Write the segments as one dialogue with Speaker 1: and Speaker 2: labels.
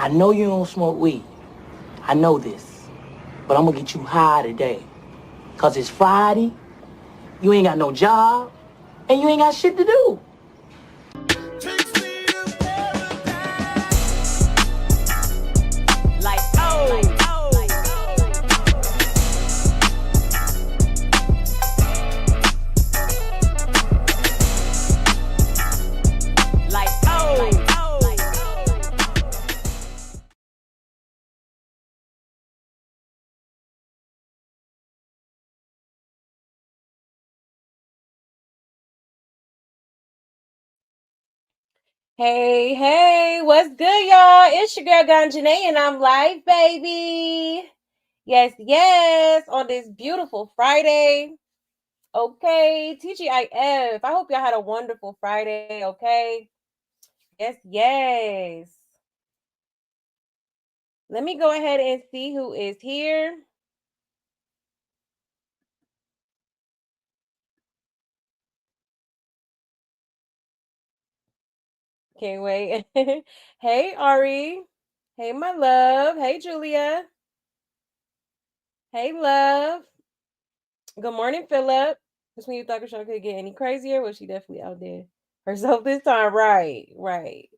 Speaker 1: I know you don't smoke weed. I know this. But I'm gonna get you high today. Cause it's Friday, you ain't got no job, and you ain't got shit to do.
Speaker 2: Like, oh, like, oh. Hey, hey, what's good, y'all? It's your girl Ganjanae, and I'm live, baby. Yes, yes, on this beautiful Friday. Okay, TGIF. I hope y'all had a wonderful Friday, okay? Yes, yes. Let me go ahead and see who is here. Can't wait. Hey, Ari. Hey, my love. Hey, Julia. Hey, love. Good morning, Philip. Just when you thought Krishan could get any crazier, well, she definitely out there herself this time. Right, right.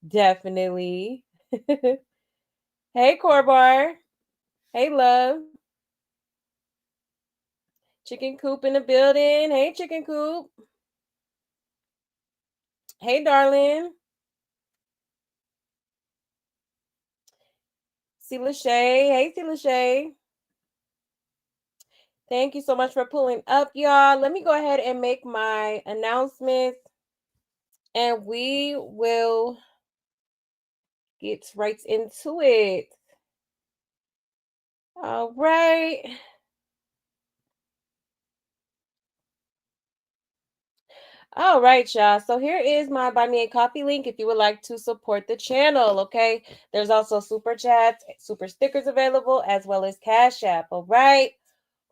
Speaker 2: Definitely. Hey, Corbar. Hey, love. Chicken Coop in the building. Hey, Chicken Coop. Hey, darling. C. Lachey. Hey, C. Lachey. Thank you so much for pulling up, y'all. Let me go ahead and make my announcements, and we will get right into it. All right. All right, y'all. So here is my Buy Me a Coffee link if you would like to support the channel, okay? There's also super chats, super stickers available, as well as Cash App, all right?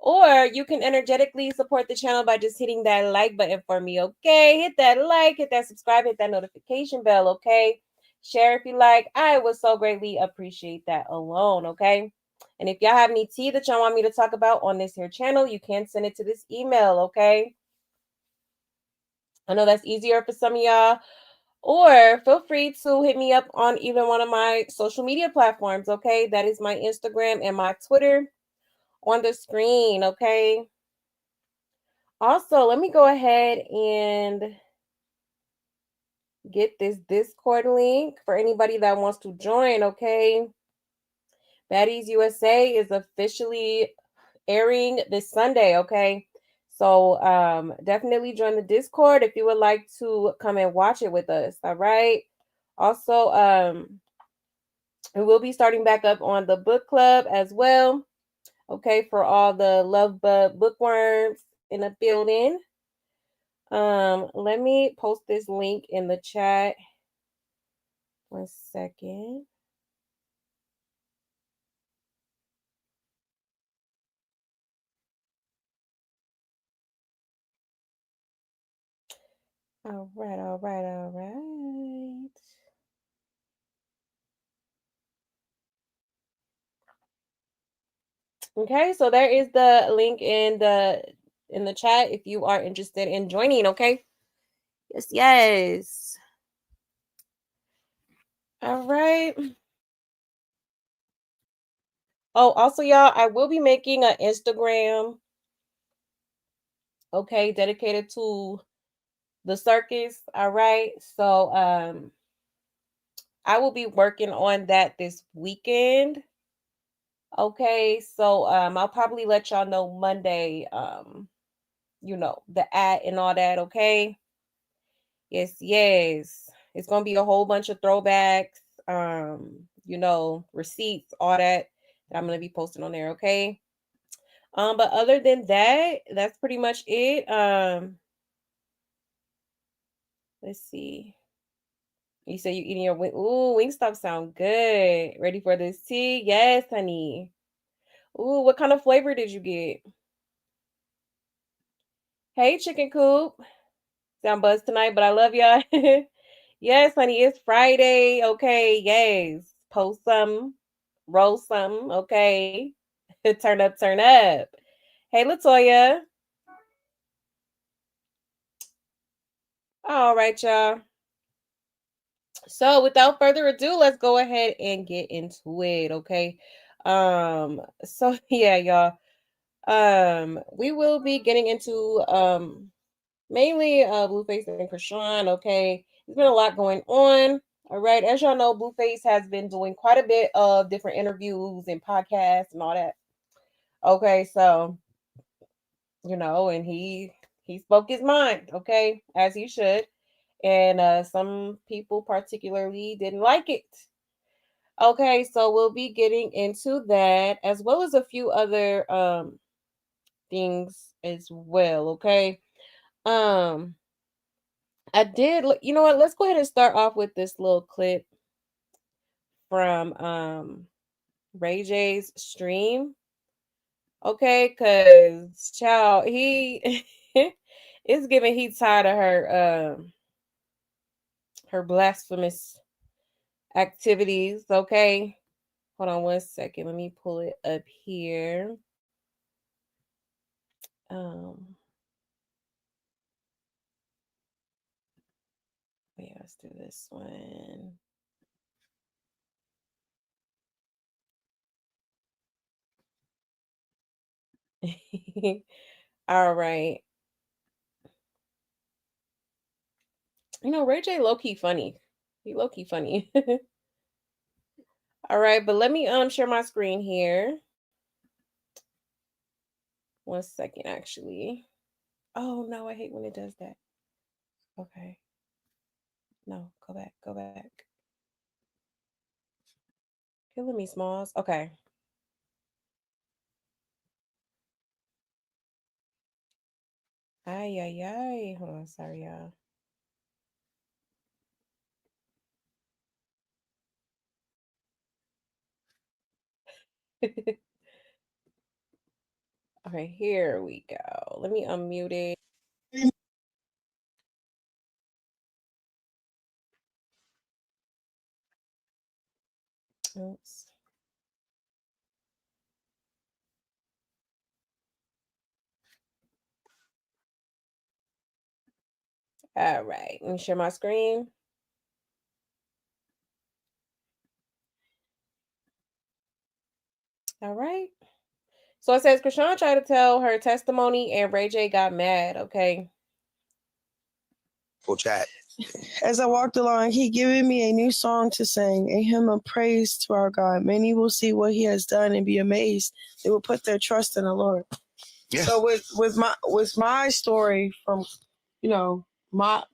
Speaker 2: Or you can energetically support the channel by just hitting that like button for me, okay? Hit that like, hit that subscribe, hit that notification bell, okay? Share if you like. I would so greatly appreciate that alone, okay? And if y'all have any tea that y'all want me to talk about on this here channel, you can send it to this email, okay? I know that's easier for some of y'all. Or feel free to hit me up on either one of my social media platforms, okay? That is my Instagram and my Twitter on the screen, okay? Also, let me go ahead and get this Discord link for anybody that wants to join, okay? Baddies USA is officially airing this Sunday, okay? So definitely join the Discord if you would like to come and watch it with us, all right? Also, we will be starting back up on the book club as well, okay, for all the love bug bookworms in the building. Let me post this link in the chat. 1 second. All right, all right, all right. Okay, so there is the link in the chat if you are interested in joining, okay? Yes, yes. All right. Oh, also, y'all, I will be making an Instagram, okay, dedicated to the circus. All right. So I will be working on that this weekend. Okay, so I'll probably let y'all know Monday, the ad and all that, okay? Yes, yes. It's gonna be a whole bunch of throwbacks, receipts, all that I'm gonna be posting on there, okay? But other than that, that's pretty much it. Let's see. You say you eating your wing. Ooh, Wingstop sound good. Ready for this tea? Yes, honey. Ooh, what kind of flavor did you get? Hey, Chicken Coop. Sound buzzed tonight, but I love y'all. Yes, honey, it's Friday. Okay, yes. post some, roll some, okay? Turn up, turn up. Hey, Latoya. All right, y'all. So without further ado, let's go ahead and get into it, okay? So yeah, y'all. We will be getting into mainly Blueface and Chrisean, okay? There's been a lot going on. All right. As y'all know, Blueface has been doing quite a bit of different interviews and podcasts and all that. Okay, so and he spoke his mind, okay, as he should. And some people particularly didn't like it. Okay, so we'll be getting into that as well as a few other things as well, okay? Um you know what? Let's go ahead and start off with this little clip from Ray J's stream. Okay, cause child, he it's giving he tired of her blasphemous activities. Okay, hold on one second. Let me pull it up here. Um, wait, let's do this one. All right. Ray J low key funny. He low key funny. All right, but let me share my screen here. One second, actually. Oh no, I hate when it does that. Okay. No, go back, go back. Killing me, Smalls. Okay. Ay, ay, ay. Hold on, sorry, y'all. Okay, here we go. Let me unmute it. Oops. All right, let me share my screen. All right. So it says Chrisean tried to tell her testimony and Ray J got mad. Okay.
Speaker 3: Full chat. As I walked along, he given me a new song to sing, a hymn of praise to our God. Many will see what he has done and be amazed. They will put their trust in the Lord. Yeah. So with my story from,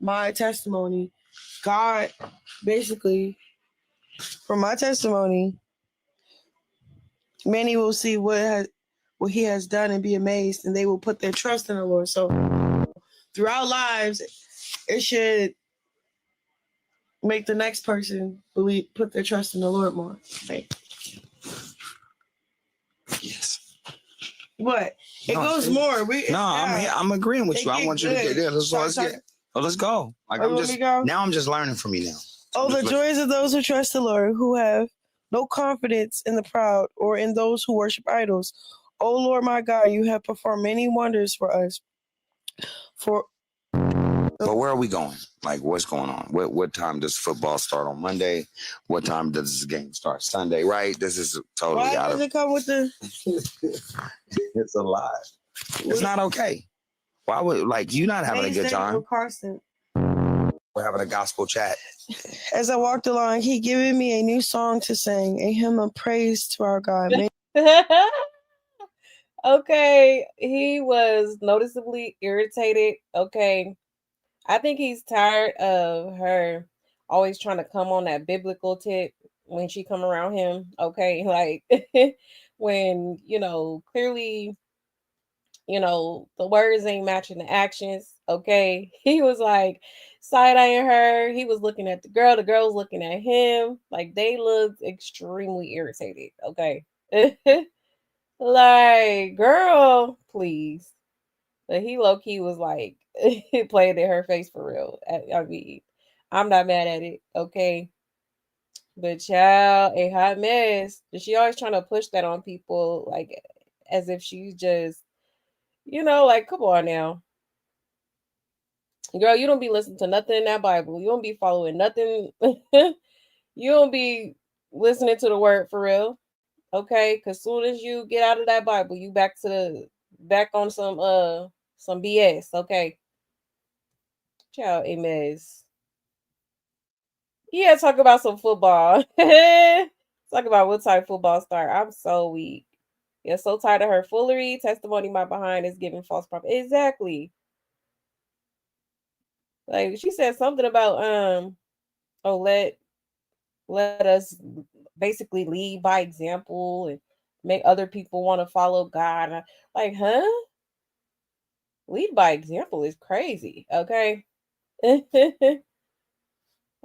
Speaker 3: my testimony, God basically, from my testimony, many will see what he has done and be amazed, and they will put their trust in the Lord. So through our lives, it should make the next person put their trust in the Lord more. Right? Yes. What? It goes more. I'm agreeing with you. I want you to get there. Let's go. Now I'm just learning from you now. Oh, the joys of those who trust the Lord, who have no confidence in the proud or in those who worship idols. Oh Lord, my God, you have performed many wonders for us. But where are we going? Like, what's going on? What time does football start on Monday? What time does this game start? Sunday, right? This is totally Why does it come with the... It's a lie. It's not okay. Why would, you not having a good time? Carson. We're having a gospel chat. As I walked along, he given me a new song to sing, a hymn of praise to our God.
Speaker 2: Okay, he was noticeably irritated. Okay. I think he's tired of her always trying to come on that biblical tip when she come around him. Okay, like when clearly the words ain't matching the actions. Okay, he was like side eyeing her. He was looking at the girl. The girl was looking at him. Like they looked extremely irritated. Okay, like girl, please. But he low key was like playing in her face for real. I mean, I'm not mad at it. Okay. But child, a hot mess. She always trying to push that on people, like as if she's just, like, come on now. Girl, you don't be listening to nothing in that Bible. You don't be following nothing. You don't be listening to the word for real. Okay? Cause soon as you get out of that Bible, you back on some BS. Okay. Child, a mess. Yeah, talk about some football. Talk about what type football start. I'm so weak. Yeah, so tired of her foolery. Testimony my behind is giving false prophet. Exactly. Like she said something about oh let us basically lead by example and make other people want to follow God. Like, huh? Lead by example is crazy. Okay.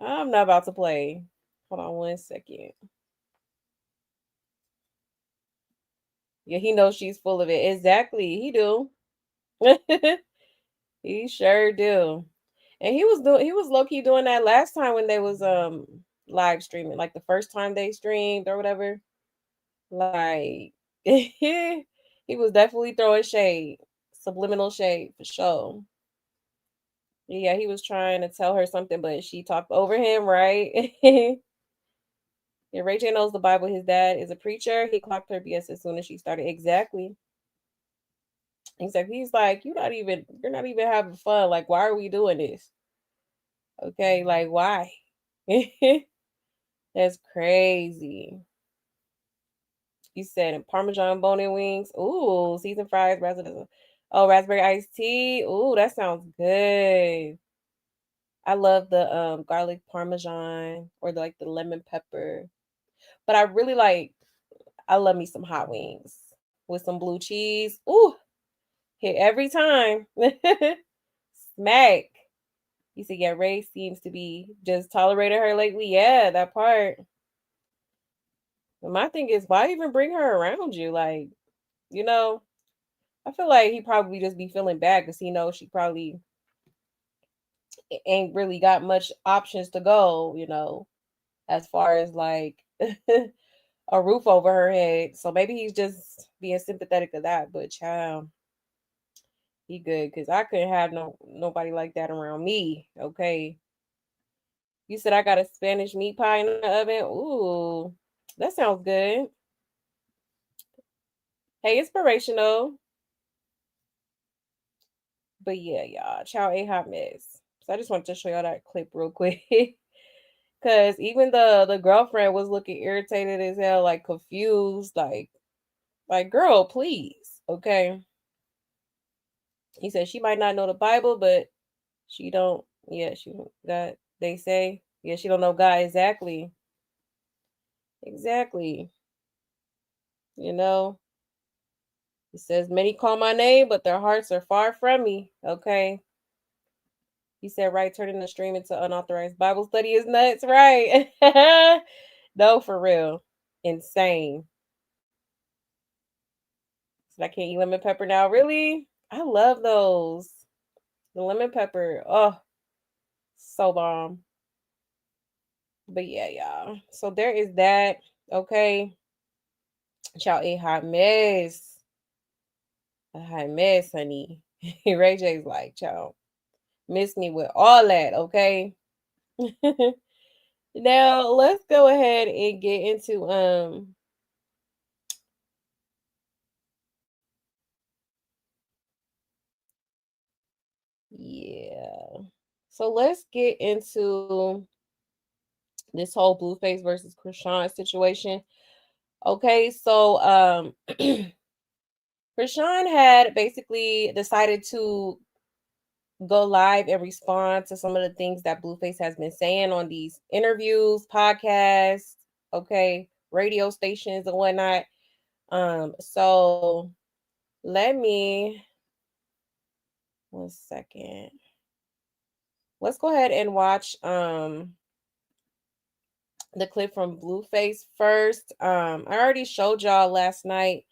Speaker 2: I'm not about to play. Hold on 1 second. Yeah, he knows she's full of it. Exactly. He do. He sure do. And he was low key doing that last time when they was live streaming, like the first time they streamed or whatever. Like he was definitely throwing shade, subliminal shade for sure. Yeah, he was trying to tell her something, but she talked over him, right? Yeah, Ray J knows the Bible. His dad is a preacher. He clocked her BS as soon as she started. Exactly. Exactly. He's like, you're not even having fun. Like, why are we doing this? Okay, like why? That's crazy. You said Parmesan bone-in wings. Ooh, seasoned fries, raspberry. Oh, raspberry iced tea. Ooh, that sounds good. I love the garlic parmesan or the lemon pepper. But I love me some hot wings with some blue cheese. Ooh, hit every time. Smack. You said, yeah, Ray seems to be just tolerating her lately. Yeah, that part. But my thing is, why even bring her around you? Like, you know, I feel like he probably just be feeling bad because he knows she probably ain't really got much options to go, as far as like a roof over her head. So maybe he's just being sympathetic to that. But child, he good because I couldn't have nobody like that around me. Okay. You said I got a Spanish meat pie in the oven. Ooh, that sounds good. Hey, inspirational. But yeah, y'all, chow a hot mess. So I just wanted to show y'all that clip real quick. Cause even the girlfriend was looking irritated as hell, like confused, like girl, please. Okay. He said she might not know the Bible, but she don't she God they say. Yeah, she don't know God exactly. Exactly. You know. He says many call my name, but their hearts are far from me. Okay. He said, right, turning the stream into unauthorized Bible study is nuts, right? No, for real. Insane. So I can't eat lemon pepper now. Really? I love those. The lemon pepper. Oh, so bomb. But yeah, y'all. So there is that. Okay. Y'all a hot mess. A hot mess, honey. Ray J's like, y'all miss me with all that, okay? Now let's go ahead and get into yeah. So let's get into this whole Blueface versus Chrisean situation. Okay, so Chrisean had basically decided to go live and respond to some of the things that Blueface has been saying on these interviews, podcasts, okay, radio stations and whatnot. So let me 1 second. Let's go ahead and watch the clip from Blueface first. I already showed y'all last night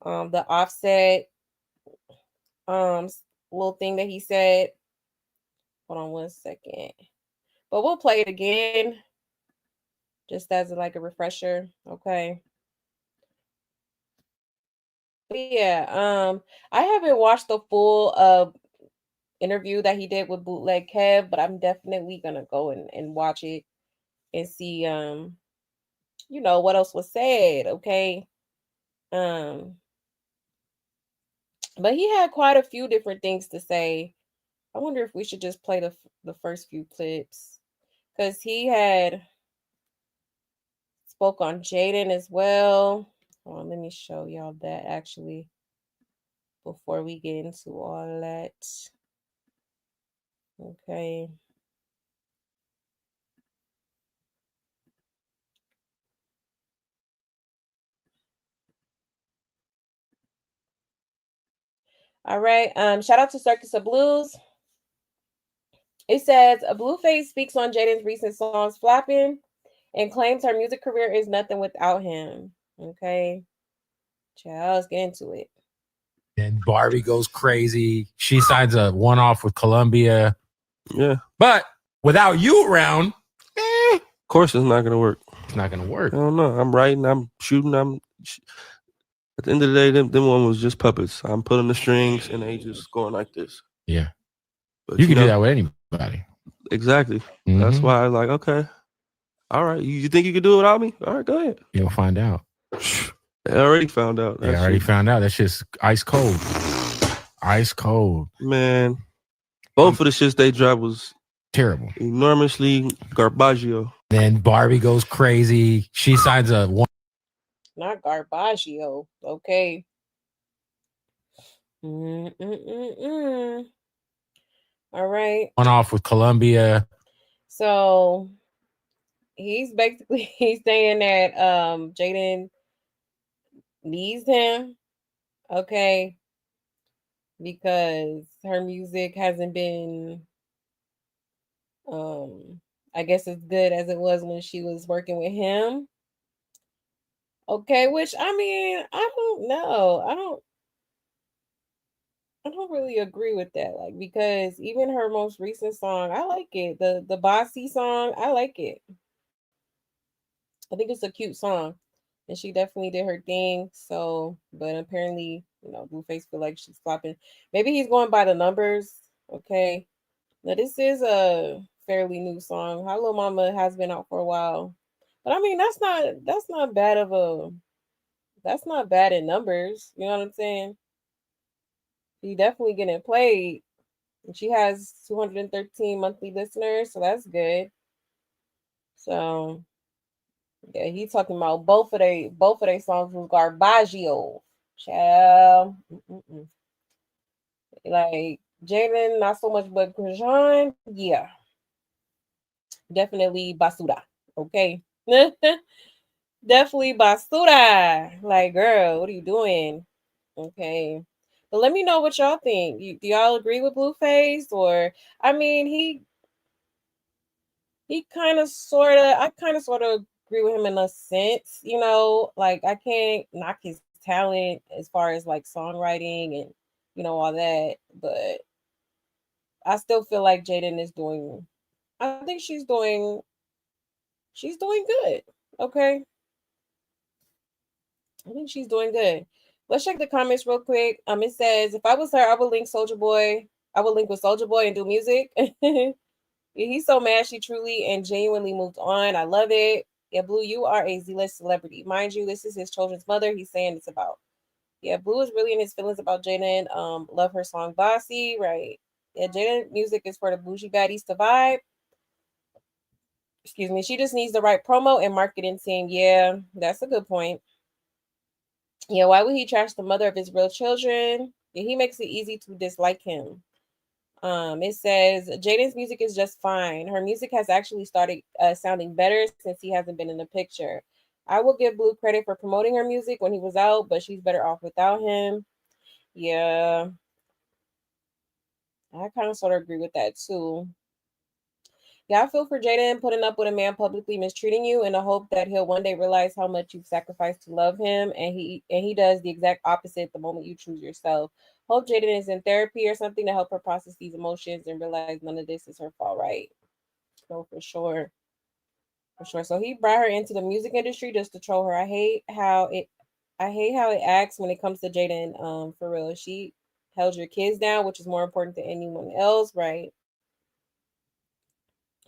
Speaker 2: the Offset um little thing that he said. Hold on 1 second. But we'll play it again. just as like a refresher. Okay. But yeah, I haven't watched the full interview that he did with Bootleg Kev, but I'm definitely gonna go and watch it and see what else was said. Okay. Um, but he had quite a few different things to say. I wonder if we should just play the first few clips because he had spoke on Jaden as well. Hold on, let me show y'all that actually before we get into all that. Okay. All right. Shout out to Circus of Blues. It says a Blueface speaks on Jaden's recent songs flopping and claims her music career is nothing without him. Okay. Child, let's get into it.
Speaker 4: And Barbie goes crazy. She signs a one-off with Columbia.
Speaker 5: Yeah.
Speaker 4: But without you around,
Speaker 5: of course it's not going to work.
Speaker 4: It's not going to work.
Speaker 5: I don't know. I'm writing, I'm shooting, at the end of the day, them one was just puppets. I'm pulling the strings and they just going like this.
Speaker 4: Yeah.
Speaker 5: But
Speaker 4: you can do that with anybody.
Speaker 5: Exactly. Mm-hmm. That's why I was like, okay. All right. You think you can do it without me? All right, go ahead.
Speaker 4: You'll find out.
Speaker 5: They already found out.
Speaker 4: They already found out. That shit's ice cold. Ice cold.
Speaker 5: Man. Both of the shits they dropped was
Speaker 4: terrible.
Speaker 5: Enormously garbaggio.
Speaker 4: Then Barbie goes crazy. She signs a one.
Speaker 2: Not garbaggio. Okay. All right.
Speaker 4: One off with Columbia.
Speaker 2: So he's basically saying that Jaden needs him. Okay. Because her music hasn't been I guess as good as it was when she was working with him. Okay, which I mean, I don't know. I don't really agree with that. Like, because even her most recent song, I like it. The Bossy song, I like it. I think it's a cute song. And she definitely did her thing. So, but apparently, Blueface feel like she's flopping. Maybe he's going by the numbers. Okay. Now this is a fairly new song. Hello Mama has been out for a while. But I mean that's not bad of a that's not bad in numbers. You know what I'm saying? He definitely getting played. She has 213 monthly listeners, so that's good. So yeah, he talking about both of they songs was garbaggio. Child. Like Jaden, not so much, but Chrisean, yeah. Definitely basura. Okay. Definitely basura. Like, girl, what are you doing? Okay. But let me know what y'all think. Do y'all agree with Blueface? Or I mean, he kind of I kind of sort of agree with him in a sense, like I can't knock his talent as far as like songwriting and all that, but I still feel like Jaden is doing I think she's doing good. Okay. I think she's doing good. Let's check the comments real quick. It says, if I was her, I would link Soldier Boy. I would link with Soldier Boy and do music. He's so mad she truly and genuinely moved on. I love it. Yeah, Blue, you are a Z-list celebrity. Mind you, this is his children's mother he's saying it's about. Yeah, Blue is really in his feelings about Jaden. Love her song Bossy, right? Yeah, Jaden music is for the bougie baddies to vibe. Excuse me. She just needs the right promo and marketing team. Yeah, that's a good point. Yeah, why would he trash the mother of his real children? Yeah, he makes it easy to dislike him. It says Jaden's music is just fine. Her music has actually started sounding better since he hasn't been in the picture. I will give Blue credit for promoting her music when he was out, but she's better off without him. Yeah, I kind of sort of agree with that too. Yeah, I feel for Jaden putting up with a man publicly mistreating you in the hope that he'll one day realize how much you've sacrificed to love him, and he does the exact opposite the moment you choose yourself. Hope Jaden is in therapy or something to help her process these emotions and realize none of this is her fault, right? No, for sure. For sure. So he brought her into the music industry just to troll her. I hate how it acts when it comes to Jaden. For real. She held your kids down, which is more important than anyone else, right?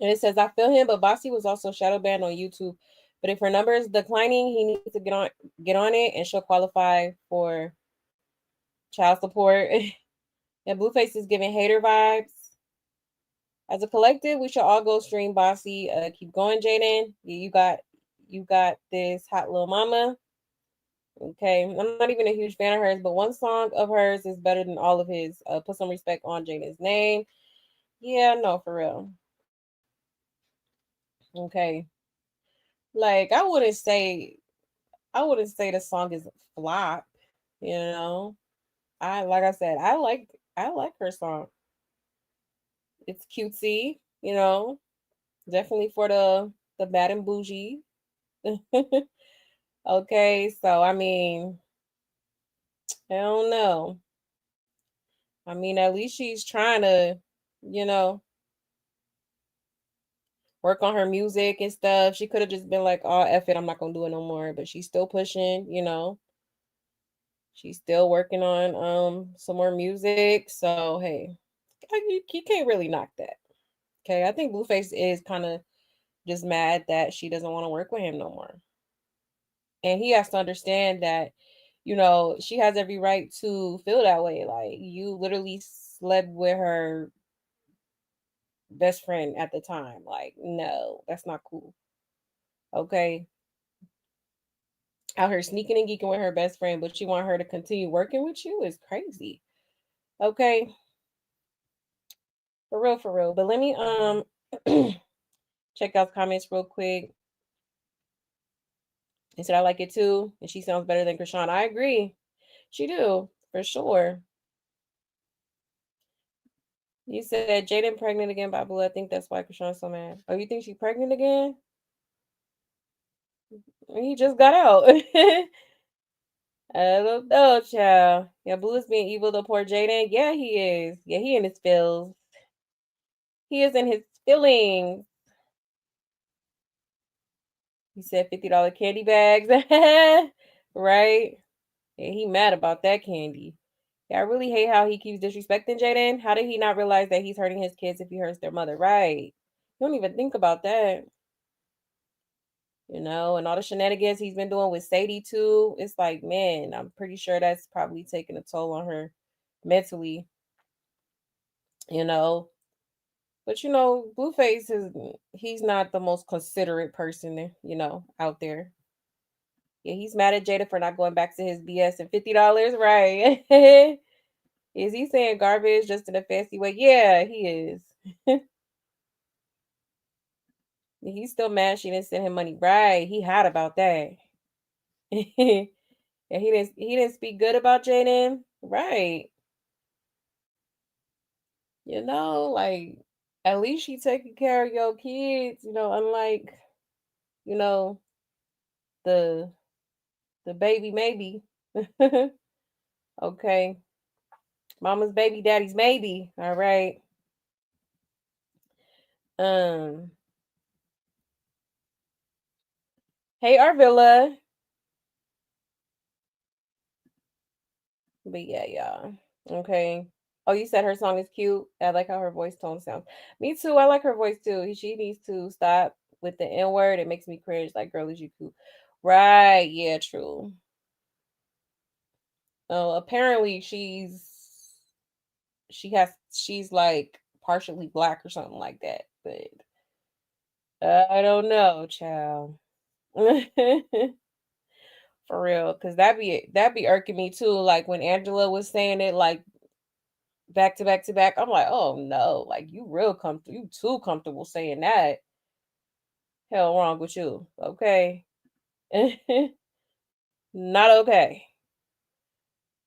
Speaker 2: And it says, I feel him, but Bossy was also shadow banned on YouTube. But if her number is declining, he needs to get on it, and she'll qualify for child support. And Blueface is giving hater vibes. As a collective, we should all go stream Bossy. Keep going, Jaden. You got this, hot little mama. Okay, I'm not even a huge fan of hers, but one song of hers is better than all of his. Put some respect on Jaden's name. Yeah, no, for real. Okay, like I wouldn't say the song is a flop. You know, like I said, I like her song. It's cutesy. You know, definitely for the bad and bougie. Okay, so I mean, I don't know. I mean, at least she's trying to, you know, work on her music and stuff. She could have just been like, "Oh, F it, I'm not gonna do it no more." But she's still pushing, you know. She's still working on some more music. So hey, you can't really knock that. Okay, I think Blueface is kind of just mad that she doesn't want to work with him no more, and he has to understand that, you know, she has every right to feel that way. Like you literally slept with her best friend at the time. Like, no, that's not cool. Okay. Out here sneaking and geeking with her best friend, but you want her to continue working with you is crazy. Okay. For real, for real. But let me check out the comments real quick. He said I like it too. And she sounds better than Chrisean. I agree. She do, for sure. You said Jaden pregnant again, Babu. I think that's why Chrisean's so mad. Oh, you think she's pregnant again? He just got out. I don't know, child. Yeah, Blue is being evil to poor Jaden. Yeah, he is. Yeah, he in his feels. He is in his feelings. He said $50 candy bags. Right? Yeah, he mad about that candy. Yeah, I really hate how he keeps disrespecting Jaden. How did he not realize that he's hurting his kids if he hurts their mother? Right. You don't even think about that. You know, and all the shenanigans he's been doing with Sadie too. It's like, man, I'm pretty sure that's probably taking a toll on her mentally. You know, but you know, Blueface he's not the most considerate person, you know, out there. Yeah, he's mad at Jada for not going back to his BS and $50, right? Is he saying garbage just in a fancy way? Yeah, he is. He's still mad she didn't send him money. Right. He hot about that. And he didn't speak good about Jaden. Right. You know, like at least she taking care of your kids, you know, unlike, you know, the baby maybe. Okay. Mama's baby, daddy's maybe. All right. Um Hey Arvilla. But yeah, y'all. Okay. Oh, you said her song is cute. I like how her voice tone sounds. Me too. I like her voice too. She needs to stop with the N word. It makes me cringe. Like, girl, is you cool? Right. Yeah, true. Oh, apparently she's like partially black or something like that. But I don't know, child. For real, because that be irking me too. Like when Angela was saying it, like back to back to back. I'm like, oh no, like you real comfortable, you too comfortable saying that. Hell wrong with you. Okay. Not okay.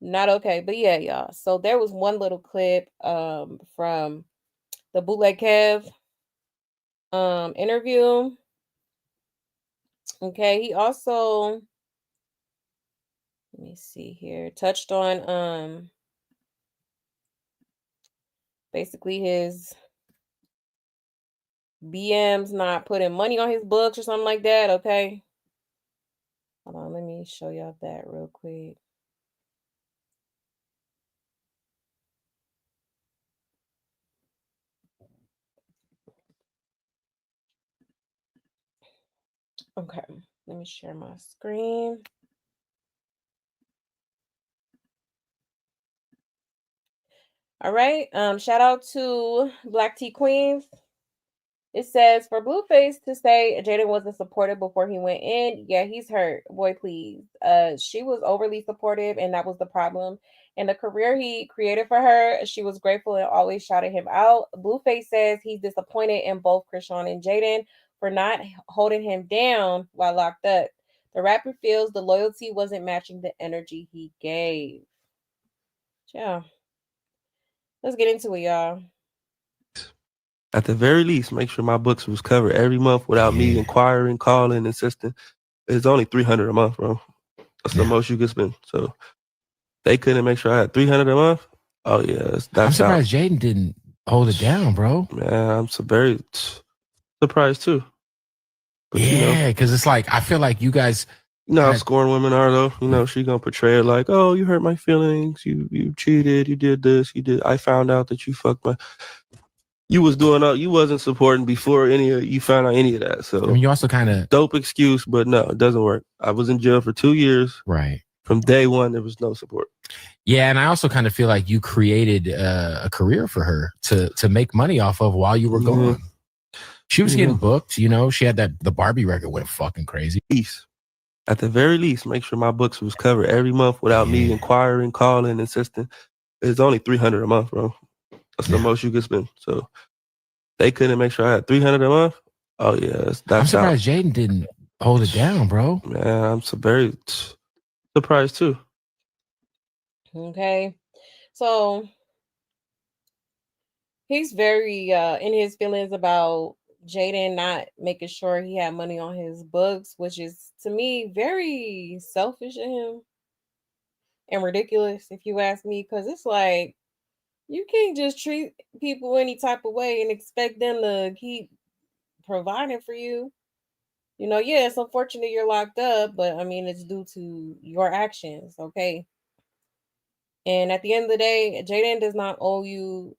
Speaker 2: Not okay. But yeah, y'all. So there was one little clip from the Bootleg Kev interview. Okay, he also, let me see here, touched on basically his BM's not putting money on his books or something like that, okay? Hold on, let me show y'all that real quick. Okay, let me share my screen. All right, shout out to Black Tea Queens. It says for Blueface to say Jaden wasn't supportive before he went in. Yeah, he's hurt. Boy, please. She was overly supportive, and that was the problem. And the career he created for her, she was grateful and always shouted him out. Blueface says he's disappointed in both Chrisean and Jaden for not holding him down while locked up. The rapper feels the loyalty wasn't matching the energy he gave. Yeah. Let's get into it, y'all.
Speaker 5: At the very least, make sure my books was covered every month without me inquiring, calling, insisting. It's only $300 a month, bro. That's the most you could spend. So they couldn't make sure I had $300 a month. Oh yeah, that's
Speaker 4: I'm surprised Jaden didn't hold it down, bro.
Speaker 5: Man, I'm very surprised too.
Speaker 4: But, yeah, because it's like I feel like you guys.
Speaker 5: You know how scorned women are, though. You know, she gonna portray it like, "Oh, you hurt my feelings. You cheated. You did this. You did. I found out that you fucked my." You was doing all. You wasn't supporting before you found out any of that. So
Speaker 4: I mean, you also kind of
Speaker 5: dope excuse, but no, it doesn't work. I was in jail for 2 years.
Speaker 4: Right.
Speaker 5: From day one, there was no support.
Speaker 4: Yeah, and I also kind of feel like you created a career for her to make money off of while you were gone. She was getting booked. You know, she had the Barbie record went fucking crazy.
Speaker 5: At the very least, make sure my books was covered every month without me inquiring, calling, insisting. It's only $300 a month, bro. That's the most you could spend. So they couldn't make sure I had $300 a month. Oh yeah, that's
Speaker 4: I'm surprised Jaden didn't hold it down, bro.
Speaker 5: Man, I'm very surprised too.
Speaker 2: Okay, so he's very in his feelings about Jaden not making sure he had money on his books, which is to me very selfish of him and ridiculous, if you ask me, because it's like you can't just treat people any type of way and expect them to keep providing for you. You know, yeah, it's unfortunate you're locked up, but I mean, it's due to your actions, okay? And at the end of the day, Jaden does not owe you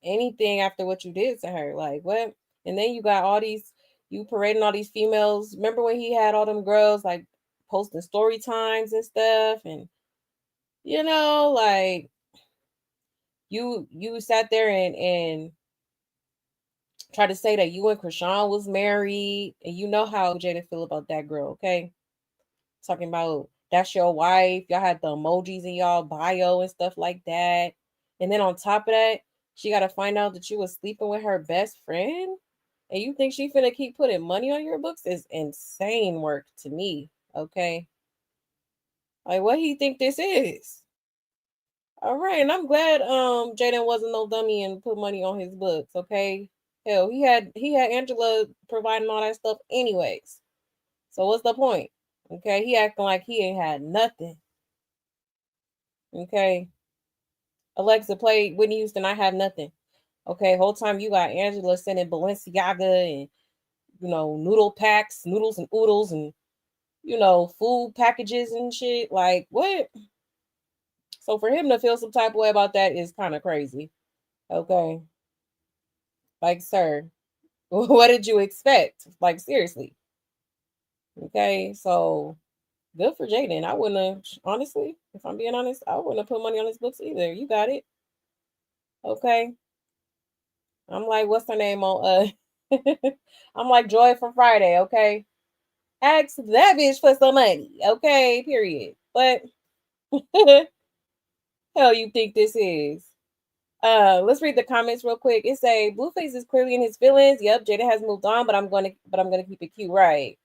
Speaker 2: anything after what you did to her. Like, what? And then you got you parading all these females. Remember when he had all them girls like posting story times and stuff? And, you know, like, you sat there and try to say that you and Chrisean was married, and you know how Jada feel about that girl, okay? Talking about that's your wife, y'all had the emojis in y'all bio and stuff like that. And then on top of that, she got to find out that you was sleeping with her best friend, and you think she finna keep putting money on your books is insane work to me, okay? Like, what do you think this is? All right, and I'm glad Jaden wasn't no dummy and put money on his books, okay? Hell, he had Angela providing all that stuff anyways. So what's the point? Okay, he acting like he ain't had nothing. Okay. Alexa, play Whitney Houston, I Have Nothing. Okay, whole time you got Angela sending Balenciaga and, you know, noodle packs, noodles and oodles and, you know, food packages and shit. Like, what? So for him to feel some type of way about that is kind of crazy. Okay. Like, sir, what did you expect? Like, seriously. Okay, so good for Jaden. I wouldn't have, honestly, if I'm being honest, I wouldn't have put money on his books either. You got it. Okay. I'm like, what's her name on I'm like Joy from Friday, okay? Ask that bitch for some money, okay? Period. But hell you think this is? Let's read the comments real quick. It say Blueface is clearly in his feelings. Yep, Jada has moved on, but I'm gonna keep it cute, right?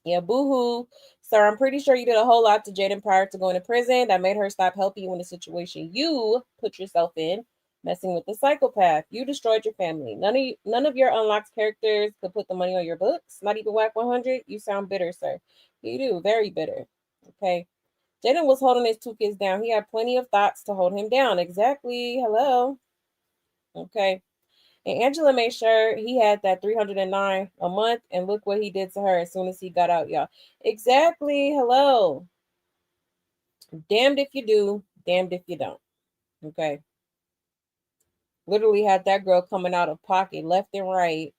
Speaker 2: Yeah, boohoo. Sir, I'm pretty sure you did a whole lot to Jaden prior to going to prison. That made her stop helping you in the situation you put yourself in, messing with the psychopath. You destroyed your family. None of your unlocked characters could put the money on your books. Not even Whack 100. You sound bitter, sir. You do, very bitter. Okay. Jaden was holding his 2 kids down. He had plenty of thoughts to hold him down. Exactly. Hello. Okay. And Angela made sure he had that 309 a month, and look what he did to her as soon as he got out, y'all. Exactly. Hello. Damned if you do, damned if you don't. Okay. Literally had that girl coming out of pocket left and right.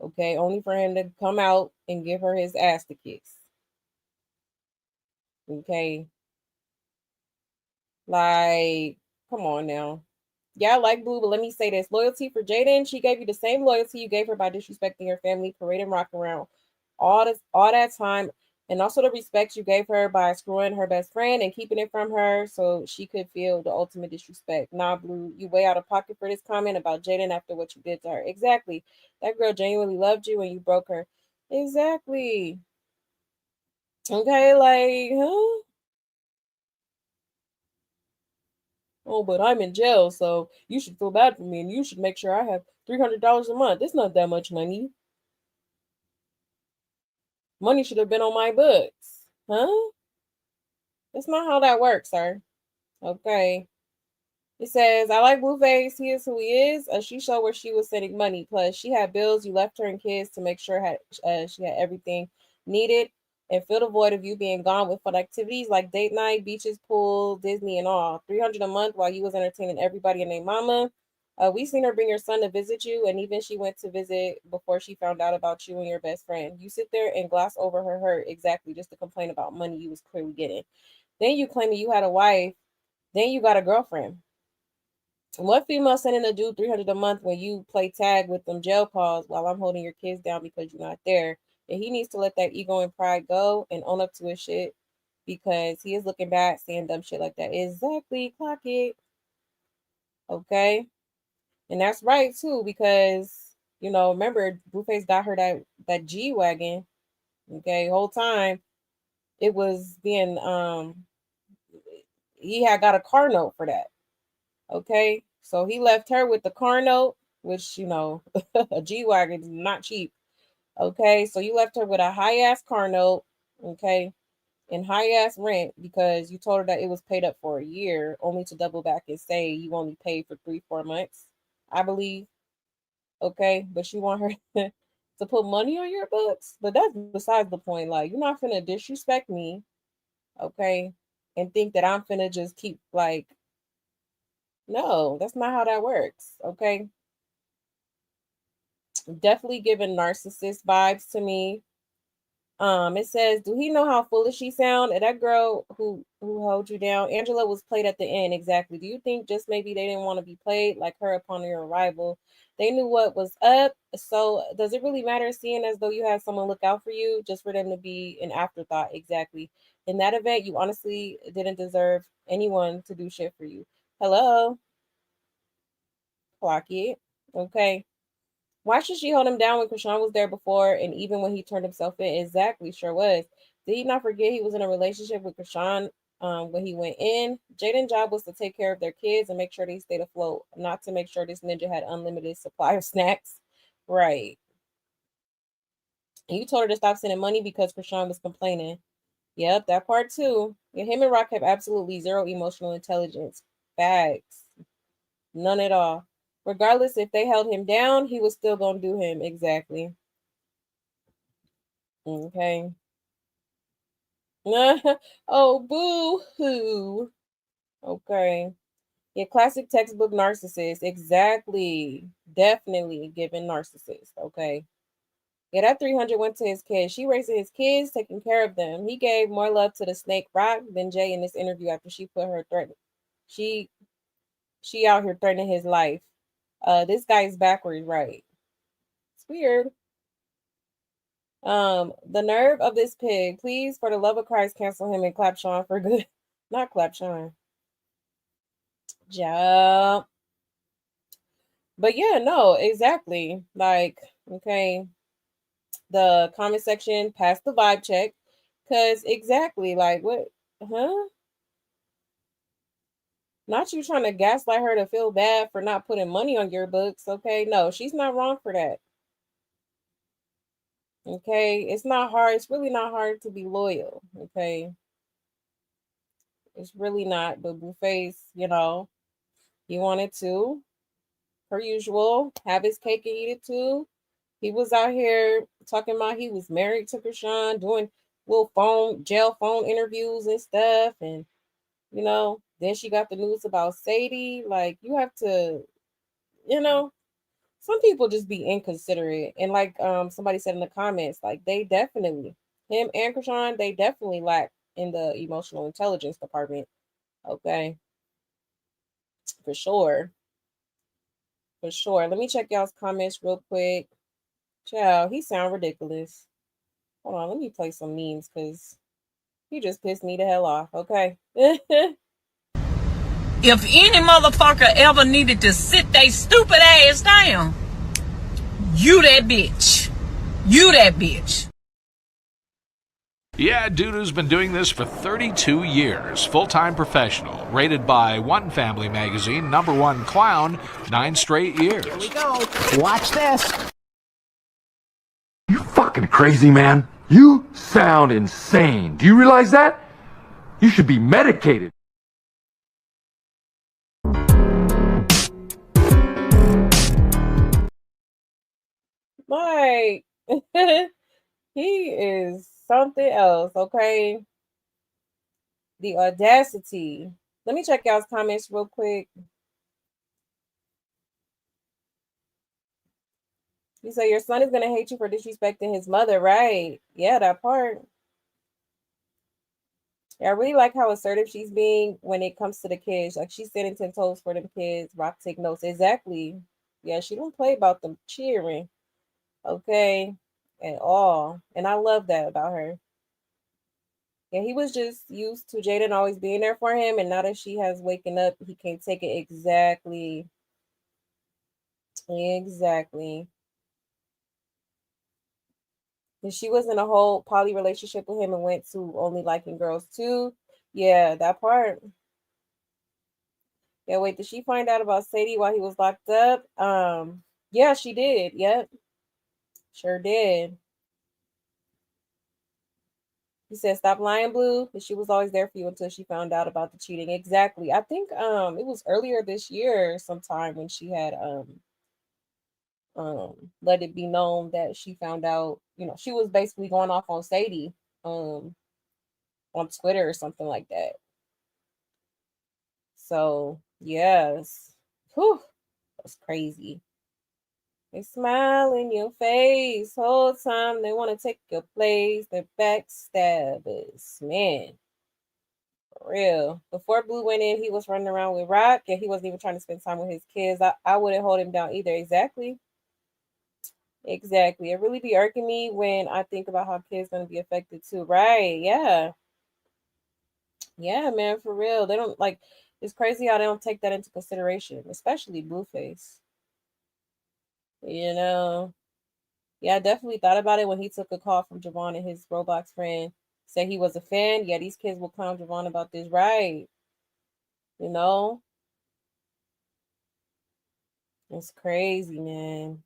Speaker 2: Okay, only for him to come out and give her his ass to kiss. Okay. Like, come on now. Yeah, I like Blue, but let me say this. Loyalty for Jaden, she gave you the same loyalty you gave her by disrespecting your family, parading rock around all that time, and also the respect you gave her by screwing her best friend and keeping it from her so she could feel the ultimate disrespect. Nah, Blue, you way out of pocket for this comment about Jaden after what you did to her. Exactly. That girl genuinely loved you and you broke her. Exactly. Okay, like, huh? Oh, but I'm in jail, so you should feel bad for me and you should make sure I have $300 a month. It's not that much money. Money should have been on my books. Huh? That's not how that works, sir. Okay. It says, I like Blueface. He is who he is. She showed where she was sending money. Plus, she had bills. You left her and kids to make sure she had everything needed and fill the void of you being gone with fun activities like date night, beaches, pool, Disney, and all. 300 a month while you was entertaining everybody and their mama. We seen her bring your son to visit you, and even she went to visit before she found out about you and your best friend. You sit there and gloss over her hurt exactly just to complain about money you was clearly getting. Then you claim you had a wife. Then you got a girlfriend. What female sending a dude 300 a month when you play tag with them jail calls while I'm holding your kids down because you're not there? And he needs to let that ego and pride go and own up to his shit because he is looking bad saying dumb shit like that. Exactly, clock it. Okay. And that's right too, because remember Blueface got her that G Wagon. Okay, whole time it was being he had got a car note for that. Okay, so he left her with the car note, which a G Wagon is not cheap. Okay, so you left her with a high ass car note, okay, and high ass rent because you told her that it was paid up for a year, only to double back and say you only paid for 3-4 months, I believe. Okay, but you want her to put money on your books, but that's besides the point. Like, you're not finna disrespect me, okay, and think that I'm finna just keep like, no, that's not how that works. Okay. Definitely giving narcissist vibes to me. It says, do he know how foolish he sound? And that girl who held you down, Angela was played at the end. Exactly. Do you think just maybe they didn't want to be played like her upon your arrival? They knew what was up. So does it really matter seeing as though you had someone look out for you just for them to be an afterthought? Exactly. In that event, you honestly didn't deserve anyone to do shit for you. Hello, clock it. Okay. Why should she hold him down when Chrisean was there before and even when he turned himself in? Exactly, sure was. Did he not forget he was in a relationship with Chrisean when he went in? Jaden's job was to take care of their kids and make sure they stayed afloat, not to make sure this ninja had unlimited supply of snacks. Right. And you told her to stop sending money because Chrisean was complaining. Yep, that part too. Yeah, him and Rock have absolutely zero emotional intelligence. Facts. None at all. Regardless if they held him down, he was still gonna do him. Exactly. Okay. Oh, boo hoo. Okay. Yeah, classic textbook narcissist. Exactly. Definitely given narcissist. Okay. Yeah, that 300 went to his kids. She raising his kids, taking care of them. He gave more love to the snake Rock than Jay in this interview after she put her threat. She she out here threatening his life. This guy's backwards, right? It's weird. The nerve of this pig. Please, for the love of Christ, cancel him and clap Sean for good. Not clap Sean. Yeah. But yeah, no, exactly. Like, okay, the comment section passed the vibe check. Cause exactly, like what huh? Not you trying to gaslight her to feel bad for not putting money on your books. Okay. No, she's not wrong for that. Okay. It's not hard. It's really not hard to be loyal. Okay. It's really not. But Blueface, he wanted to. per usual, have his cake and eat it too. He was out here talking about he was married to Chrisean, doing little jail phone interviews and stuff. And, you know, then she got the news about Sadie. Like, you have to, you know, some people just be inconsiderate. And like somebody said in the comments, like they definitely, him and Chrisean, they definitely lack in the emotional intelligence department. Okay. For sure. For sure. Let me check y'all's comments real quick. Child, he sound ridiculous. Hold on, let me play some memes because he just pissed me the hell off. Okay.
Speaker 6: If any motherfucker ever needed to sit they stupid ass down, you that bitch. You that bitch.
Speaker 7: Yeah, dude who's been doing this for 32 years. Full-time professional. Rated by One Family Magazine, #1 clown, 9 straight years.
Speaker 1: Here we go. Watch this.
Speaker 8: You fucking crazy, man. You sound insane. Do you realize that? You should be medicated.
Speaker 2: Like, he is something else, okay? The audacity. Let me check y'all's comments real quick. You say your son is going to hate you for disrespecting his mother, right? Yeah, that part. Yeah, I really like how assertive she's being when it comes to the kids. Like, she's standing 10 toes for them kids. Rock take notes. Exactly. Yeah, she don't play about them cheering. Okay. At all. And I love that about her. Yeah, he was just used to Jaden always being there for him. And now that she has waken up, he can't take it. Exactly. Exactly. And she was in a whole poly relationship with him and went to only liking girls too. Yeah, that part. Yeah, wait, did she find out about Sadie while he was locked up? Yeah, she did. Yep. Sure did. He said, stop lying, Blue. And she was always there for you until she found out about the cheating. Exactly. I think it was earlier this year sometime when she had let it be known that she found out, you know, she was basically going off on Sadie on Twitter or something like that. So yes. Whew, that's crazy. They smile in your face whole time. They want to take your place. They're backstabbers. Man. For real. Before Blue went in, he was running around with Rock and he wasn't even trying to spend time with his kids. I wouldn't hold him down either. Exactly. Exactly. It really be irking me when I think about how kids gonna be affected too. Right. Yeah. Yeah, man, for real. They don't like it's crazy how they don't take that into consideration, especially Blueface. You know. Yeah, I definitely thought about it when he took a call from Javon and his Roblox friend. Said he was a fan. Yeah, these kids will clown Javon about this. Right. You know? It's crazy, man.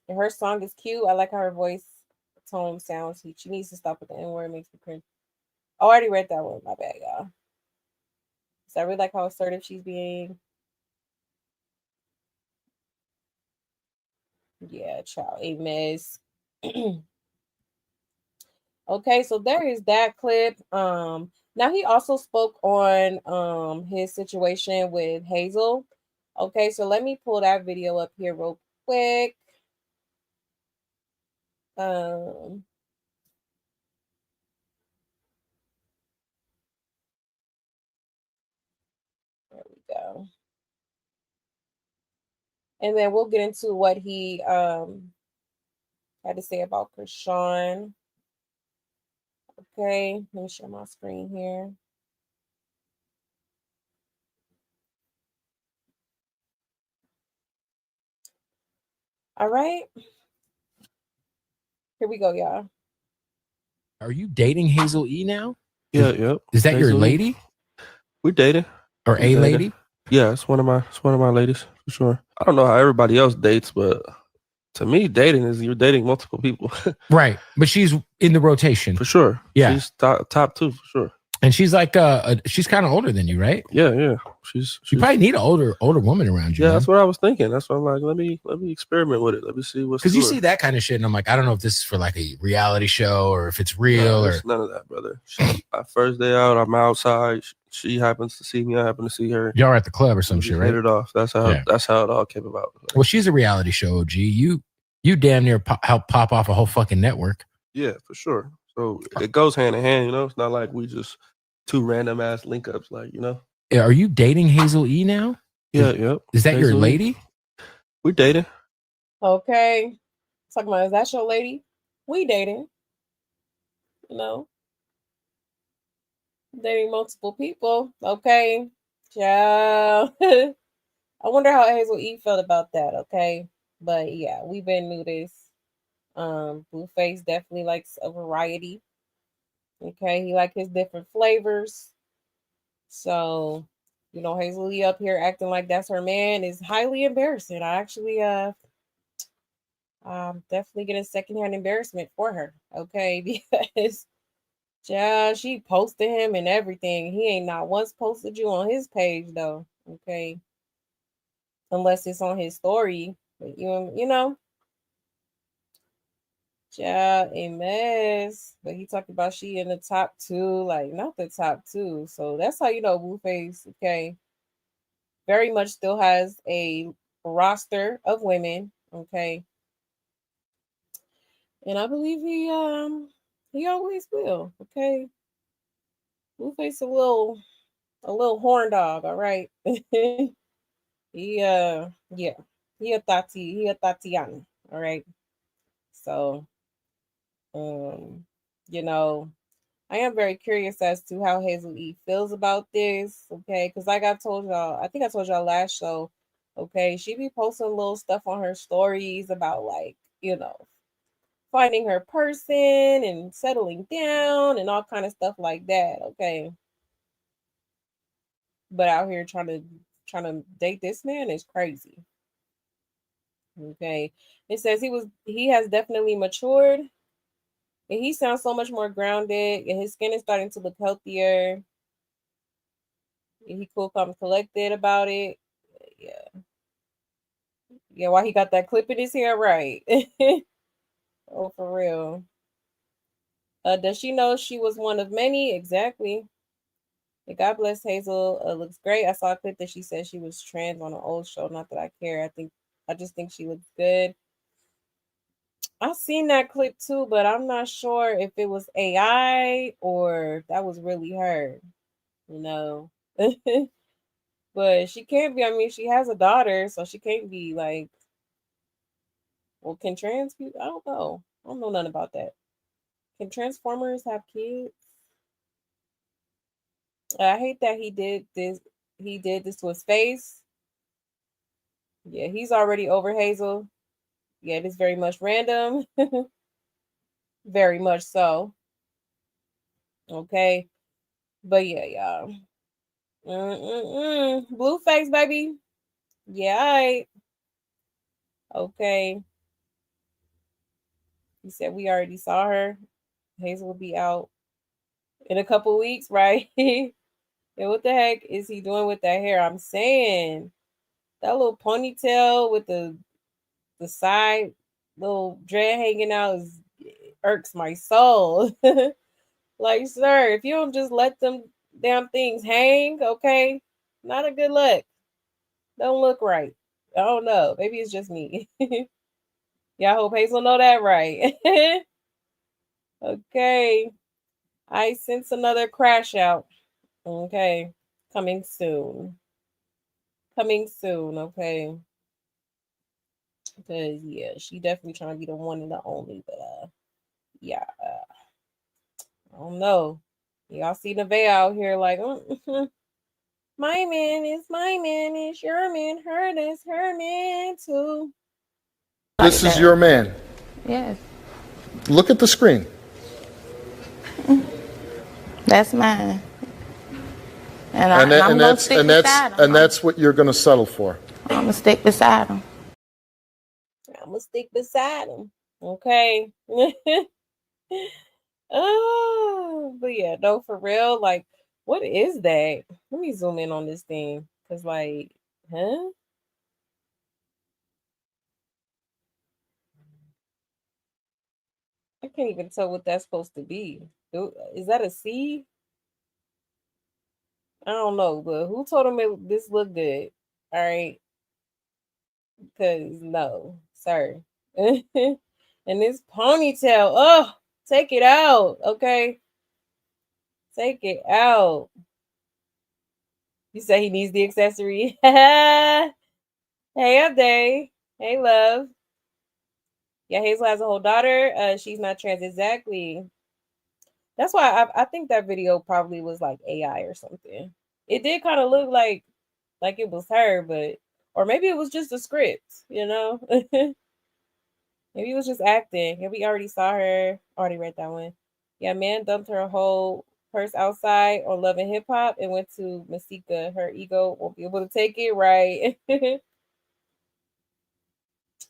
Speaker 2: And her song is cute. I like how her voice tone sounds. She needs to stop with the N-word. It makes me cringe. Oh, I already read that one. My bad, y'all. So I really like how assertive she's being. Yeah, child. A mess. Okay, so there is that clip. Now he also spoke on his situation with Hazel. Okay, so let me pull that video up here real quick. There we go. And then we'll get into what he had to say about Chrisean. Okay, let me share my screen here. All right. Here we go, y'all.
Speaker 4: Are you dating Hazel E now?
Speaker 5: Yeah, yep.
Speaker 4: Is that
Speaker 5: Hazel
Speaker 4: your
Speaker 5: E.
Speaker 4: lady?
Speaker 5: We're dating.
Speaker 4: Or a lady?
Speaker 5: Yeah, it's one of my ladies for sure. I don't know how everybody else dates, but to me, dating is you're dating multiple people.
Speaker 4: Right. But she's in the rotation.
Speaker 5: For sure.
Speaker 4: Yeah.
Speaker 5: She's top two for sure.
Speaker 4: And she's like, she's kind of older than you, right?
Speaker 5: Yeah.
Speaker 4: You probably need an older woman around you.
Speaker 5: Yeah,
Speaker 4: man.
Speaker 5: that's what I was thinking. That's why I'm like, let me experiment with it. Let me see what's.
Speaker 4: Because you see that kind of shit, and I'm like, I don't know if this is for like a reality show or if it's real or
Speaker 5: none of that, brother. My first day out, I'm outside. She happens to see me. I happen to see her.
Speaker 4: Y'all are at the club or some shit, right?
Speaker 5: Hit it off. That's how it all came about.
Speaker 4: Well, she's a reality show OG. You damn near help pop off a whole fucking network.
Speaker 5: Yeah, for sure. So it goes hand in hand, you know. It's not like we just two random ass link ups, like, you know.
Speaker 4: Are you dating Hazel E now?
Speaker 5: Yeah.
Speaker 4: Is that Hazel your lady?
Speaker 5: We dating.
Speaker 2: Okay. Talking about, is that your lady? We dating. You know. Dating multiple people. Okay. Yeah. I wonder how Hazel E felt about that. Okay. But yeah, we've been new this. Blueface definitely likes a variety. Okay, he like his different flavors. So, you know, Hazel Lee up here acting like that's her man is highly embarrassing. I actually definitely get a secondhand embarrassment for her. Okay, because she posted him and everything. He ain't not once posted you on his page though. Okay. Unless it's on his story. But you know. Yeah, a mess. But he talked about she in the top 2, like not the top 2. So that's how you know Blueface, okay, very much still has a roster of women, okay. And I believe he always will, okay. Blueface a little horn dog, all right. He a Tatiana, all right. So you know, I am very curious as to how Hazel E feels about this, okay? Because like I told y'all, I think I told y'all last show, okay, she be posting little stuff on her stories about like, you know, finding her person and settling down and all kind of stuff like that, okay? But out here trying to date this man is crazy. Okay. It says he has definitely matured. And he sounds so much more grounded, and his skin is starting to look healthier. He cool, calm, collected about it. Yeah. Why he got that clip in his hair, right? Oh, for real. Does she know she was one of many? Exactly. God bless Hazel. Looks great. I saw a clip that she said she was trans on an old show. Not that I care. I just think she looks good. I've seen that clip too, but I'm not sure if it was AI or if that was really her. You know. But she can't be. I mean, she has a daughter, so she can't be like. Well, can trans people? I don't know. I don't know nothing about that. Can Transformers have kids? I hate that he did this. He did this to his face. Yeah, he's already over Hazel. Yeah, it is very much random. Very much so. Okay. But yeah, y'all. Blueface, baby. Yeah, all right. Okay. He said we already saw her. Hazel will be out in a couple weeks, right? And what the heck is he doing with that hair? I'm saying that little ponytail with the side little dread hanging out irks my soul. Like, sir, if you don't just let them damn things hang, okay, not a good look. Don't look right. I don't know. Maybe it's just me. Yeah, I hope Hazel know that right. Okay. I sense another crash out. Okay. Coming soon. Okay. Because yeah, she definitely trying to be the one and the only. But yeah. I don't know. Y'all see Nevaeh out here like, my man is your man, her man too.
Speaker 9: This is your man.
Speaker 10: Yes.
Speaker 9: Look at the screen.
Speaker 10: That's mine. And
Speaker 9: that's what you're going to settle for.
Speaker 10: I'm gonna stick beside him.
Speaker 2: Okay. Oh, but yeah, no, for real. Like, what is that? Let me zoom in on this thing. Cause like, huh? I can't even tell what that's supposed to be. Is that a C? I don't know, but who told him this looked good? All right, because no, sir. And this ponytail, oh, take it out, okay? Take it out. You say he needs the accessory. Hey, Upday. Hey, love. Yeah, Hazel has a whole daughter. She's not trans exactly. That's why I think that video probably was like AI or something. It did kind of look like it was her, but or maybe it was just a script, you know? Maybe it was just acting. Yeah, we already saw her. Already read that one. Yeah, man dumped her whole purse outside on Love and Hip Hop and went to Masika. Her ego won't be able to take it, right?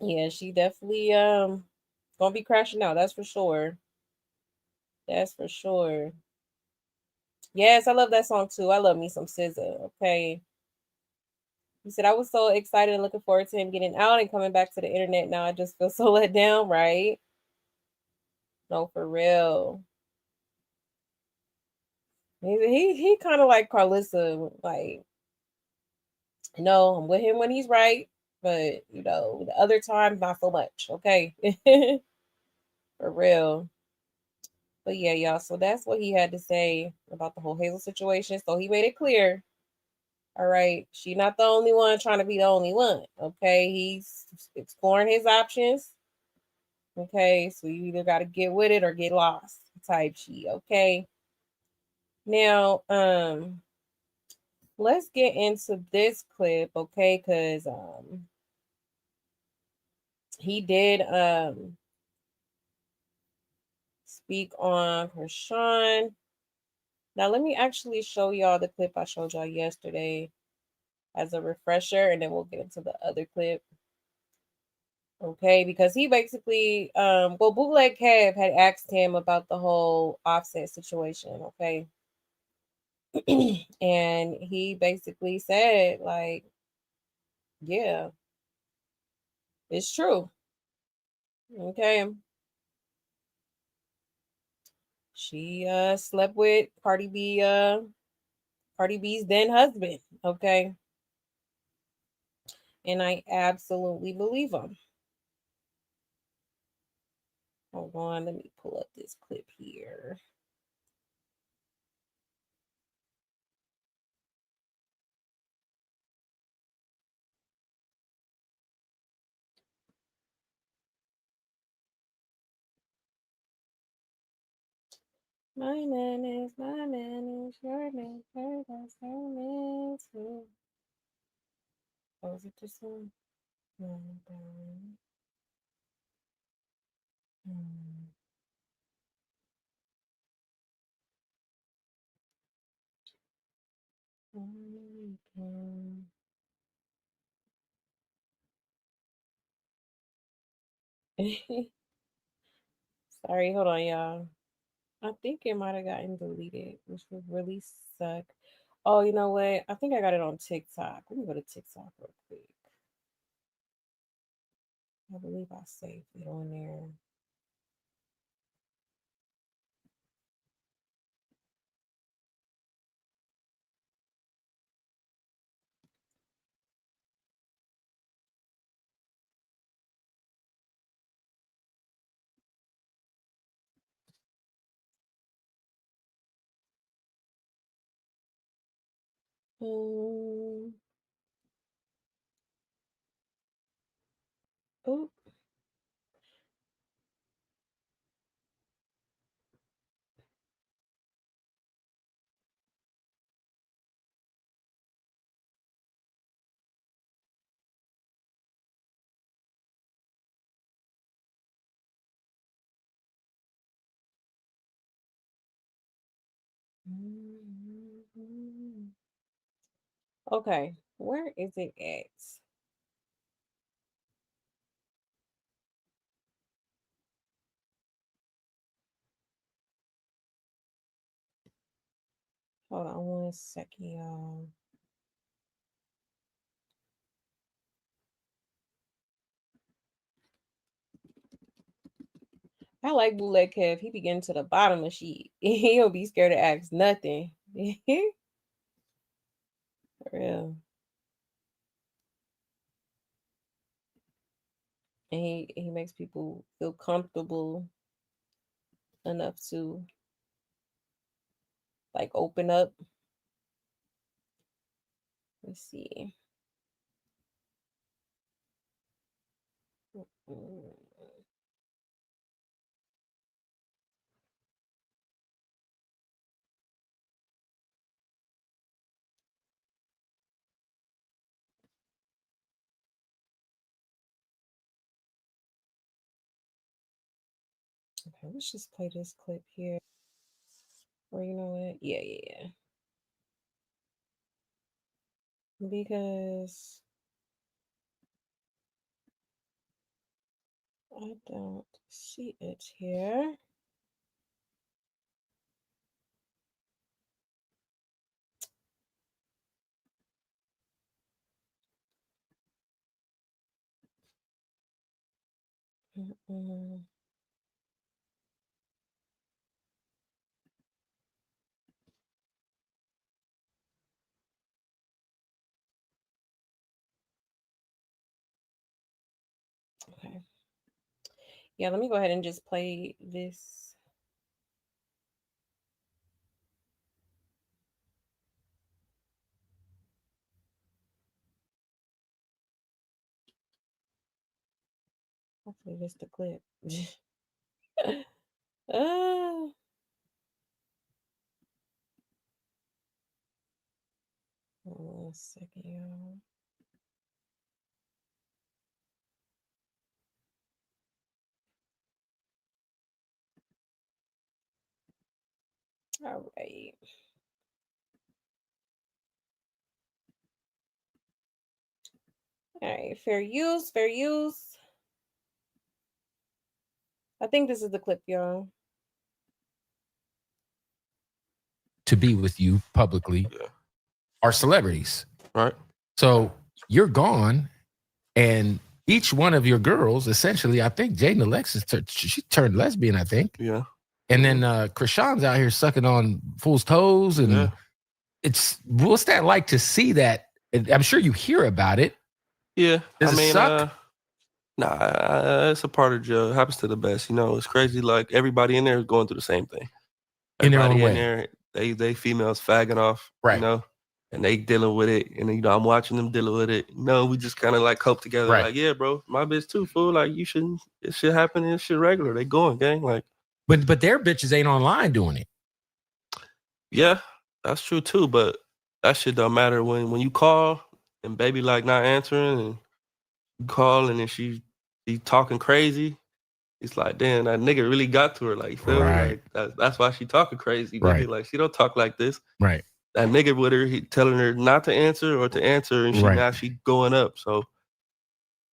Speaker 2: Yeah, she definitely gonna be crashing out, that's for sure. That's for sure. Yes, I love that song too. I love me some SZA. Okay. He said I was so excited and looking forward to him getting out and coming back to the internet. Now I just feel so let down, right? No, for real. He kind of like Carlissa, like, no, I'm with him when he's right, but you know, the other times not so much. Okay. For real. But yeah, y'all. So that's what he had to say about the whole Hazel situation. So he made it clear. All right, she not the only one trying to be the only one. Okay, he's exploring his options. Okay, so you either got to get with it or get lost type shit. Okay. Now, let's get into this clip, okay? Because he did speak on Chrisean. Now let me actually show y'all the clip I showed y'all yesterday as a refresher, and then we'll get into the other clip. Okay, because he basically well, Bootleg Kev had asked him about the whole Offset situation, okay? And he basically said, like, yeah, it's true. Okay. She slept with Cardi B's then husband, okay? And I absolutely believe him. Hold on, let me pull up this clip here. My man is your man, paradise, your man too. Oh, is it this one? Sorry, hold on, y'all. I think it might have gotten deleted, which would really suck. Oh, you know what? I think I got it on TikTok. Let me go to TikTok real quick. I believe I saved it on there. Oh. Okay, where is it at? Hold on 1 second, y'all. I like Bootleg Kev. He be getting to the bottom of shit. He don't be scared to ask nothing. For real. And he makes people feel comfortable enough to like open up. Let's see. Okay, let's just play this clip here. Or you know what? Yeah. Because I don't see it here. Mm-mm. Okay. Yeah, let me go ahead and just play this. Hopefully this the clip. uh, 1 second, y'all. All right. All right, fair use. I think this is the clip, y'all.
Speaker 4: To be with you publicly are celebrities.
Speaker 5: Right.
Speaker 4: So you're gone, and each one of your girls, essentially, I think Jaden Alexis, she turned lesbian, I think.
Speaker 5: Yeah.
Speaker 4: And then Chrisean's out here sucking on fools' toes, and what's that like to see that? I'm sure you hear about it.
Speaker 5: Yeah.
Speaker 4: Does it suck?
Speaker 5: Nah, it's a part of jail. It happens to the best. You know, it's crazy. Like everybody in there is going through the same thing.
Speaker 4: In their own
Speaker 5: Everybody
Speaker 4: way.
Speaker 5: there, they females fagging off,
Speaker 4: right?
Speaker 5: You know, and they dealing with it, and you know, I'm watching them dealing with it. You know, we just kind of like cope together.
Speaker 4: Right.
Speaker 5: Like, yeah, bro, my bitch too, fool. Like, you shouldn't. It should happen. It shit regular. They going, gang. Like,
Speaker 4: but their bitches ain't online doing it.
Speaker 5: Yeah, that's true too. But that shit don't matter when you call and baby like not answering, and you call and then she talking crazy. It's like, damn, that nigga really got to her. Like, you feel me? Like that's why she talking crazy. Baby. Like, she don't talk like this.
Speaker 4: Right.
Speaker 5: That nigga with her, he telling her not to answer or to answer, and now she going up. So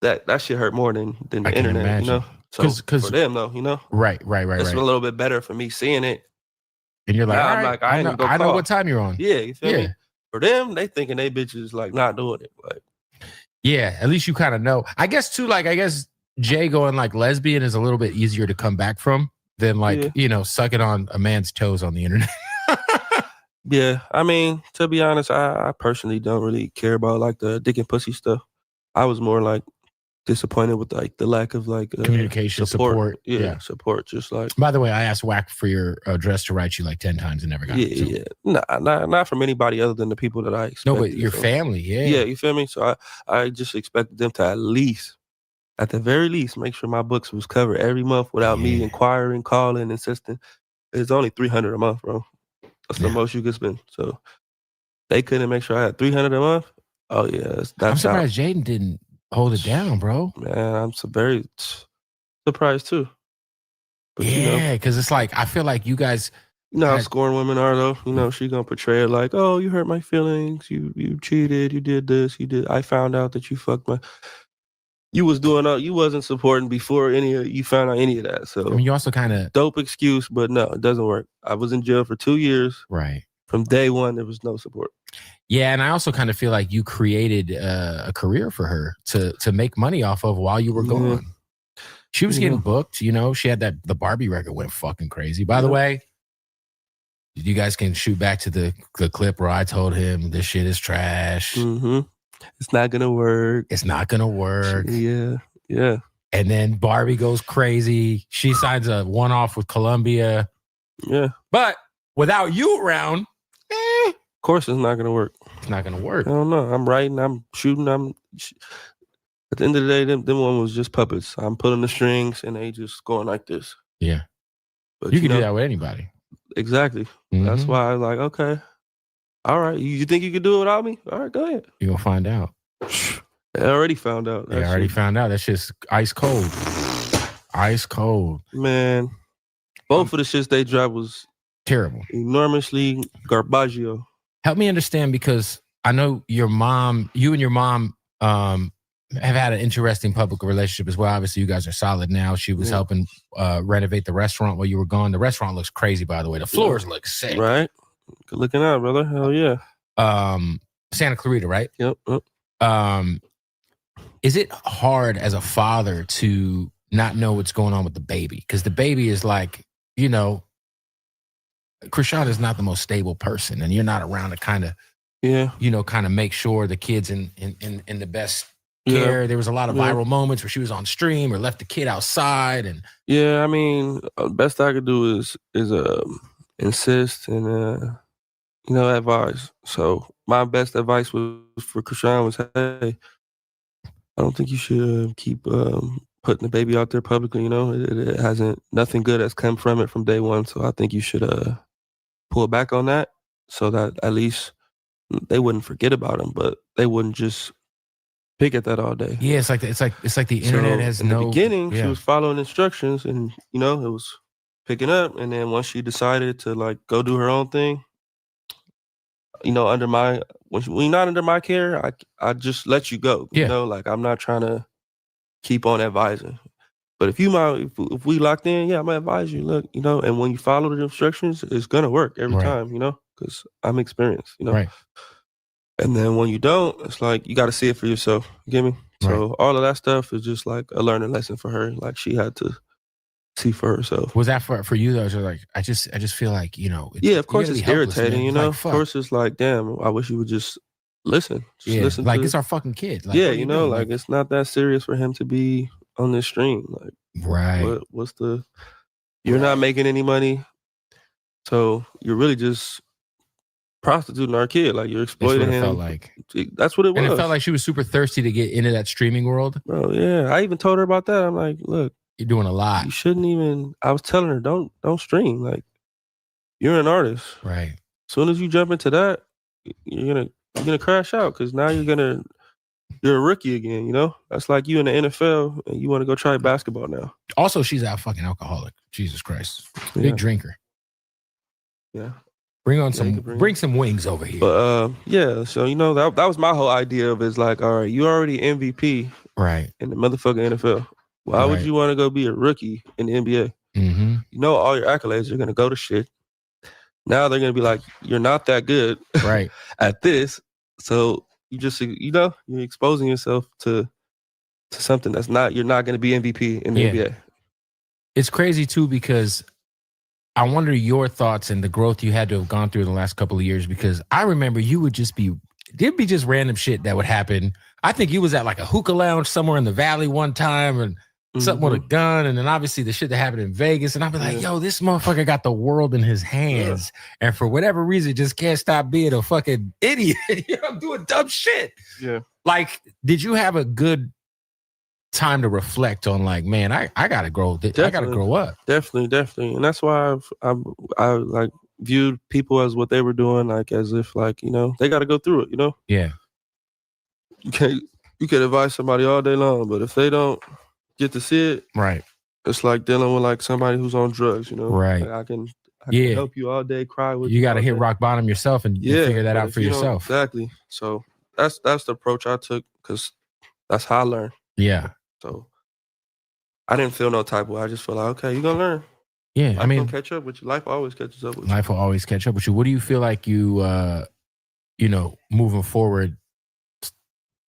Speaker 5: that shit hurt more than the internet,
Speaker 4: imagine.
Speaker 5: you know. So for them though, you know.
Speaker 4: Right.
Speaker 5: It's a little bit better for me seeing it.
Speaker 4: And you're like,
Speaker 5: now
Speaker 4: all
Speaker 5: I'm
Speaker 4: right,
Speaker 5: like, I
Speaker 4: know what time you're on.
Speaker 5: Yeah, you feel me? For them, they thinking they bitches like not doing it. Like,
Speaker 4: yeah, at least you kind of know. I guess too, like, I guess Jay going like lesbian is a little bit easier to come back from than like, you know, sucking on a man's toes on the internet.
Speaker 5: Yeah, I mean, to be honest, I personally don't really care about like the dick and pussy stuff. I was more like disappointed with like the lack of like
Speaker 4: communication support.
Speaker 5: Yeah, support. Just like.
Speaker 4: By the way, I asked Wack for your address to write you like 10 times and never got it.
Speaker 5: Yeah. Not from anybody other than the people that I expected.
Speaker 4: No, but your family,
Speaker 5: Yeah, you feel me? So I just expected them to at the very least, make sure my books was covered every month without me inquiring, calling, insisting. It's only $300 a month, bro. That's the most you could spend. So they couldn't make sure I had $300 a month. Oh yeah, that's
Speaker 4: I'm surprised Jaden didn't hold it down, bro.
Speaker 5: Man, I'm very surprised too.
Speaker 4: But, yeah, because it's like I feel like you guys.
Speaker 5: You know how scorn women are, though. You know, she gonna portray it like, "Oh, you hurt my feelings. You cheated. You did this. You did. I found out that you fucked my. You was doing all. You wasn't supporting before you found out any of that. So
Speaker 4: I mean, you also kind of
Speaker 5: dope excuse, but no, it doesn't work. I was in jail for 2 years.
Speaker 4: Right.
Speaker 5: From day one, there was no support.
Speaker 4: Yeah, and I also kind of feel like you created a career for her to make money off of while you were gone. She was getting booked, you know. She had the Barbie record went fucking crazy. By the way, you guys can shoot back to the clip where I told him this shit is trash.
Speaker 5: It's not gonna work.
Speaker 4: It's not gonna work.
Speaker 5: Yeah.
Speaker 4: And then Barbie goes crazy. She signs a one-off with Columbia.
Speaker 5: Yeah.
Speaker 4: But without you around,
Speaker 5: of course it's not gonna work.
Speaker 4: It's not gonna work.
Speaker 5: I don't know. I'm writing. I'm shooting. At the end of the day, them one was just puppets. I'm pulling the strings and they just going like this.
Speaker 4: Yeah.
Speaker 5: But
Speaker 4: you can do that with anybody.
Speaker 5: Exactly. That's why I was like, okay, all right. You think you can do it without me? All right, go ahead.
Speaker 4: You're gonna find out.
Speaker 5: They already found out.
Speaker 4: They already found out. That shit's ice cold. Ice cold.
Speaker 5: Man, both of the shits they dropped was
Speaker 4: terrible.
Speaker 5: Enormously garbaggio.
Speaker 4: Help me understand, because I know you and your mom have had an interesting public relationship as well. Obviously, you guys are solid now. She was helping renovate the restaurant while you were gone. The restaurant looks crazy, by the way. The floors look sick.
Speaker 5: Right. Good looking out, brother. Hell yeah.
Speaker 4: Santa Clarita, right?
Speaker 5: Yep.
Speaker 4: Is it hard as a father to not know what's going on with the baby? Because the baby is like, you know, Chrisean is not the most stable person, and you're not around to kind of, kind of make sure the kid's in the best care. There was a lot of viral moments where she was on stream or left the kid outside, and
Speaker 5: I mean, best I could do is insist and advise. So my best advice was for Chrisean was, hey, I don't think you should keep putting the baby out there publicly. You know, it hasn't, nothing good has come from it from day one. So I think you should pull back on that, so that at least they wouldn't forget about him, but they wouldn't just pick at that all day.
Speaker 4: Yeah, it's like the internet has
Speaker 5: in the beginning, she was following instructions, and it was picking up. And then once she decided to like go do her own thing, when you're not under my care, I just let you go. You know, like I'm not trying to keep on advising. But if we locked in, I'm gonna advise you. Look, and when you follow the instructions, it's gonna work every time. Because I'm experienced.
Speaker 4: Right.
Speaker 5: And then when you don't, it's like you got to see it for yourself. You get me? So all of that stuff is just like a learning lesson for her. Like she had to see for herself.
Speaker 4: Was that for you though? So like, I just feel like,
Speaker 5: of course it's irritating,
Speaker 4: man.
Speaker 5: Of course it's like, damn, I wish you would just listen. Listen
Speaker 4: like it's our fucking kid. Like,
Speaker 5: like it's not that serious for him to be on this stream. Like, what's you're not making any money. So you're really just prostituting our kid. Like you're exploiting him.
Speaker 4: Felt like.
Speaker 5: That's what it was.
Speaker 4: And it felt like she was super thirsty to get into that streaming world.
Speaker 5: Bro, yeah. I even told her about that. I'm like, look,
Speaker 4: you're doing a lot.
Speaker 5: You shouldn't even. I was telling her, don't stream. Like, you're an artist.
Speaker 4: Right.
Speaker 5: As soon as you jump into that, you're gonna crash out, because now you're a rookie again. That's like you in the NFL and you want to go try basketball now.
Speaker 4: Also, she's a fucking alcoholic. Jesus Christ, big drinker.
Speaker 5: Yeah.
Speaker 4: Bring some wings over here.
Speaker 5: But so that was my whole idea of, is like, all right, you already MVP
Speaker 4: right
Speaker 5: in the motherfucking NFL. Why would you want to go be a rookie in the NBA?
Speaker 4: Mm-hmm.
Speaker 5: All your accolades are gonna go to shit. Now they're gonna be like, you're not that good
Speaker 4: right
Speaker 5: at this. So you just you're exposing yourself to something that's not, you're not gonna be MVP in the NBA.
Speaker 4: It's crazy too, because I wonder your thoughts and the growth you had to have gone through in the last couple of years, because I remember there'd be just random shit that would happen. I think you was at like a hookah lounge somewhere in the valley one time, and something with a gun, and then obviously the shit that happened in Vegas, and I'd be like, yo, this motherfucker got the world in his hands, and for whatever reason just can't stop being a fucking idiot. Doing dumb shit.
Speaker 5: Yeah.
Speaker 4: Like, did you have a good time to reflect on, like, man, I gotta grow. I gotta grow up.
Speaker 5: Definitely, and that's why I like viewed people as what they were doing, like as if like they got to go through it.
Speaker 4: Yeah.
Speaker 5: You can advise somebody all day long, but if they don't get to see it,
Speaker 4: right,
Speaker 5: it's like dealing with like somebody who's on drugs.
Speaker 4: Right.
Speaker 5: Like I can help you all day, cry with you.
Speaker 4: You got to hit rock bottom yourself and figure that out for yourself.
Speaker 5: Exactly. So that's the approach I took, because that's how I learned.
Speaker 4: Yeah.
Speaker 5: So I didn't feel no type of way. I just feel like, okay, you're gonna learn.
Speaker 4: Yeah,
Speaker 5: Life don't catch up with you. Life always catches up with you.
Speaker 4: Life will always catch up with you. What do you feel like you, moving forward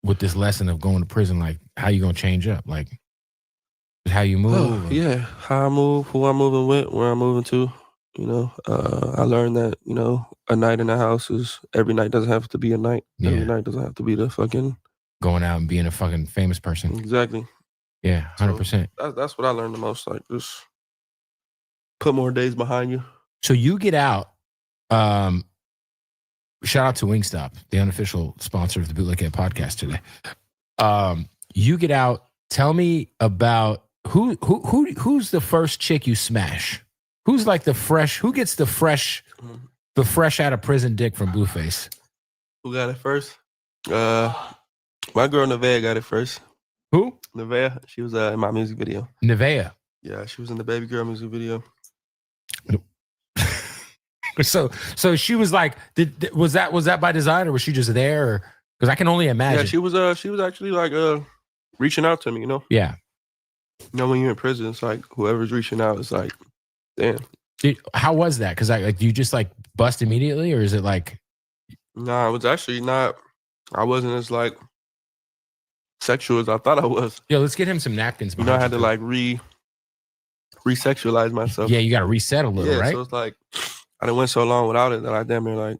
Speaker 4: with this lesson of going to prison? Like, how you gonna change up? Like, how you move?
Speaker 5: Yeah, how I move, who I'm moving with, where I'm moving to. I learned that a night in the house is every night doesn't have to be a night.
Speaker 4: Yeah.
Speaker 5: Every night doesn't have to be the fucking
Speaker 4: going out and being a fucking famous person.
Speaker 5: Exactly.
Speaker 4: Yeah, 100%.
Speaker 5: So that's what I learned the most. Like, just put more days behind you.
Speaker 4: So you get out. Shout out to Wingstop, the unofficial sponsor of the Bootleg Ed podcast today. You get out. Tell me about who's the first chick you smash? Who's like the fresh? Who gets the fresh out of prison dick from Blueface?
Speaker 5: Who got it first? My girl Nevaeh got it first.
Speaker 4: Who?
Speaker 5: Nevaeh. She was in my music video.
Speaker 4: Nevaeh.
Speaker 5: Yeah, she was in the Baby Girl music video.
Speaker 4: So she was like, was that by design, or was she just there? Because I can only imagine.
Speaker 5: Yeah, she was actually like reaching out to me.
Speaker 4: Yeah.
Speaker 5: When you're in prison, it's like whoever's reaching out is like, damn.
Speaker 4: How was that? Because do you just like bust immediately, or is it like?
Speaker 5: Nah, it was actually not. I wasn't as like sexual as I thought I was.
Speaker 4: Yeah, let's get him some napkins.
Speaker 5: I had to like re-sexualize myself.
Speaker 4: Yeah, you got to reset a little, right?
Speaker 5: So it's like I done went so long without it that I damn near like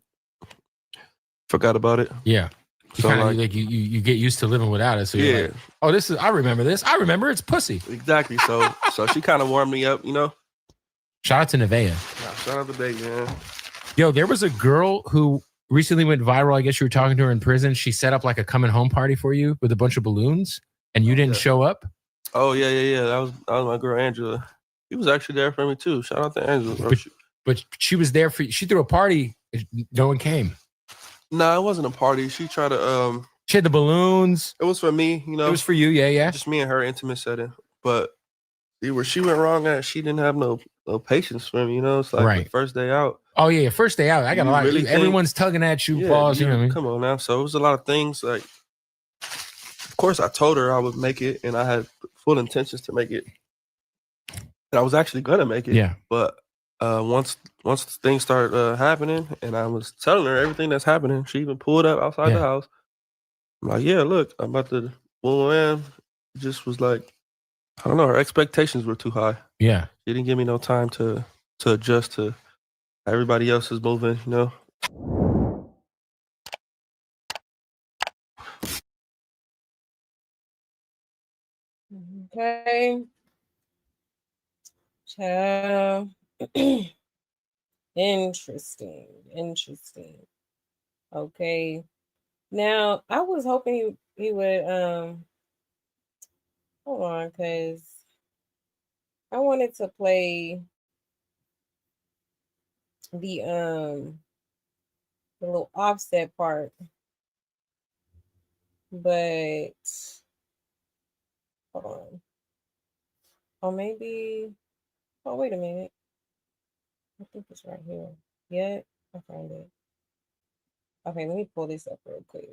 Speaker 5: forgot about it.
Speaker 4: Yeah.
Speaker 5: So
Speaker 4: like you get used to living without it. So you're like, oh, I remember this. I remember it's pussy.
Speaker 5: Exactly. So she kind of warmed me up,
Speaker 4: Shout out to Nevaeh.
Speaker 5: Shout out to Baby, man.
Speaker 4: Yo, there was a girl who recently went viral. I guess you were talking to her in prison. She set up like a coming home party for you with a bunch of balloons, and you didn't show up.
Speaker 5: Oh yeah. That was my girl Angela. She was actually there for me too. Shout out to Angela.
Speaker 4: But she was there for you. She threw a party. No one came.
Speaker 5: No, it wasn't a party. She tried to.
Speaker 4: She had the balloons.
Speaker 5: It was for me. It
Speaker 4: was for you. Yeah.
Speaker 5: Just me and her intimate setting. But where she went wrong at, she didn't have no patience for me. It's like the first day out.
Speaker 4: Oh yeah, first day out. I got a lot. Everyone's tugging at you.
Speaker 5: Yeah,
Speaker 4: pause. You know what I mean?
Speaker 5: Come on now. So it was a lot of things. Like, of course, I told her I would make it, and I had full intentions to make it, and I was actually gonna make it.
Speaker 4: Yeah.
Speaker 5: But once things started happening, and I was telling her everything that's happening, she even pulled up outside the house. I'm like, yeah, look, I'm about to boom in. Just was like, I don't know, her expectations were too high.
Speaker 4: Yeah.
Speaker 5: She didn't give me no time to adjust to everybody else is moving,
Speaker 2: Okay. Ciao. Interesting. Okay. Now, I was hoping he would hold on, because I wanted to play the little Offset part, but hold on. Or maybe, oh, wait a minute. I think it's right here. Yeah, I found it. Okay, let me pull this up real quick.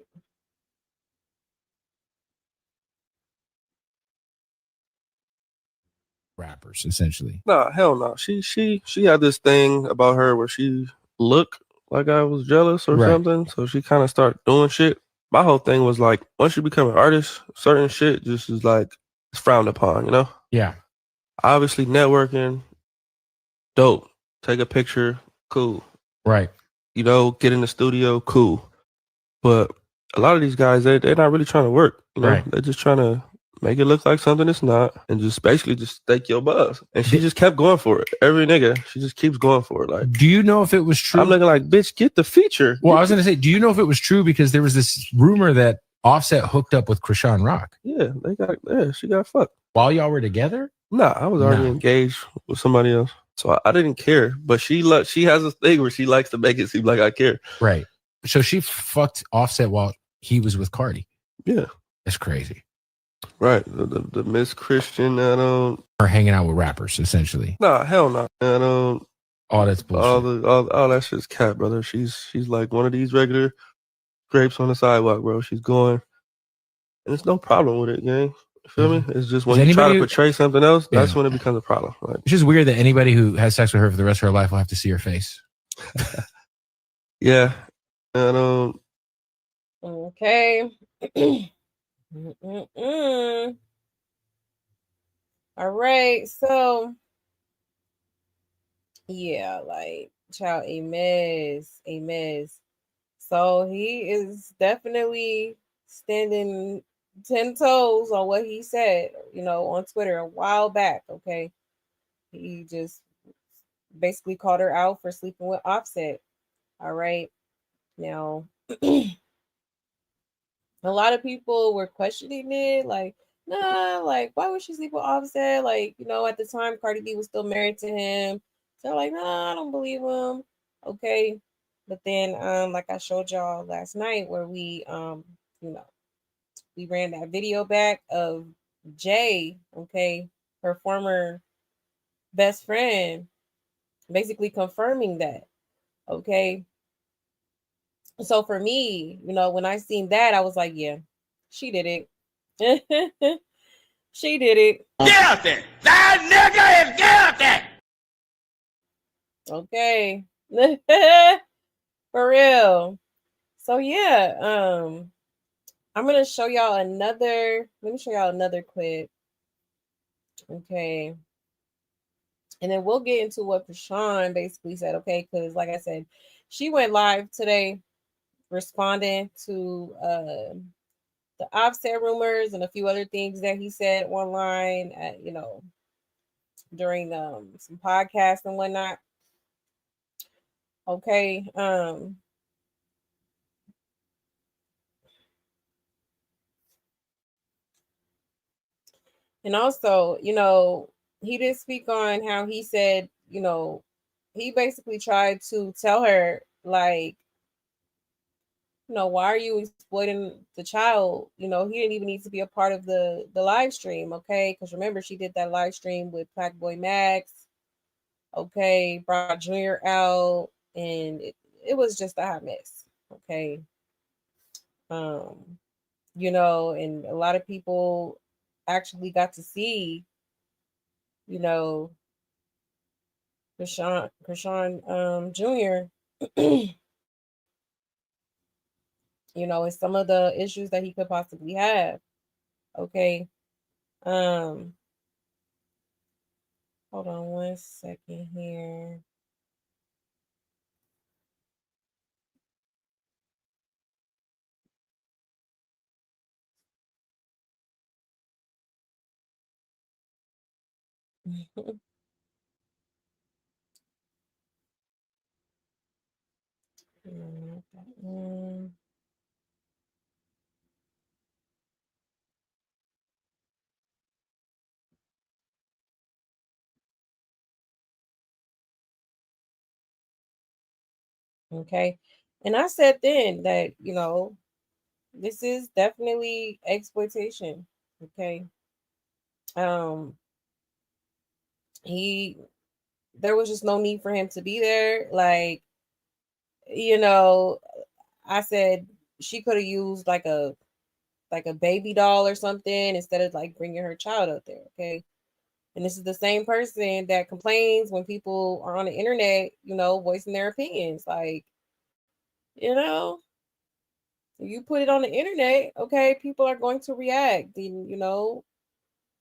Speaker 4: Rappers, essentially.
Speaker 5: Nah, hell no. She had this thing about her where she looked like I was jealous or something. So she kind of started doing shit. My whole thing was like, once you become an artist, certain shit just is like, it's frowned upon,
Speaker 4: Yeah.
Speaker 5: Obviously, networking, dope. Take a picture, cool.
Speaker 4: Right.
Speaker 5: Get in the studio, cool. But a lot of these guys, they're not really trying to work.
Speaker 4: Right.
Speaker 5: They're just trying to make it look like something it's not, and just basically just stake your buzz. And she just kept going for it. Every nigga, she just keeps going for it. Like,
Speaker 4: do you know if it was true?
Speaker 5: I'm looking like, bitch, get the feature.
Speaker 4: Well, I was gonna say, do you know if it was true? Because there was this rumor that Offset hooked up with Chrisean Rock.
Speaker 5: Yeah, she got fucked.
Speaker 4: While y'all were together?
Speaker 5: Nah, I was already engaged with somebody else. So I didn't care. But she has a thing where she likes to make it seem like I care.
Speaker 4: Right. So she fucked Offset while he was with Cardi.
Speaker 5: Yeah.
Speaker 4: That's crazy.
Speaker 5: Right. The Miss Chrisean,
Speaker 4: her hanging out with rappers, essentially.
Speaker 5: Nah, hell no.
Speaker 4: All that's bullshit.
Speaker 5: All that shit's cat, brother. She's like one of these regular grapes on the sidewalk, bro. She's going. And there's no problem with it, gang. Feel me? It's just when you try to portray something else, that's when it becomes a problem. Like,
Speaker 4: it's just weird that anybody who has sex with her for the rest of her life will have to see her face.
Speaker 5: Yeah. And
Speaker 2: Okay. All right. So yeah, like child, a mess, a mess. So he is definitely standing 10 toes on what he said, on Twitter a while back. Okay. He just basically called her out for sleeping with Offset. All right. Now, a lot of people were questioning it, like, nah, like, why would she sleep with Offset? Like, at the time, Cardi B was still married to him. So they're like, nah, I don't believe him. Okay. But then, like I showed y'all last night where we ran that video back of Jay, okay, her former best friend, basically confirming that. Okay. So for me, when I seen that, I was like, yeah, she did it. She did it.
Speaker 11: Get out there! That nigga is get out there!
Speaker 2: Okay. For real. So yeah, I'm gonna show y'all another. Let me show y'all another clip. Okay. And then we'll get into what Chrisean basically said, okay? Because like I said, she went live today responding to the Offset rumors and a few other things that he said online at, during some podcasts and whatnot. Okay. And also, he did speak on how he said, he basically tried to tell her, like, why are you exploiting the child? He didn't even need to be a part of the live stream, okay? Because remember, she did that live stream with Black Boy Max, okay? Brought Junior out, and it was just a hot mess, okay? And a lot of people actually got to see, Chrisean Jr., and some of the issues that he could possibly have. Okay. Hold on one second here. Okay. And I said then that, this is definitely exploitation. Okay. There was just no need for him to be there. Like, I said she could have used like a baby doll or something instead of like bringing her child up there. Okay. And this is the same person that complains when people are on the internet, voicing their opinions. Like, you put it on the internet, okay, people are going to react. And, you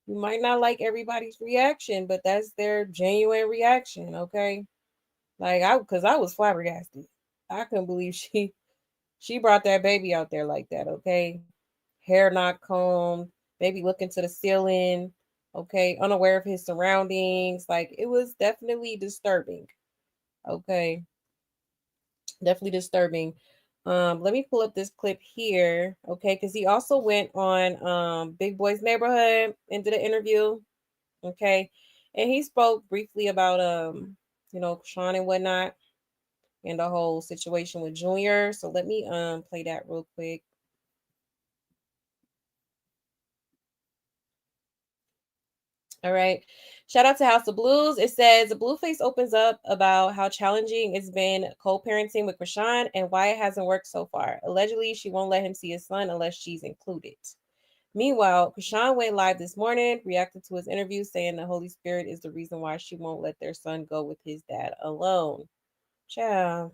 Speaker 2: might not like everybody's reaction, but that's their genuine reaction, okay? Like, because I was flabbergasted. I couldn't believe she brought that baby out there like that, okay? Hair not combed, baby looking to the ceiling, okay, unaware of his surroundings. Like, it was definitely disturbing, okay? Definitely disturbing. Let me pull up this clip here, okay? Because he also went on Big Boy's Neighborhood and did an interview, okay? And he spoke briefly about Chrisean and whatnot and the whole situation with Junior. So let me play that real quick. All right. Shout out to House of Blues. It says Blueface opens up about how challenging it's been co-parenting with Chrisean and why it hasn't worked so far. Allegedly, she won't let him see his son unless she's included. Meanwhile, Chrisean went live this morning, reacted to his interview, saying the Holy Spirit is the reason why she won't let their son go with his dad alone. Ciao.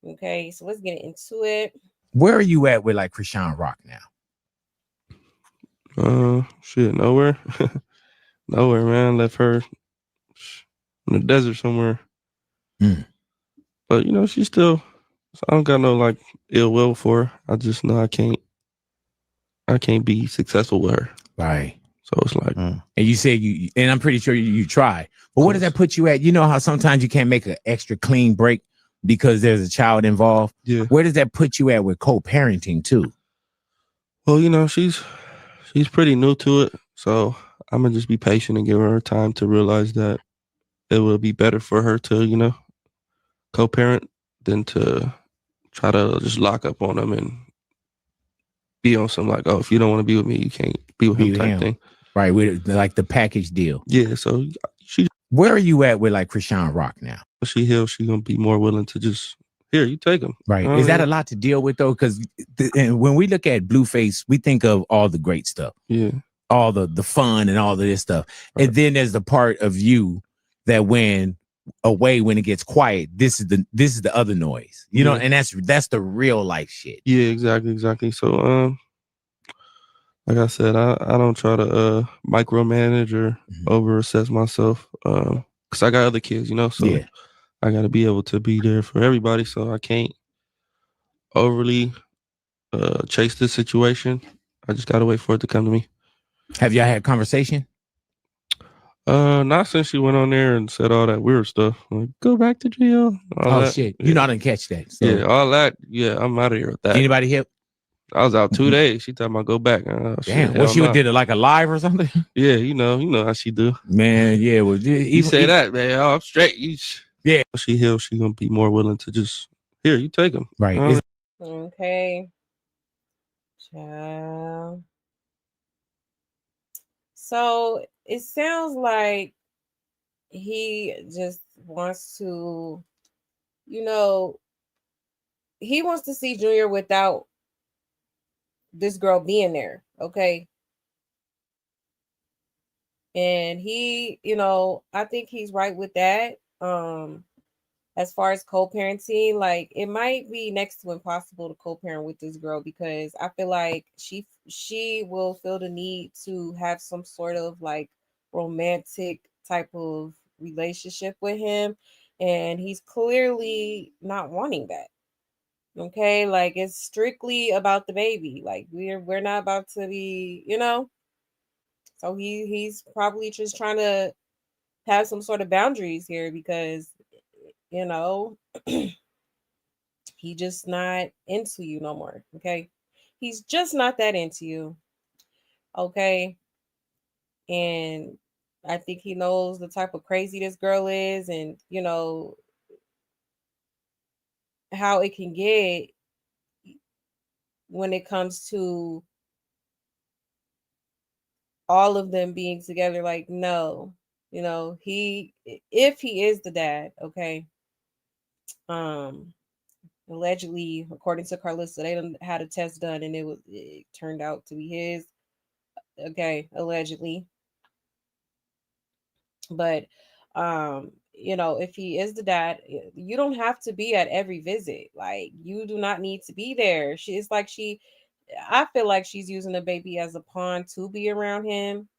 Speaker 2: Okay, so let's get into it.
Speaker 4: Where are you at with like Chrisean Rock now?
Speaker 5: Shit, nowhere. Nowhere, man. Left her in the desert somewhere. But she's still. I don't got no like ill will for her. I just know I can't be successful with her.
Speaker 4: Right.
Speaker 5: So it's like,
Speaker 4: and you said and I'm pretty sure you try. But what does that put you at? You know how sometimes you can't make an extra clean break because there's a child involved.
Speaker 5: Yeah.
Speaker 4: Where does that put you at with co-parenting too?
Speaker 5: Well, she's pretty new to it, so I'm gonna just be patient and give her time to realize that it will be better for her to, co-parent than to try to just lock up on them and be on some like, oh, if you don't want to be with me, you can't be with him type thing.
Speaker 4: Right, with like the package deal.
Speaker 5: Yeah, so
Speaker 4: where are you at with like Chrisean Rock now?
Speaker 5: She heals, she's gonna be more willing to just here, you take him.
Speaker 4: Right. Is that a lot to deal with though? Because when we look at Blueface, we think of all the great stuff.
Speaker 5: Yeah.
Speaker 4: All the fun and all of this stuff. Right. And then there's the part of you that when it gets quiet, this is the other noise. You know, and that's the real life shit.
Speaker 5: Yeah, exactly. So like I said, I don't try to micromanage or over assess myself. Cause I got other kids, so I gotta be able to be there for everybody. So I can't overly chase this situation. I just gotta wait for it to come to me.
Speaker 4: Have y'all had conversation?
Speaker 5: Not since she went on there and said all that weird stuff. Like, go back to jail.
Speaker 4: Shit. Yeah. You know I didn't catch that. So.
Speaker 5: Yeah, all that. Yeah, I'm out of here with that.
Speaker 4: Anybody hip?
Speaker 5: I was out 2 days. She told me I'd go back.
Speaker 4: Damn, what she did it like a live or something?
Speaker 5: Yeah, you know how she do.
Speaker 4: Man, yeah. Well,
Speaker 5: you say that, man. Oh, I'm straight.
Speaker 4: Yeah.
Speaker 5: She heals. She gonna be more willing to just here. You take him.
Speaker 4: Right.
Speaker 2: Okay. Ciao. So it sounds like he just wants to, he wants to see Junior without this girl being there. Okay. And he, I think he's right with that. As far as co-parenting, like it might be next to impossible to co-parent with this girl because I feel like she will feel the need to have some sort of like romantic type of relationship with him, and he's clearly not wanting that. Okay, like it's strictly about the baby. Like we're not about to be, So he's probably just trying to have some sort of boundaries here because he just not into you no more. Okay. He's just not that into you. Okay. And I think he knows the type of crazy this girl is and how it can get when it comes to all of them being together. Like, no, if he is the dad, okay. Allegedly, according to Carlissa, they done had a test done and it turned out to be his. Okay, allegedly. But if he is the dad, you don't have to be at every visit. Like you do not need to be there. I feel like she's using the baby as a pawn to be around him.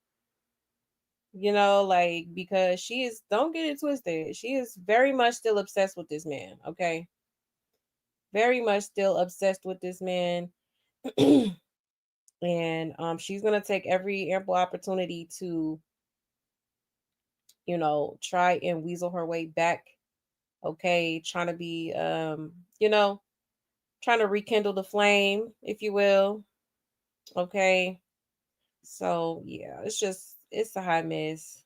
Speaker 2: Because she is, don't get it twisted, she is very much still obsessed with this man. Okay. Very much still obsessed with this man. And she's going to take every ample opportunity to, try and weasel her way back. Okay. Trying to be, trying to rekindle the flame, if you will. Okay. So yeah, it's a hot mess.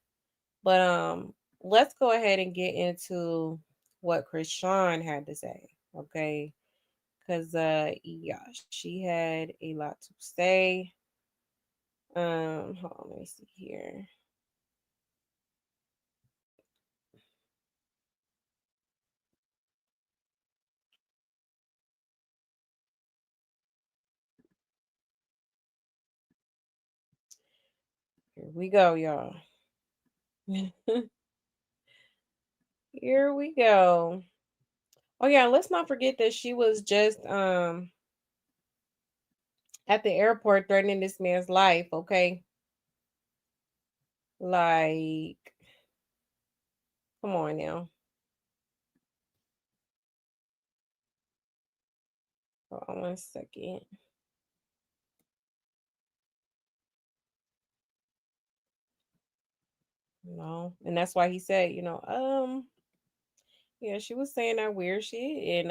Speaker 2: But let's go ahead and get into what Chrisean had to say. Okay. Because she had a lot to say. Hold on, let me see here. we go, y'all. Here we go. Oh yeah, let's not forget that she was just at the airport threatening this man's life, okay? Like, come on now. Hold on 1 second. No, and that's why he said, yeah, she was saying that weird shit, and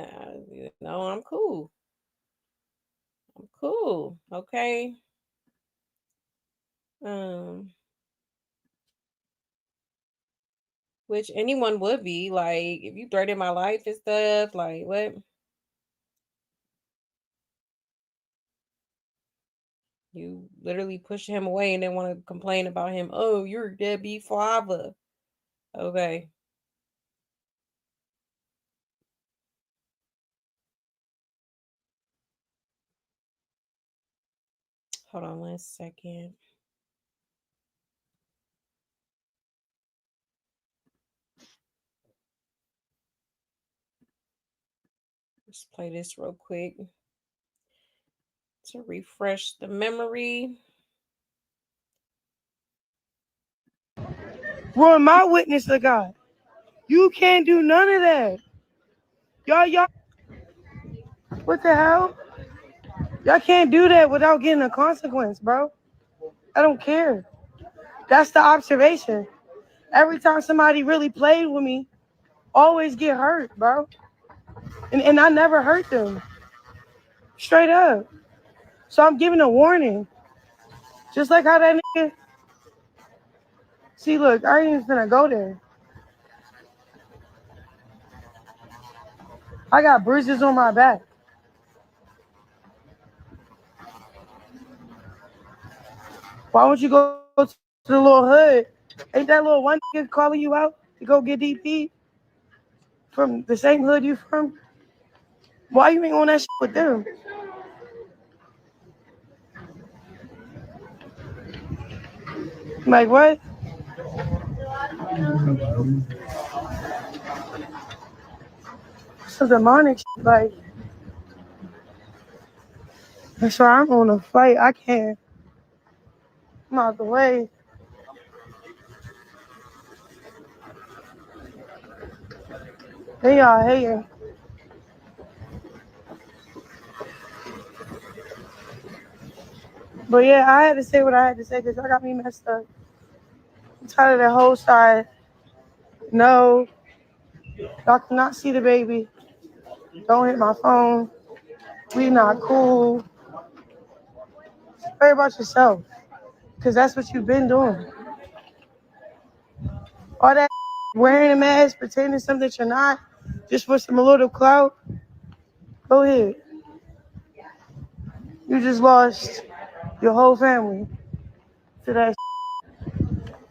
Speaker 2: I'm cool. I'm cool, okay. Which anyone would be like if you threaten my life and stuff. Like what? You literally push him away and then want to complain about him. Oh, you're a deadbeat father. Okay. Hold on 1 second. Let's play this real quick to refresh the memory.
Speaker 12: Roy, my witness to God. You can't do none of that. Y'all, what the hell? Y'all can't do that without getting a consequence, bro. I don't care. That's the observation. Every time somebody really played with me, always get hurt, bro. And I never hurt them. Straight up. So I'm giving a warning. Just like how that nigga... See, look, I ain't even finna go there. I got bruises on my back. Why don't you go to the little hood? Ain't that little one nigga calling you out to go get DP from the same hood you from? Why you ain't on that shit with them? Like what? Some demonic shit, like. That's why I'm on a fight. I can't. I'm out the way. They all hating. But yeah, I had to say what I had to say because y'all got me messed up. I'm tired of that whole side. No, y'all cannot see the baby. Don't hit my phone. We not cool. Worry about yourself because that's what you've been doing. All that wearing a mask, pretending something that you're not, just for some little clout. Go ahead. You just lost your whole family to that.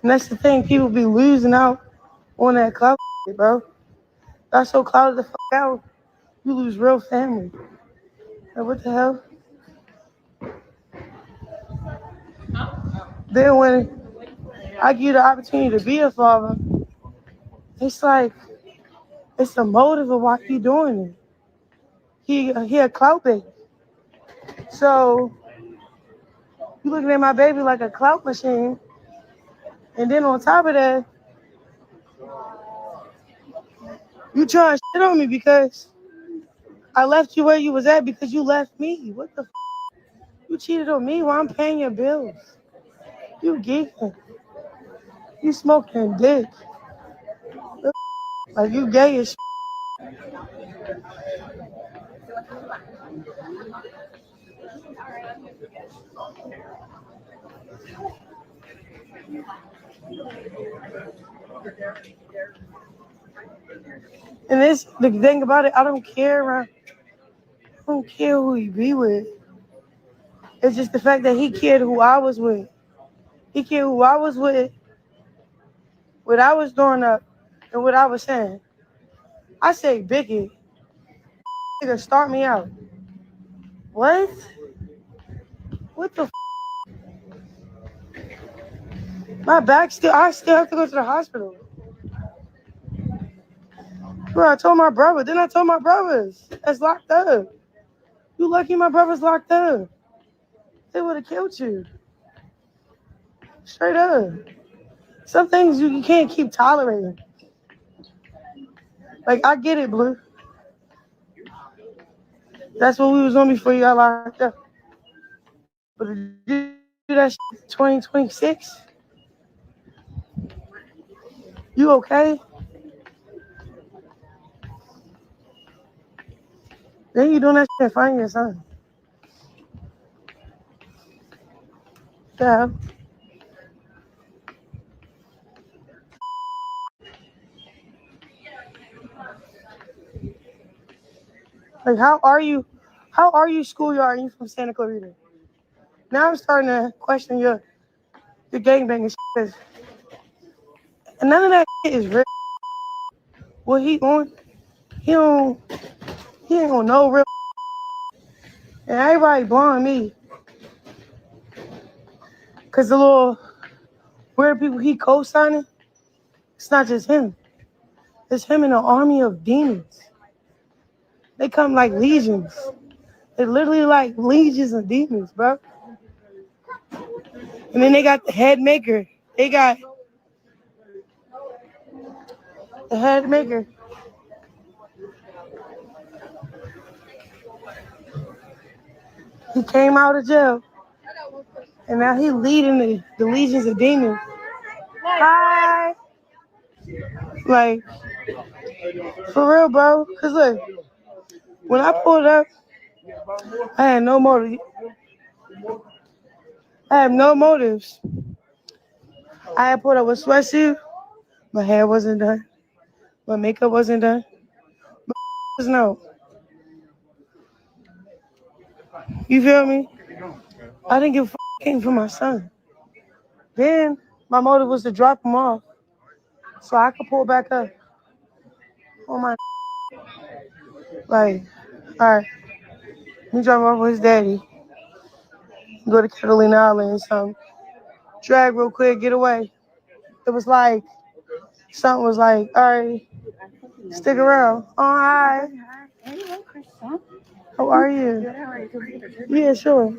Speaker 12: And that's the thing, people be losing out on that clout, bro. That's so clouded the fuck out. You lose real family. Like, what the hell? Then when I give you the opportunity to be a father, it's like, it's the motive of why he doing it. He a clout baby. So you looking at my baby like a clout machine. And then on top of that, you trying to shit on me because I left you where you was at because you left me. What the f? You cheated on me while I'm paying your bills. You geeking. You smoking dick. Like you gay as shit. And this the thing about it, I don't care who he be with. It's just the fact that he cared who I was with. He cared who I was with, what I was doing up, and what I was saying. I say Biggie, nigga, start me out. What? What the f? My back I still have to go to the hospital. Bro, I told my brother. Then I told my brothers that's locked up. You lucky my brother's locked up. They would have killed you. Straight up. Some things you can't keep tolerating. Like, I get it, Blue. That's what we was on before you got locked up. But if you do that shit 2026, you okay? Then you doing that shit in front of your son. Yeah. Like, how are you schoolyard? Are you from Santa Clarita? Now I'm starting to question your gangbanging shit. And none of that shit is real. What he on? He ain't gonna know real. And everybody blowing me. Cause the little weird people he co-signing, it's not just him. It's him and an army of demons. They come like legions. They literally like legions of demons, bro. And then they got the head maker. They got the head maker. He came out of jail. And now he leading the legions of demons. Hi. Like, for real, bro. Cause look, when I pulled up, I had no motive. I have no motives. I had put up a sweatsuit. My hair wasn't done. My makeup wasn't done. But no. You feel me? I didn't give a came for my son. Then my motive was to drop him off so I could pull back up on my like, all right, let me drop him off with his daddy. Go to Catalina Island and something. Drag real quick, get away. It was like, something was like, all right, stick around. Oh, hi. How are you? Yeah, sure.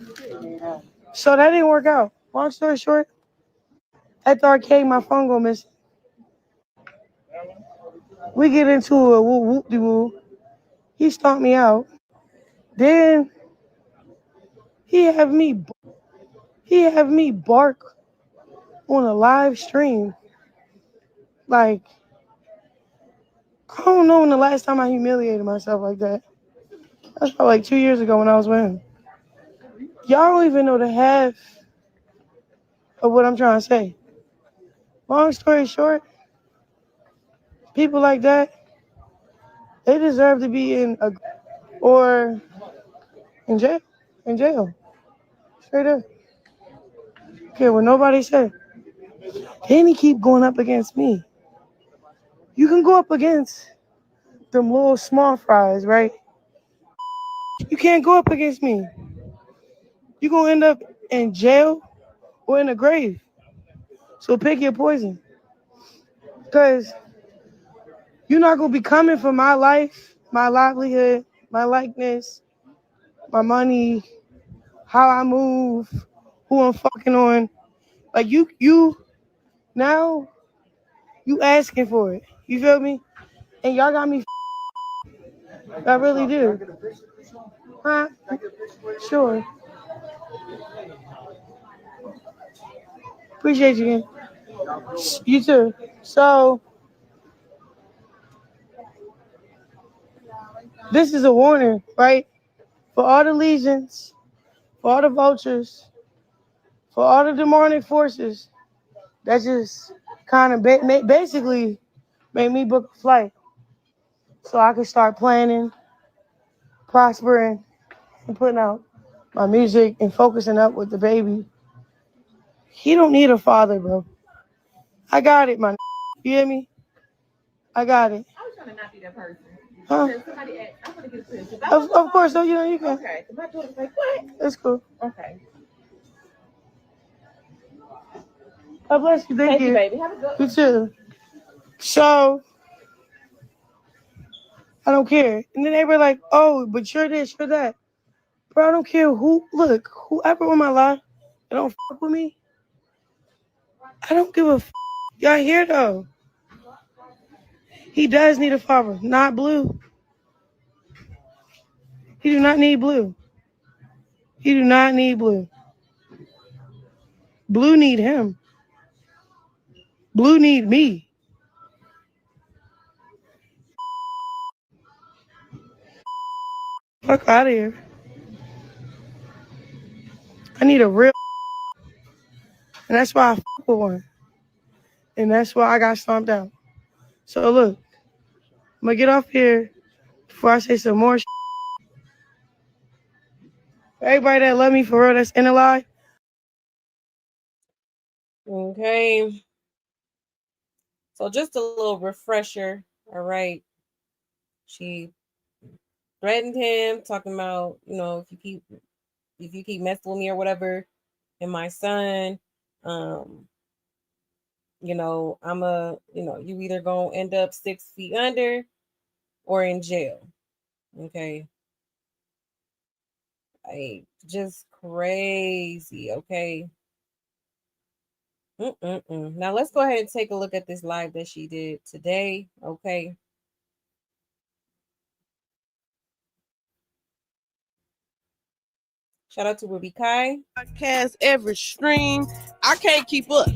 Speaker 12: So that didn't work out. Long story short, at the arcade, my phone go missing. We get into a whoop-de-woo. He stomped me out. Then he have me bark on a live stream. Like, I don't know when the last time I humiliated myself like that. That's probably like 2 years ago when I was with him. Y'all don't even know the half of what I'm trying to say. Long story short, people like that, they deserve to be in jail. In jail. Straight up. Okay, what nobody said. Then he keep going up against me. You can go up against them little small fries, right? You can't go up against me. You're going to end up in jail or in a grave. So pick your poison. Because you're not going to be coming for my life, my livelihood, my likeness, my money, how I move, who I'm fucking on. Like, you now, you asking for it. You feel me? And y'all got me. I really do. Huh? Sure. Appreciate you, man. You too. So, this is a warning, right? For all the legions, for all the vultures, for all the demonic forces that just kind of basically made me book a flight so I could start planning, prospering, and putting out my music and focusing up with the baby. He don't need a father, bro. I got it, man. You hear me? I got it.
Speaker 13: I was trying to not be that person.
Speaker 12: Huh?
Speaker 13: Somebody asked, I want to get a picture.
Speaker 12: Of course, so you can.
Speaker 13: Okay. My daughter's like, what?
Speaker 12: It's cool.
Speaker 13: Okay.
Speaker 12: God bless you. Thank you,
Speaker 2: baby. Have a good
Speaker 12: You too. So I don't care. And then they were like, oh, but you're this, you're that. Bro, I don't care whoever in my life, they don't fuck with me. I don't give a f. Y'all hear though? He does need a father, not Blue. He do not need Blue. He do not need Blue. Blue need him. Blue need me. Fuck out of here. I need a real, and that's why I fuck with one. And that's why I got stomped out. So look, I'm gonna get off here before I say some more. Everybody that love me for real, that's in the live.
Speaker 2: Okay. So just a little refresher. All right. She threatened him, talking about, if you keep messing with me or whatever, and my son, I'm you either gonna end up 6 feet under or in jail. Okay. Just crazy. Okay. Now let's go ahead and take a look at this live that she did today. Okay. Shout out to Ruby Kai.
Speaker 14: Podcast every stream. I can't keep up.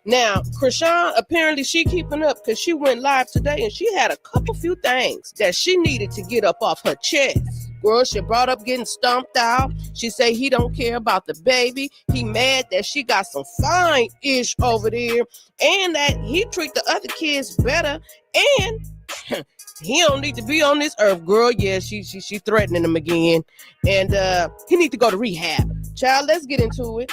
Speaker 14: Now, Chrisean, apparently she keeping up because she went live today and she had a few things that she needed to get up off her chest. Girl, she brought up getting stomped out. She say he don't care about the baby. He mad that she got some fine ish over there and that he treat the other kids better and he don't need to be on this earth, girl. Yeah, she threatening him again. And he need to go to rehab. Child, let's get into it.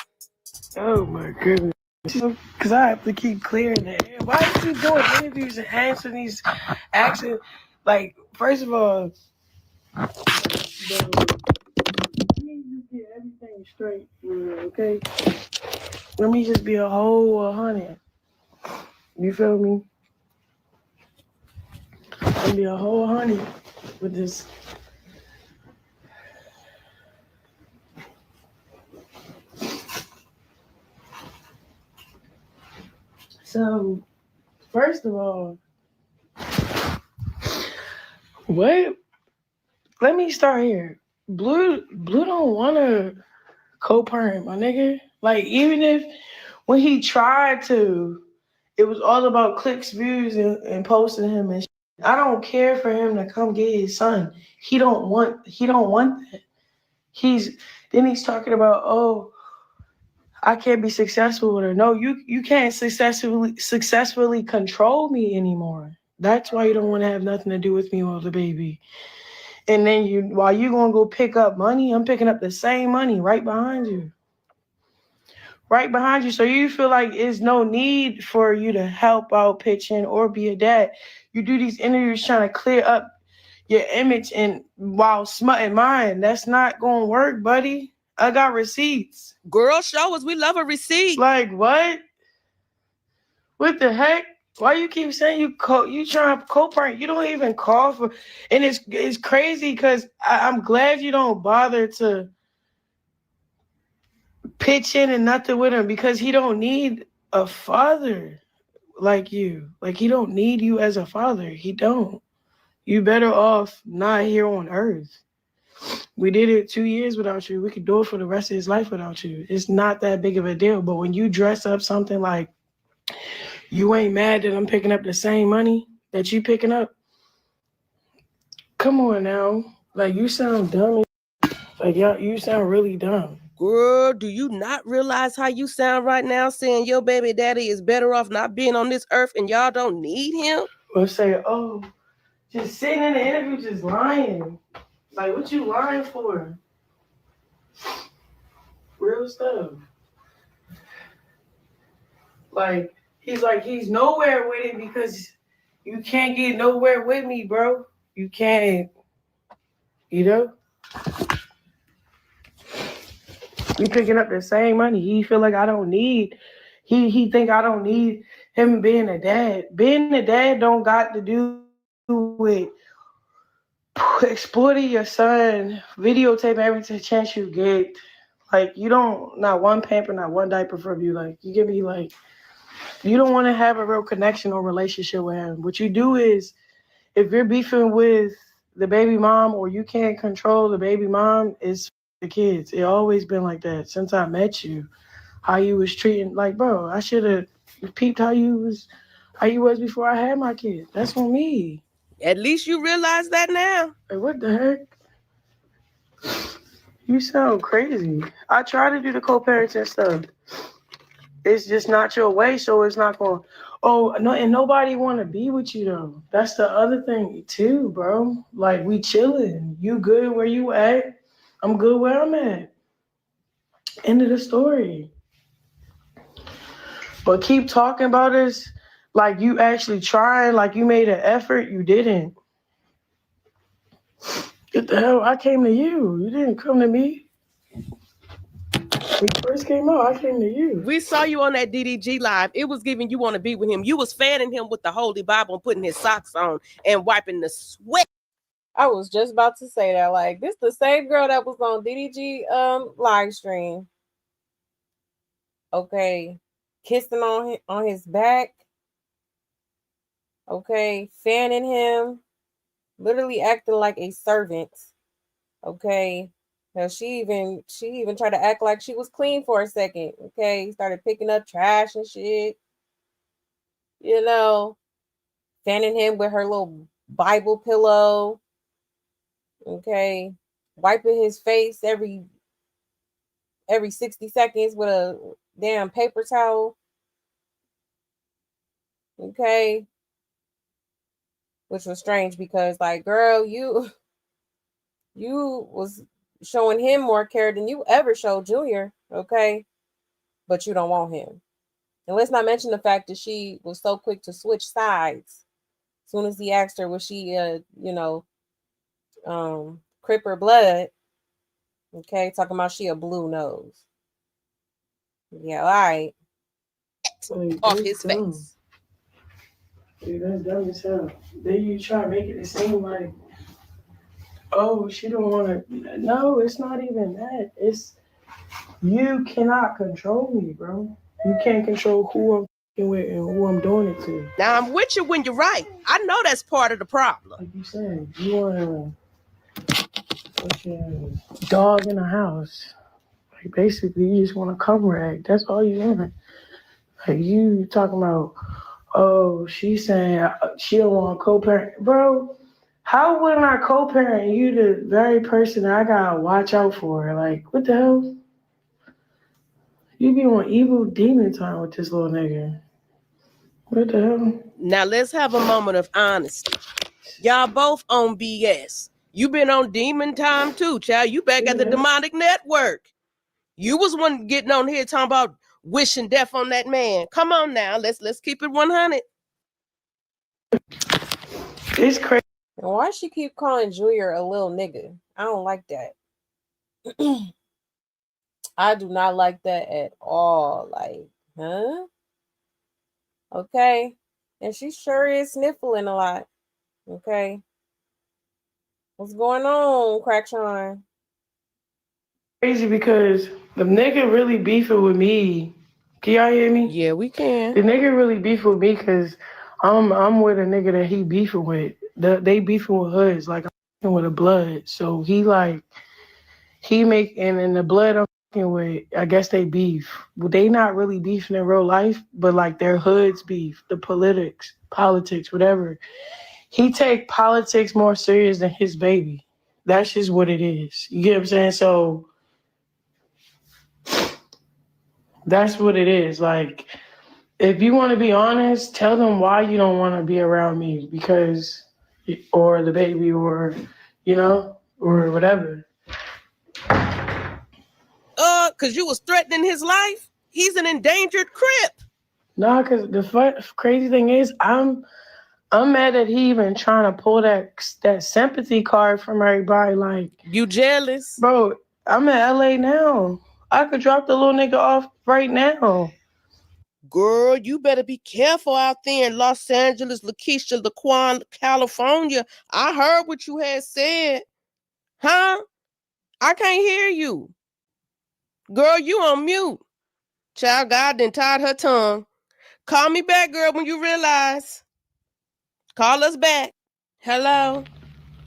Speaker 12: Oh my goodness. Because I have to keep clearing the air. Why do you keep doing interviews and answering these accents? Like, first of all, let me just get everything straight, okay? Let me just be a whole 100. You feel me? Let me be a whole 100 with this. So, first of all, what? Let me start here. Blue don't want to co-parent, my nigga. Like, even if when he tried to, it was all about clicks, views, and posting him and shit. I don't care for him to come get his son. He don't want that. He's talking about, oh, I can't be successful with her. No, you can't successfully control me anymore. That's why you don't want to have nothing to do with me or the baby. And then while you gonna go pick up money, I'm picking up the same money right behind you. Right behind you. So you feel like there's no need for you to help out, pitch in, or be a dad. You do these interviews trying to clear up your image and while smutting mine. That's not gonna work, buddy. I got receipts.
Speaker 14: Girl, show us we love a receipt.
Speaker 12: Like what? What the heck? Why you keep saying you trying to co-parent? You don't even call for, and it's crazy because I'm glad you don't bother to pitch in and nothing with him because he don't need a father like you. Like he don't need you as a father. He don't. You better off not here on earth. We did it 2 years without you. We could do it for the rest of his life without you. It's not that big of a deal. But when you dress up something like you ain't mad that I'm picking up the same money that you picking up, come on now. Like you sound dumb. Like you sound really dumb.
Speaker 14: Girl, do you not realize how you sound right now saying your baby daddy is better off not being on this earth and y'all don't need him?
Speaker 12: Or say, oh, just sitting in the interview just lying. Like, what you lying for? Real stuff. Like, he's nowhere with it because you can't get nowhere with me, bro. You can't, You picking up the same money. He feel like I don't need He think I don't need him being a dad. Being a dad don't got to do with exploiting your son, videotaping every chance you get. Like, you don't, not one pamper, not one diaper from you. Like, you give me, like, you don't want to have a real connection or relationship with him. What you do is, if you're beefing with the baby mom or you can't control the baby mom, it's the kids. It always been like that since I met you. How you was treating, like, bro, I should have peeped how you was before I had my kids. That's on me.
Speaker 14: At least you realize that now.
Speaker 12: Like, what the heck? You sound crazy. I try to do the co-parenting stuff. It's just not your way, so it's not going. Oh no, and nobody want to be with you though. That's the other thing too, bro. Like, we chilling. You good where you at? I'm good where I'm at. End of the story. But keep talking about us like you actually tried, like you made an effort. You didn't. What the hell? I came to you. You didn't come to me. When you first came out, I came to you.
Speaker 14: We saw you on that DDG live. It was giving you want to be with him. You was fanning him with the Holy Bible and putting his socks on and wiping the sweat.
Speaker 2: I was just about to say that. Like, this the same girl that was on DDG live stream. Okay. Kissing on his back. Okay. Fanning him. Literally acting like a servant. Okay. Now she even tried to act like she was clean for a second. Okay. Started picking up trash and shit. You know. Fanning him with her little Bible pillow. Okay. Wiping his face every 60 seconds with a damn paper towel. Okay. Which was strange because, like, girl, you was showing him more care than you ever showed Junior. Okay. But you don't want him. And let's not mention the fact that she was so quick to switch sides. As soon as he asked her, was she Crip or blood? Okay, talking about she a blue nose. Yeah, all right.
Speaker 14: Off his face.
Speaker 12: Dude, that's dumb as hell. Then you try to make it seem like, oh, she don't want to. No, it's not even that. It's, you cannot control me, bro. You can't control who I'm f***ing with and who I'm doing it to.
Speaker 14: Now, I'm with you when you're right. I know that's part of the problem.
Speaker 12: Like you said, you want a dog in the house. Like, basically, you just want a cover rag. That's all you want. Like, you talking about, oh, she's saying she don't want to co-parent. Bro, how wouldn't I co-parent you, the very person that I gotta watch out for? Like, what the hell? You be on evil demon time with this little nigga. What the hell?
Speaker 14: Now let's have a moment of honesty. Y'all both on BS. You been on demon time too, child. You back at the demonic network. You was one getting on here talking about wishing death on that man. Come on now, let's keep it 100.
Speaker 12: It's crazy.
Speaker 2: Why she keep calling Junior a little nigga? I don't like that. I do not like that at all. Like, huh? Okay. And she sure is sniffling a lot. Okay. What's going on, Crackshawn?
Speaker 12: Crazy because the nigga really beefing with me. Can y'all hear me?
Speaker 14: Yeah, we can.
Speaker 12: The nigga really beefing with me because I'm with a nigga that he beefing with. They beefing with hoods, like I'm beefing with a blood. So he and the blood I'm fucking with, I guess they beef. Well, they not really beefing in real life, but like their hoods beef, the politics, whatever. He take politics more serious than his baby. That's just what it is. You get what I'm saying? So that's what it is. Like, if you want to be honest, tell them why you don't want to be around me, because, or the baby, or, or whatever.
Speaker 14: Because you was threatening his life? He's an endangered Crip.
Speaker 12: No, because the crazy thing is, I'm mad that he even trying to pull that sympathy card from everybody. Like,
Speaker 14: you jealous?
Speaker 12: Bro, I'm in LA now. I could drop the little nigga off right now.
Speaker 14: Girl, you better be careful out there in Los Angeles, Lakeisha, Laquan, California. I heard what you had said. Huh? I can't hear you. Girl, you on mute. Child, God done tied her tongue. Call me back, girl, when you realize. Call us back. Hello?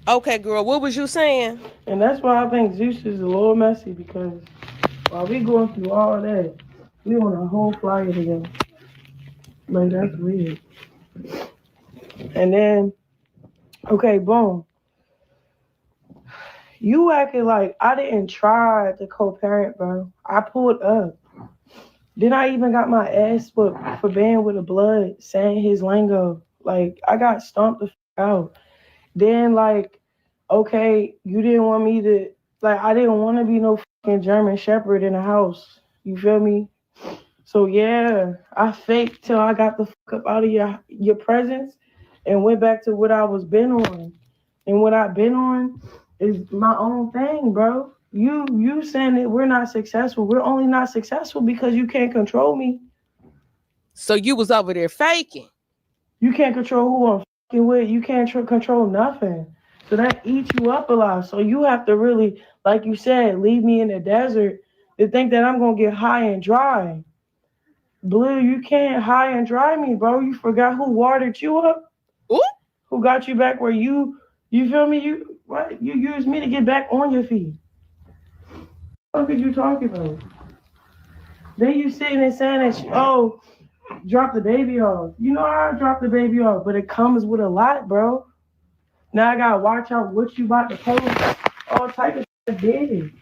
Speaker 14: Okay, girl, what was you saying?
Speaker 12: And that's why I think Zeus is a little messy, because while we going through all that, we on a whole flyer together. Like, that's weird. And then, okay, boom. You acting like I didn't try to co-parent, bro. I pulled up. Then I even got my ass whooped for being with the blood, saying his lingo. Like, I got stomped the out. Then, like, okay, you didn't want me to, like, I didn't want to be no fucking German Shepherd in the house. You feel me? So, yeah, I faked till I got the fuck up out of your presence and went back to what I was been on. And what I've been on is my own thing, bro. You saying that we're not successful. We're only not successful because you can't control me.
Speaker 14: So you was over there faking.
Speaker 12: You can't control who I'm fucking with. You can't control nothing. So that eats you up a lot. So you have to really, like you said, leave me in the desert to think that I'm going to get high and dry. Blue, you can't high and dry me, bro. You forgot who watered you up?
Speaker 14: Ooh.
Speaker 12: Who got you back where you feel me? You used me to get back on your feet. What are you talking about? Then you sitting and saying that, drop the baby off. You know how I drop the baby off, but it comes with a lot, bro. Now I gotta watch out what you about to post. All type of shit.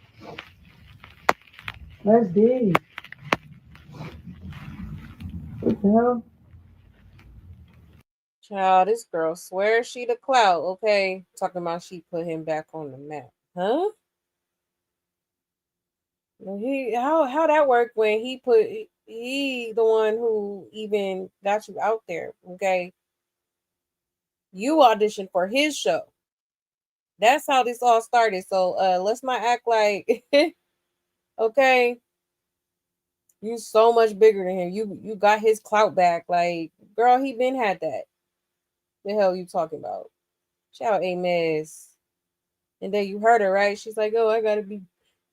Speaker 12: Let's dig. What the hell?
Speaker 2: Child, this girl swears she the clout, okay? Talking about she put him back on the map. Huh? How that work when he the one who even got you out there, okay? You auditioned for his show. That's how this all started. So let's not act like okay. You so much bigger than him. You got his clout back. Like, girl, he been had that. The hell you talking about? Shout a mess. And then you heard her, right? She's like, oh, I gotta be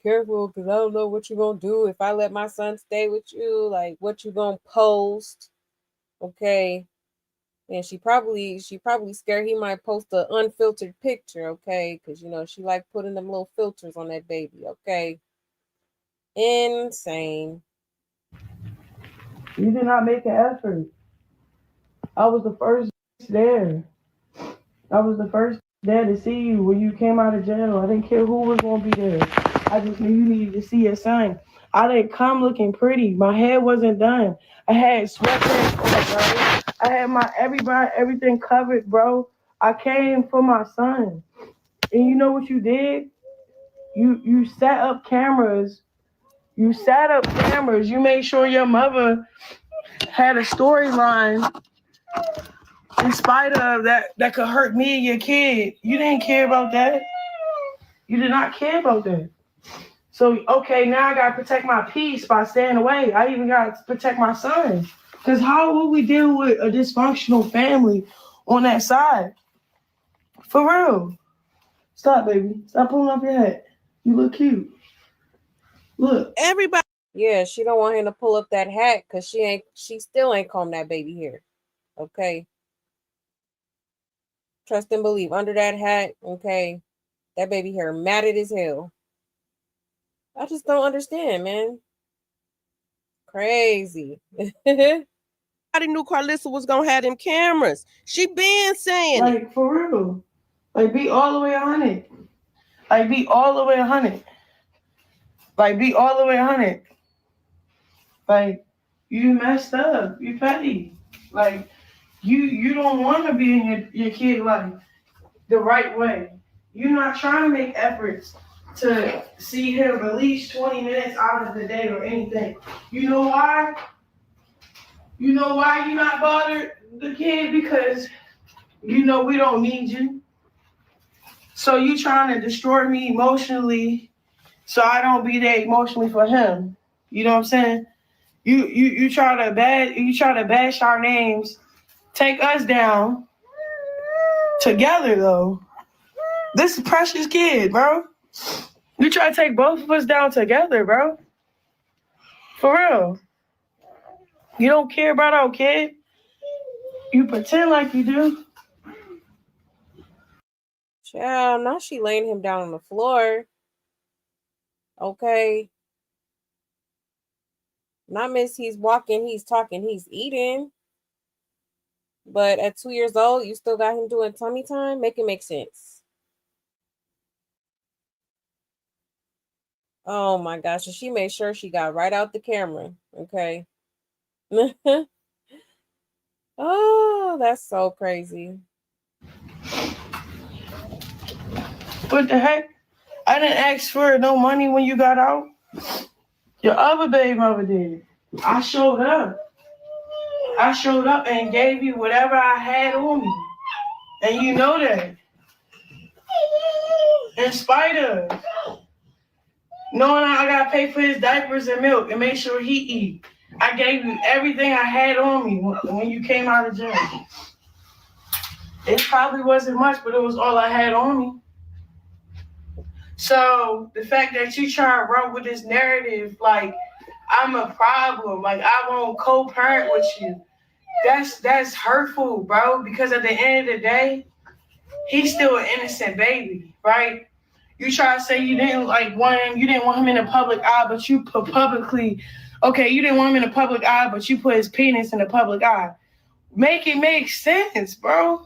Speaker 2: careful because I don't know what you're gonna do if I let my son stay with you. Like, what you gonna post? Okay. And she probably scared he might post an unfiltered picture, okay? Because you know she like putting them little filters on that baby, okay? Insane.
Speaker 12: You did not make an effort. I was the first there. I was the first there to see you when you came out of jail. I didn't care who was gonna be there. I just knew you needed to see your son. I didn't come looking pretty. My hair wasn't done. I had sweatpants on, bro. I had everything covered, bro. I came for my son. And you know what you did? You set up cameras. You made sure your mother had a storyline in spite of that could hurt me and your kid. You didn't care about that. You did not care about that. So, okay, now I got to protect my peace by staying away. I even got to protect my son. Because how will we deal with a dysfunctional family on that side? For real. Stop, baby. Stop pulling up your hat. You look cute. Look.
Speaker 14: Everybody.
Speaker 2: Yeah, she don't want him to pull up that hat because she still ain't combed that baby hair. Okay. Trust and believe. Under that hat, okay, that baby hair matted as hell. I just don't understand, man. Crazy.
Speaker 14: I knew Carlissa was gonna have them cameras. She been saying
Speaker 12: like, it. For real. Like, be all the way 100. Like, be all the way 100. Like, be all the way 100. Like, you messed up. You petty. Like, you don't want to be in your kid life the right way. You're not trying to make efforts to see him at least 20 minutes out of the day or anything. You know why? You know why you're not bothered the kid? Because you know we don't need you. So you trying to destroy me emotionally so I don't be there emotionally for him. You know what I'm saying? You try to bash our names, take us down together though. This is Precious kid, bro. You try to take both of us down together, bro. For real. You don't care about our kid. You pretend like you do.
Speaker 2: Child, now she laying him down on the floor. Okay. Not miss he's walking, he's talking, he's eating. But at 2 years old, you still got him doing tummy time? Make it make sense. Oh my gosh. And she made sure she got right out the camera. Okay. Oh, that's so crazy.
Speaker 12: What the heck? I didn't ask for no money when you got out. Your other baby mother did. I showed up. I showed up and gave you whatever I had on me. And you know that. In spite of knowing I gotta pay for his diapers and milk and make sure he eat. I gave you everything I had on me when you came out of jail. It probably wasn't much, but it was all I had on me. So the fact that you try to run with this narrative, like I'm a problem, like I won't co-parent with you, that's hurtful, bro. Because at the end of the day, he's still an innocent baby, right? You try to say you didn't want him in the public eye, but you put publicly, okay, you didn't want him in the public eye, but you put his penis in the public eye. Make it make sense, bro.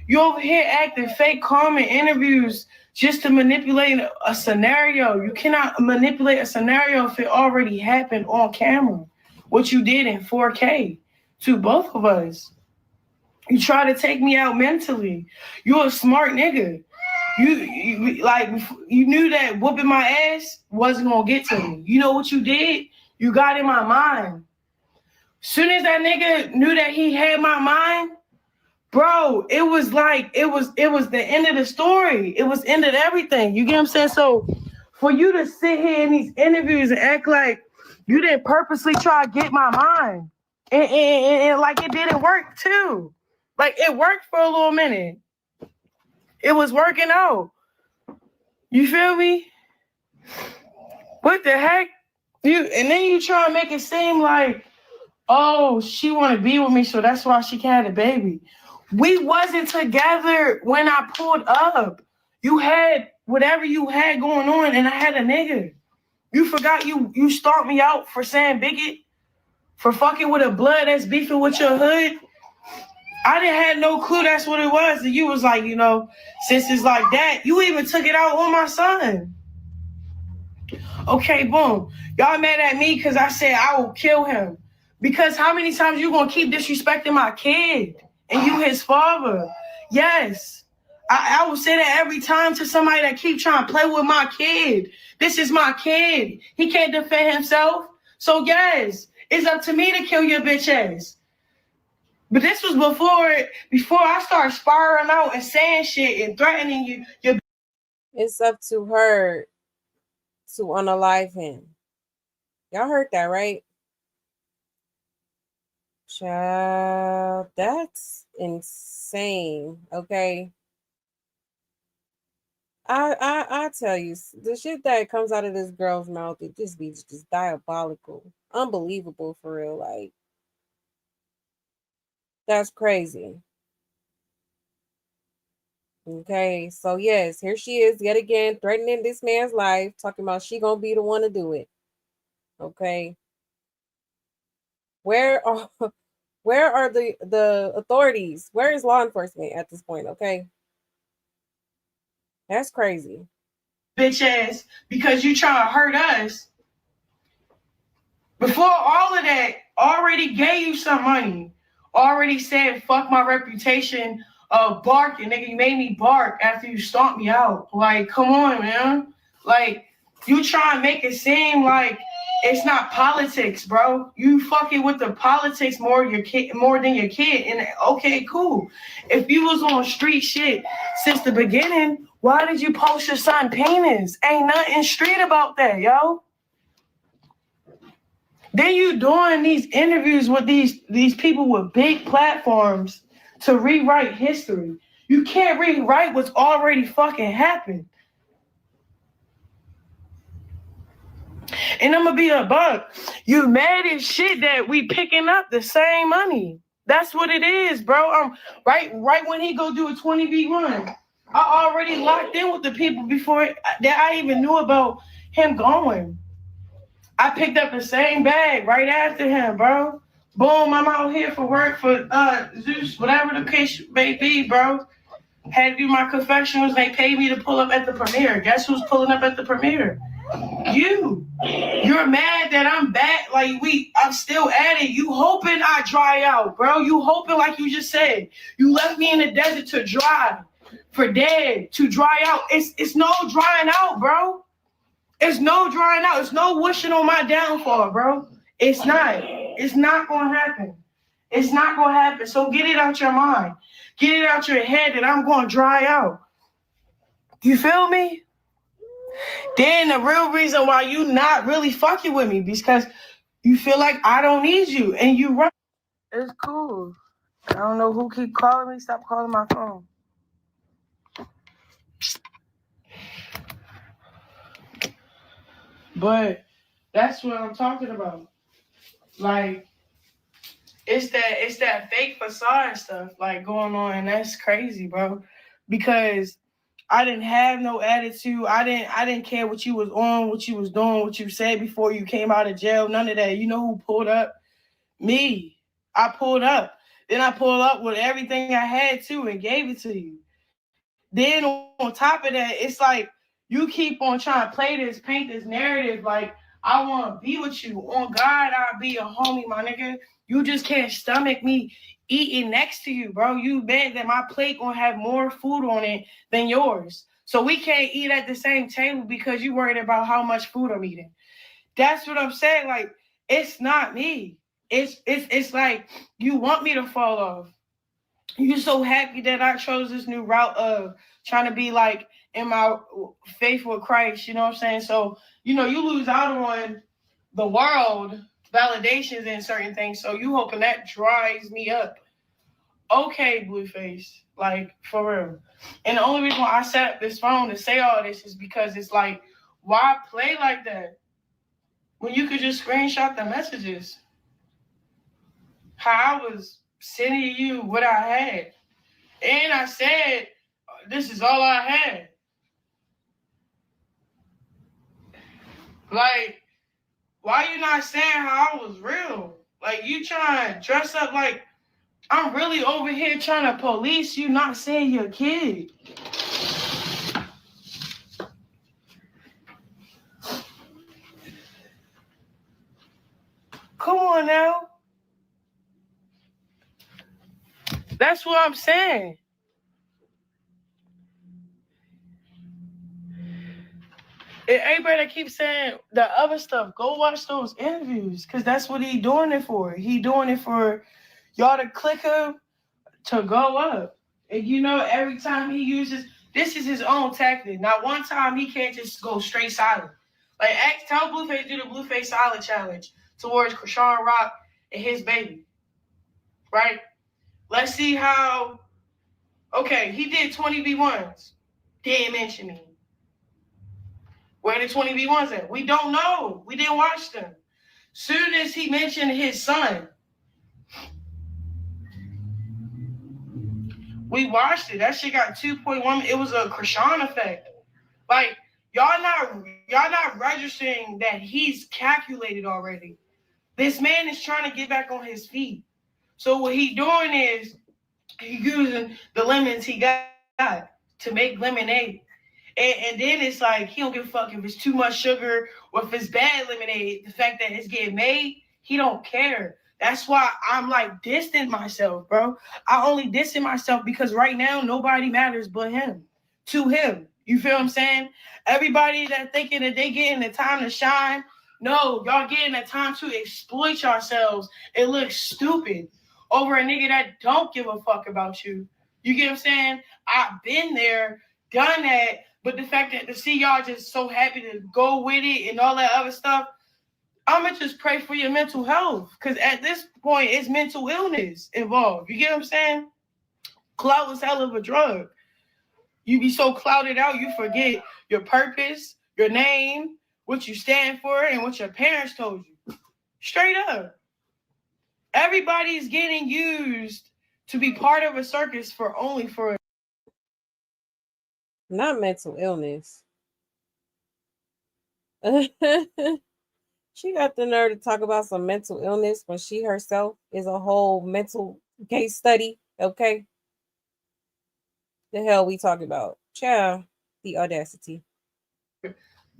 Speaker 12: You over here acting fake calm in interviews just to manipulate a scenario. You cannot manipulate a scenario if it already happened on camera. What you did in 4K to both of us. You try to take me out mentally. You're a smart nigga. You knew that whooping my ass wasn't gonna get to me. You know what you did? You got in my mind. Soon as that nigga knew that he had my mind, bro, it was the end of the story. It was end of everything. You get what I'm saying? So for you to sit here in these interviews and act like you didn't purposely try to get my mind, and like it didn't work too. Like it worked for a little minute. It was working out. You feel me? What the heck? And then you try to make it seem like, oh, she want to be with me, so that's why she had a baby. We wasn't together when I pulled up. You had whatever you had going on, and I had a nigga. You forgot you stalked me out for saying bigot? For fucking with a blood that's beefing with your hood? I didn't have no clue that's what it was. And you was like, since it's like that, you even took it out on my son. Okay, boom. Y'all mad at me because I said I will kill him. Because how many times you gonna keep disrespecting my kid and you his father? Yes. I will say that every time to somebody that keep trying to play with my kid. This is my kid. He can't defend himself. So yes, it's up to me to kill your bitch ass. But this was before I started spiraling out and saying shit and threatening you.
Speaker 2: It's up to her to unalive him. Y'all heard that, right? Child, that's insane. Okay. I tell you, the shit that comes out of this girl's mouth, it just be just diabolical. Unbelievable for real. Like, that's crazy. Okay, so yes, here she is yet again threatening this man's life, talking about she gonna be the one to do it. Okay. Where are the authorities? Where is law enforcement at this point? Okay. That's crazy.
Speaker 12: Bitch ass, because you trying to hurt us. Before all of that, already gave you some money. Already said, fuck my reputation of barking. Nigga, you made me bark after you stomped me out. Like, come on, man. Like, you try and make it seem like it's not politics, bro. You fucking with the politics more than your kid. And okay, cool. If you was on street shit since the beginning, why did you post your son penis? Ain't nothing street about that, yo. Then you doing these interviews with these people with big platforms to rewrite history. You can't rewrite what's already fucking happened. And I'm gonna be a buck. You mad as shit that we picking up the same money. That's what it is, bro. Right when he go do a 20v1, I already locked in with the people before that I even knew about him going. I picked up the same bag right after him, bro. Boom, I'm out here for work for Zeus, whatever the case may be, bro. Had to do my confessionals. They paid me to pull up at the premiere. Guess who's pulling up at the premiere? You're mad that I'm back. Like I'm still at it. You hoping I dry out, bro. You hoping, like you just said. You left me in the desert to dry, for dead, to dry out. It's no drying out, bro. It's no drying out. It's no wishing on my downfall, bro. It's not. It's not gonna happen. It's not gonna happen. So get it out your mind. Get it out your head that I'm gonna dry out. You feel me? Then the real reason why you not really fucking with me because you feel like I don't need you, and you right. It's cool. I don't know who keep calling me. Stop calling my phone. But that's what I'm talking about. Like, it's that fake facade stuff like going on, and that's crazy, bro. Because I didn't have no attitude. I didn't care what you was on, what you was doing, what you said before you came out of jail. None of that. You know who pulled up? Me. I pulled up. Then I pulled up with everything I had to and gave it to you. Then on top of that, it's like you keep on trying to paint this narrative like I want to be with you. On God, I'll be a homie, my nigga. You just can't stomach me eating next to you, bro. You bet that my plate gonna have more food on it than yours. So we can't eat at the same table because you worried about how much food I'm eating. That's what I'm saying. Like, it's not me. It's like you want me to fall off. You're so happy that I chose this new route of trying to be like in my faith with Christ, you know what I'm saying? So, you lose out on the world validations in certain things. So you hoping that dries me up. Okay, Blueface, like for real. And the only reason why I set up this phone to say all this is because it's like, why play like that when you could just screenshot the messages? How I was sending you what I had. And I said, this is all I had. Like, why you not saying how I was real? Like, you trying to dress up like I'm really over here trying to police you not saying your kid. Come on now. That's what I'm saying. And everybody that keeps saying the other stuff, go watch those interviews because that's what he doing it for. He doing it for y'all to click him to go up. And every time he uses, this is his own tactic. Not one time he can't just go straight silent. Like, tell Blueface do the Blueface silent challenge towards Chrisean Rock and his baby. Right? Let's see how. Okay, he did 20v1s. Didn't mention me. Where the 20v1s at? We don't know. We didn't watch them. Soon as he mentioned his son, we watched it. That shit got 2.1. It was a Chrisean effect. Like, y'all not registering that he's calculated already. This man is trying to get back on his feet. So what he doing is he using the lemons he got to make lemonade. And then it's like he don't give a fuck if it's too much sugar or if it's bad lemonade. The fact that it's getting made, he don't care. That's why I'm like distant myself, bro. I only distant myself because right now nobody matters but him. To him. You feel what I'm saying? Everybody that thinking that they getting the time to shine, no, y'all getting the time to exploit yourselves. It looks stupid over a nigga that don't give a fuck about you. You get what I'm saying? I've been there, done that. But the fact that to see y'all just so happy to go with it and all that other stuff, I'ma just pray for your mental health. Cause at this point, it's mental illness involved. You get what I'm saying? Clout is hell of a drug. You be so clouded out, you forget your purpose, your name, what you stand for, and what your parents told you. Straight up. Everybody's getting used to be part of a circus for
Speaker 2: not mental illness. She got the nerve to talk about some mental illness when she herself is a whole mental case study. Okay. The hell we talking about? Child, the audacity.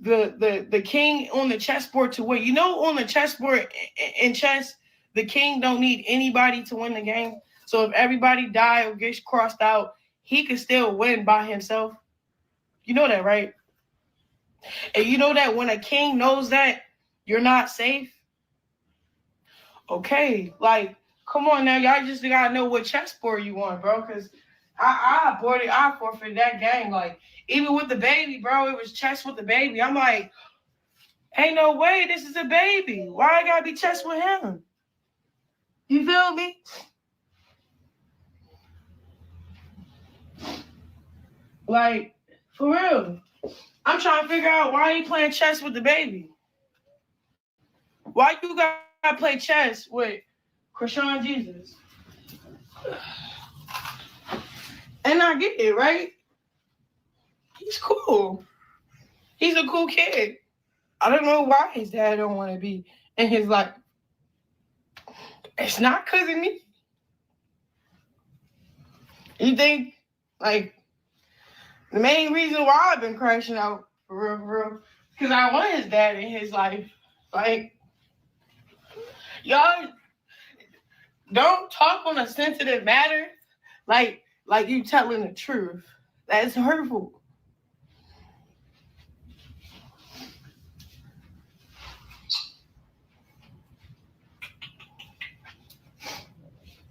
Speaker 12: The king on the chessboard to win. You know, on the chessboard in chess, the king don't need anybody to win the game. So if everybody die or gets crossed out, he could still win by himself. You know that, right? And you know that when a king knows that you're not safe. Okay, like, come on now, y'all just gotta know what chessboard you want, bro. Cause I forfeited that game. Like, even with the baby, bro, it was chess with the baby. I'm like, ain't no way, this is a baby. Why I gotta be chess with him? You feel me? Like, for real. I'm trying to figure out why you playing chess with the baby. Why you gotta play chess with Chrisean Jesus? And I get it, right? He's cool. He's a cool kid. I don't know why his dad don't want to be in his life. It's not because of me. You think, like, the main reason why I've been crashing out, for real, because I want his dad in his life. Like, y'all don't talk on a sensitive matter like you telling the truth. That's hurtful.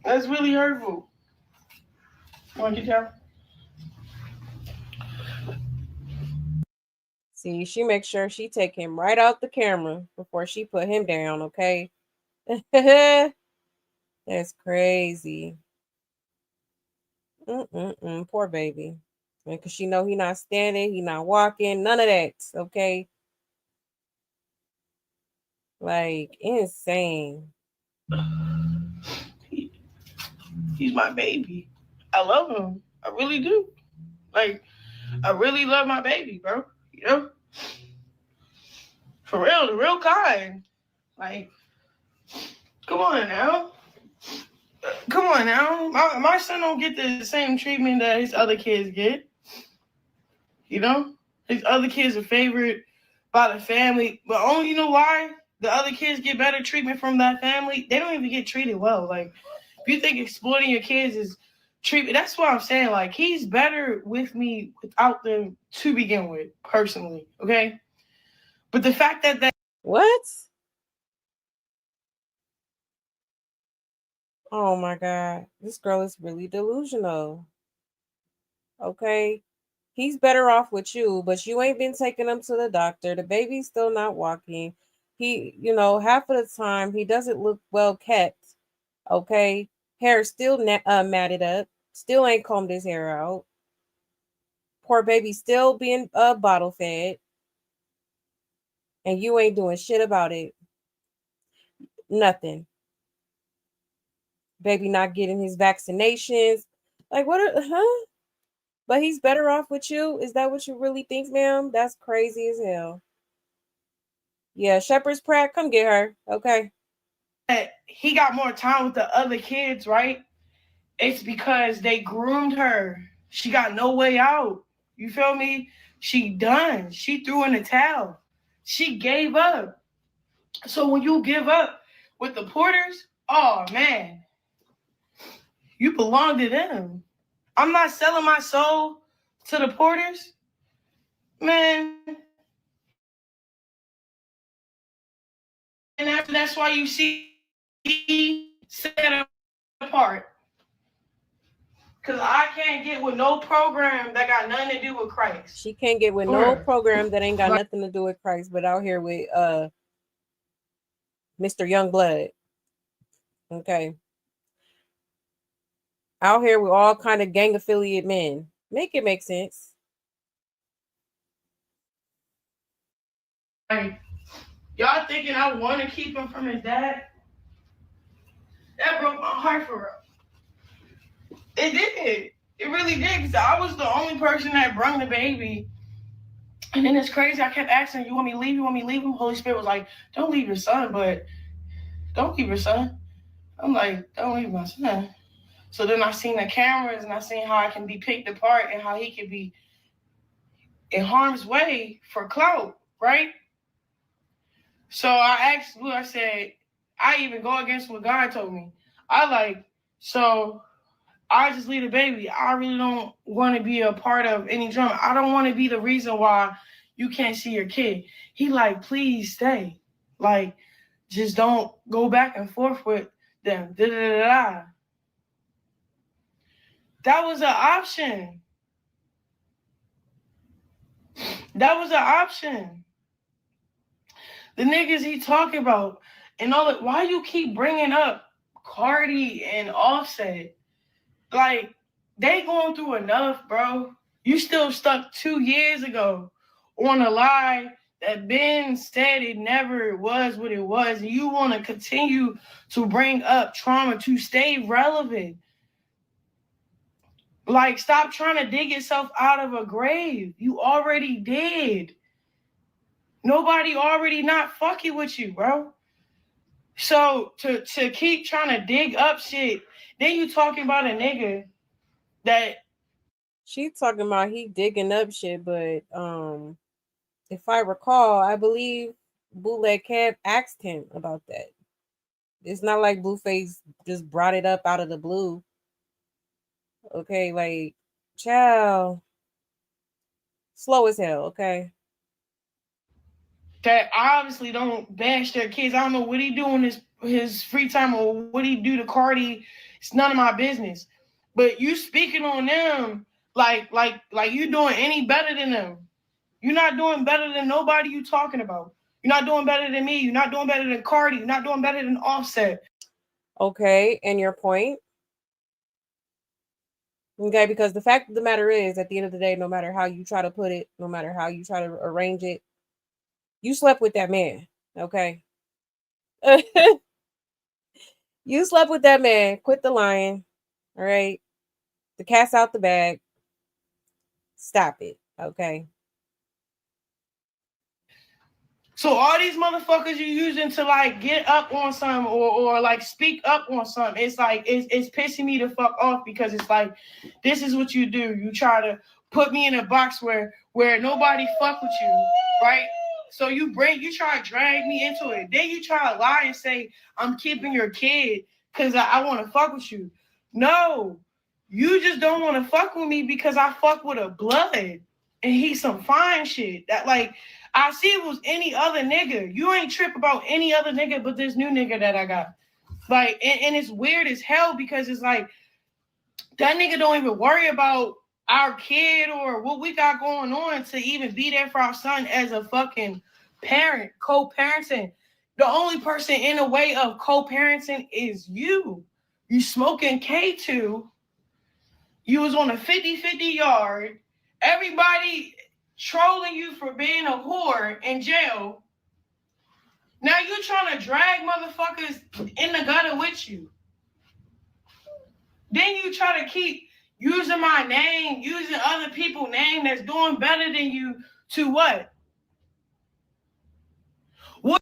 Speaker 12: That's really hurtful. Want to tell?
Speaker 2: See, she makes sure she take him right out the camera before she put him down, okay? That's crazy. Poor baby. Because she know he not standing, he not walking, none of that, okay? Like, insane.
Speaker 12: He's my baby. I love him. I really do. Like, I really love my baby, bro. You know? For real, the real kind. Like, come on now. Come on now. My son don't get the same treatment that his other kids get. You know? His other kids are favored by the family. But only, you know why? The other kids get better treatment from that family. They don't even get treated well. Like, if you think exploiting your kids is treatment, that's what I'm saying. Like, he's better with me without them to begin with, personally. Okay? But the fact that
Speaker 2: What? Oh my God. This girl is really delusional. Okay. He's better off with you, but you ain't been taking him to the doctor. The baby's still not walking. He, half of the time he doesn't look well kept. Okay. Hair still matted up. Still ain't combed his hair out. Poor baby still being bottle fed. And you ain't doing shit about it. Nothing. Baby not getting his vaccinations. Like, huh? But he's better off with you? Is that what you really think, ma'am? That's crazy as hell. Yeah, Shepherd's Pratt, come get her. Okay.
Speaker 12: He got more time with the other kids, right? It's because they groomed her. She got no way out. You feel me? She done. She threw in the towel. She gave up. So when you give up with the Porters, oh man, you belong to them. I'm not selling my soul to the Porters. Man. And that's why you see set apart. Because I can't get with no program that got nothing to do with Christ.
Speaker 2: She can't get with no program that ain't got nothing to do with Christ, but out here with Mr. Youngblood. Okay. Out here with all kind of gang affiliate men. Make it make sense.
Speaker 12: Like, y'all thinking I want to keep him from his dad? That broke my heart for real. It did. It really did. Because I was the only person that brung the baby. And then it's crazy. I kept asking, you want me to leave? You want me to leave him? Holy Spirit was like, don't leave your son, but don't leave your son. I'm like, don't leave my son. So then I seen the cameras and I seen how I can be picked apart and how he could be in harm's way for clout, right? So I asked Blue, I said, I even go against what God told me. So I just leave the baby. I really don't want to be a part of any drama. I don't want to be the reason why you can't see your kid. He like, please stay. Like, just don't go back and forth with them. Da, da, da, da. That was an option. That was an option. The niggas he talking about and all that. Why you keep bringing up Cardi and Offset? Like, they going through enough, bro. You still stuck 2 years ago on a lie that Ben said it never was what it was. And you want to continue to bring up trauma to stay relevant. Like, stop trying to dig yourself out of a grave. You already did. Nobody already not fucking with you, bro. So to keep trying to dig up shit, then you talking about a nigga that
Speaker 2: She talking about he digging up shit, but if I recall, I believe Bootleg Camp asked him about that. It's not like Blueface just brought it up out of the blue. Okay, like, child, slow as hell. Okay.
Speaker 12: That obviously don't bash their kids. I don't know what he do in his free time or what he do to Cardi. It's none of my business. But you speaking on them like you doing any better than them. You're not doing better than nobody you talking about. You're not doing better than me. You're not doing better than Cardi. You're not doing better than Offset.
Speaker 2: Okay, and your point? Okay, because the fact of the matter is, at the end of the day, no matter how you try to put it, no matter how you try to arrange it, you slept with that man, okay? You slept with that man. Quit the lying, all right? The cat's out the bag. Stop it, okay?
Speaker 12: So all these motherfuckers you're using to like get up on something or like speak up on something, it's like it's pissing me the fuck off because it's like this is what you do. You try to put me in a box where nobody fuck with you, right? So you try to drag me into it. Then you try to lie and say I'm keeping your kid because I want to fuck with you. No, you just don't want to fuck with me because I fuck with a blood and he's some fine shit that like. I see it was any other nigga. You ain't trip about any other nigga but this new nigga that I got. Like, and it's weird as hell because it's like, that nigga don't even worry about our kid or what we got going on to even be there for our son as a fucking parent, co-parenting. The only person in a way of co-parenting is you. You smoking K2. You was on a 50-50 yard. Everybody trolling you for being a whore in jail. Now you trying to drag motherfuckers in the gutter with you. Then you try to keep using my name, using other people's name that's doing better than you to what? What?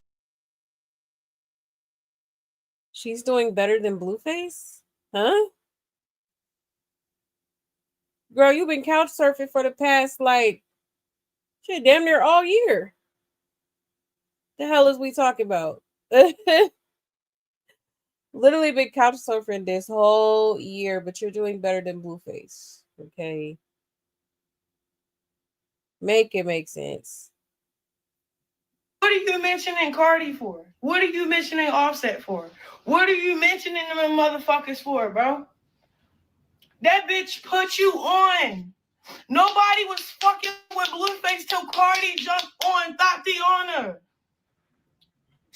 Speaker 2: She's doing better than Blueface? Huh? Girl, you've been couch surfing for the past, like, shit, damn near all year. The hell is we talking about? Literally been couch surfing this whole year, but you're doing better than Blueface. Okay. Make it make sense.
Speaker 12: What are you mentioning Cardi for? What are you mentioning Offset for? What are you mentioning them motherfuckers for, bro? That bitch put you on. Nobody was fucking with Blueface till Cardi jumped on Tatiana.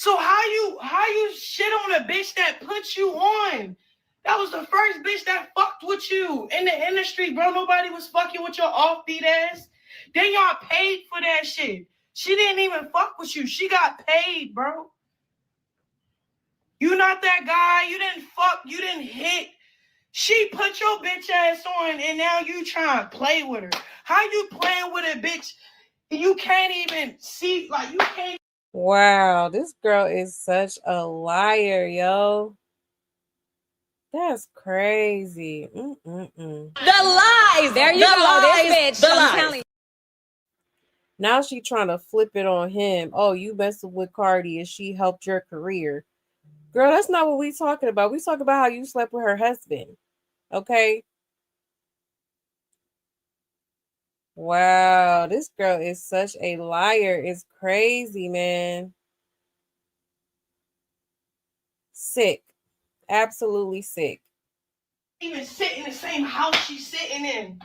Speaker 12: So how you shit on a bitch that put you on? That was the first bitch that fucked with you in the industry, bro. Nobody was fucking with your offbeat ass. Then y'all paid for that shit. She didn't even fuck with you. She got paid, bro. You not that guy. You didn't fuck. You didn't hit. She put your bitch ass on, and now you trying to play with her. How you playing with a bitch? You can't even see, like, you can't.
Speaker 2: Wow, this girl is such a liar, yo. That's crazy.
Speaker 6: The lies. There you go. This bitch. I'm telling you.
Speaker 2: Now she trying to flip it on him. Oh, you messing with Cardi and she helped your career. Girl, that's not what we talking about. We talking about how you slept with her husband. Okay? Wow, this girl is such a liar. It's crazy, man. Sick. Absolutely sick.
Speaker 12: Even sit in the same house she's sitting in.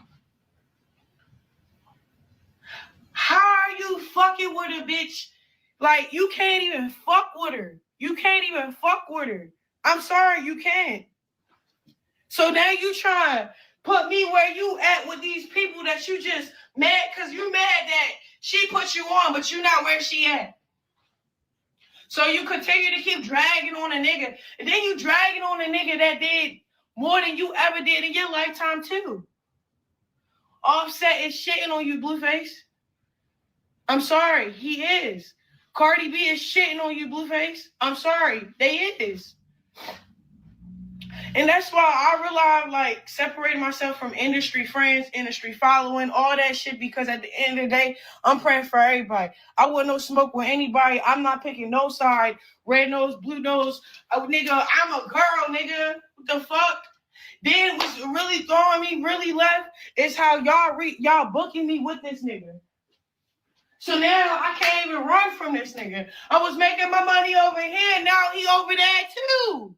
Speaker 12: How are you fucking with a bitch? Like, you can't even fuck with her. You can't even fuck with her. I'm sorry, you can't. So now you try to put me where you at with these people that you just mad because you mad that she put you on, but you not where she at. So you continue to keep dragging on a nigga. And then you dragging on a nigga that did more than you ever did in your lifetime too. Offset is shitting on you, Blueface. I'm sorry, he is. Cardi B is shitting on you, Blueface. I'm sorry, they is. And that's why I realized, like, separating myself from industry friends, industry following, all that shit, because at the end of the day, I'm praying for everybody. I wouldn't no smoke with anybody. I'm not picking no side, red nose, blue nose. Nigga, I'm a girl, nigga. What the fuck? Then what's really throwing me really left is how y'all booking me with this nigga. So now I can't even run from this nigga. I was making my money over here, now he over there too.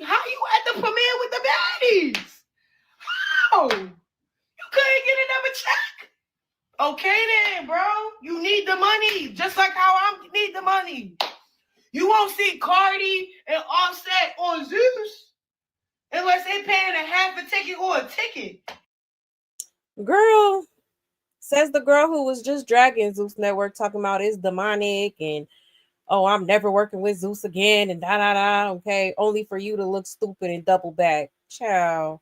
Speaker 12: How you at the premiere with the baddies? How? You couldn't get another check? Okay then, bro. You need the money, just like how I need the money. You won't see Cardi and Offset on Zeus unless they paying a half a ticket or a ticket.
Speaker 2: Girl, says the girl who was just dragging Zeus Network, talking about it's demonic and oh, I'm never working with Zeus again and da. Okay, only for you to look stupid and double back. Ciao.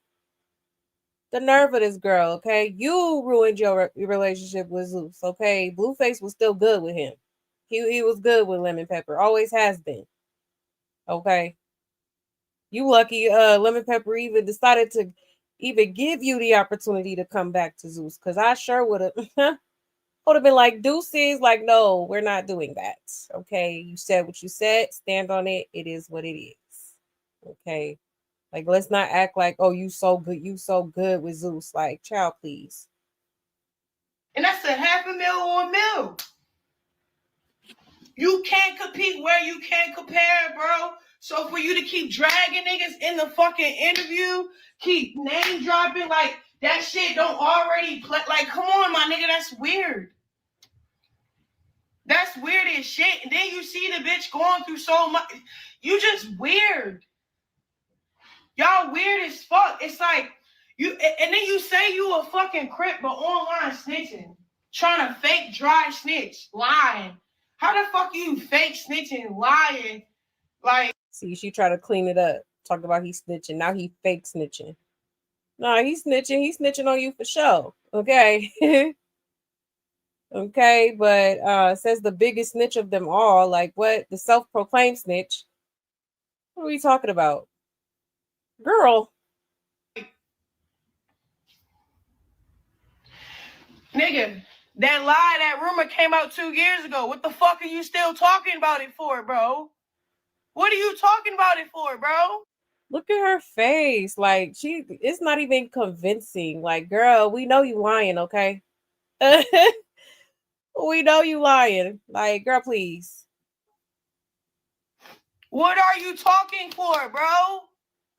Speaker 2: The nerve of this girl. Okay, you ruined your relationship with Zeus. Okay, Blueface was still good with him. He was good with Lemon Pepper. Always has been. Okay. You lucky Lemon Pepper even decided to even give you the opportunity to come back to Zeus. Because I sure would have been like, deuces, like, no, we're not doing that. Okay. You said what you said. Stand on it. It is what it is. Okay. Like, let's not act like, oh, you so good. You so good with Zeus. Like, child, please.
Speaker 12: And that's $500,000 or $1 million. You can't compete where you can't compare, bro. So for you to keep dragging niggas in the fucking interview, keep name dropping, like, that shit don't already play. Like, come on, my nigga, that's weird. That's weird as shit. And then you see the bitch going through so much. You just weird. Y'all weird as fuck. It's like, you, and then you say you a fucking crip, but online snitching. Trying to fake dry snitch. Lying. How the fuck you fake snitching, lying? Like,
Speaker 2: see, she tried to clean it up. Talk about he snitching. Now he fake snitching. No, he's snitching. He's snitching on you for sure. Okay. Okay, but says the biggest snitch of them all. Like what? The self-proclaimed snitch. What are we talking about? Girl.
Speaker 12: Nigga, that lie, that rumor came out 2 years ago. What the fuck are you still talking about it for, bro? What are you talking about it for, bro?
Speaker 2: Look at her face. Like, it's not even convincing. Like, girl, we know you lying, okay? We know you lying. Like, girl, please.
Speaker 12: What are you talking for, bro?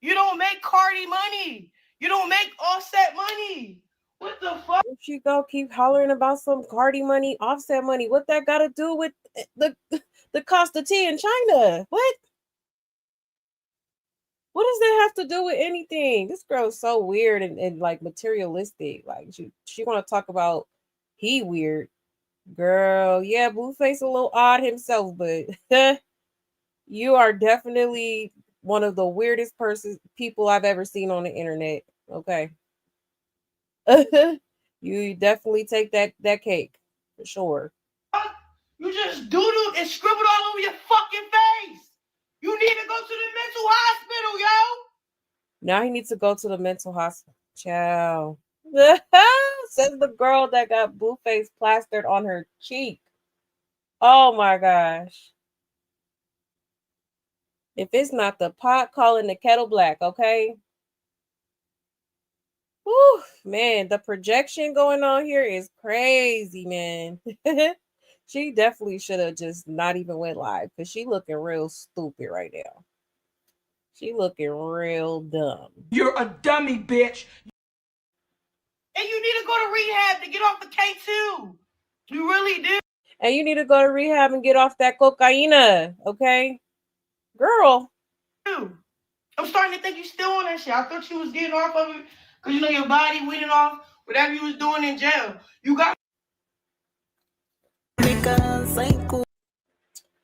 Speaker 12: You don't make Cardi money. You don't make Offset money. What the fuck?
Speaker 2: If she go keep hollering about some Cardi money, Offset money, what that got to do with the cost of tea in China? What? What does that have to do with anything? This girl is so weird and like materialistic. Like she want to talk about he weird. Girl, yeah, Blueface a little odd himself, but you are definitely one of the weirdest people I've ever seen on the internet. Okay. You definitely take that cake for sure.
Speaker 12: You just doodled and scribbled all over your fucking face. You need to go to the mental hospital, yo.
Speaker 2: Now he needs to go to the mental hospital. Ciao. Says the girl that got Blueface plastered on her cheek. Oh my gosh. If it's not the pot calling the kettle black, okay? Whew, man, the projection going on here is crazy, man. She definitely should have just not even went live because she looking real stupid right now. She looking real dumb.
Speaker 12: You're a dummy, bitch. And you need to go to rehab to get off the K2. You really do.
Speaker 2: And you need to go to rehab and get off that cocaina, okay? Girl.
Speaker 12: I'm starting to think you still on that shit. I thought you was getting off of it because you know your body winning off whatever you was doing in jail. You got.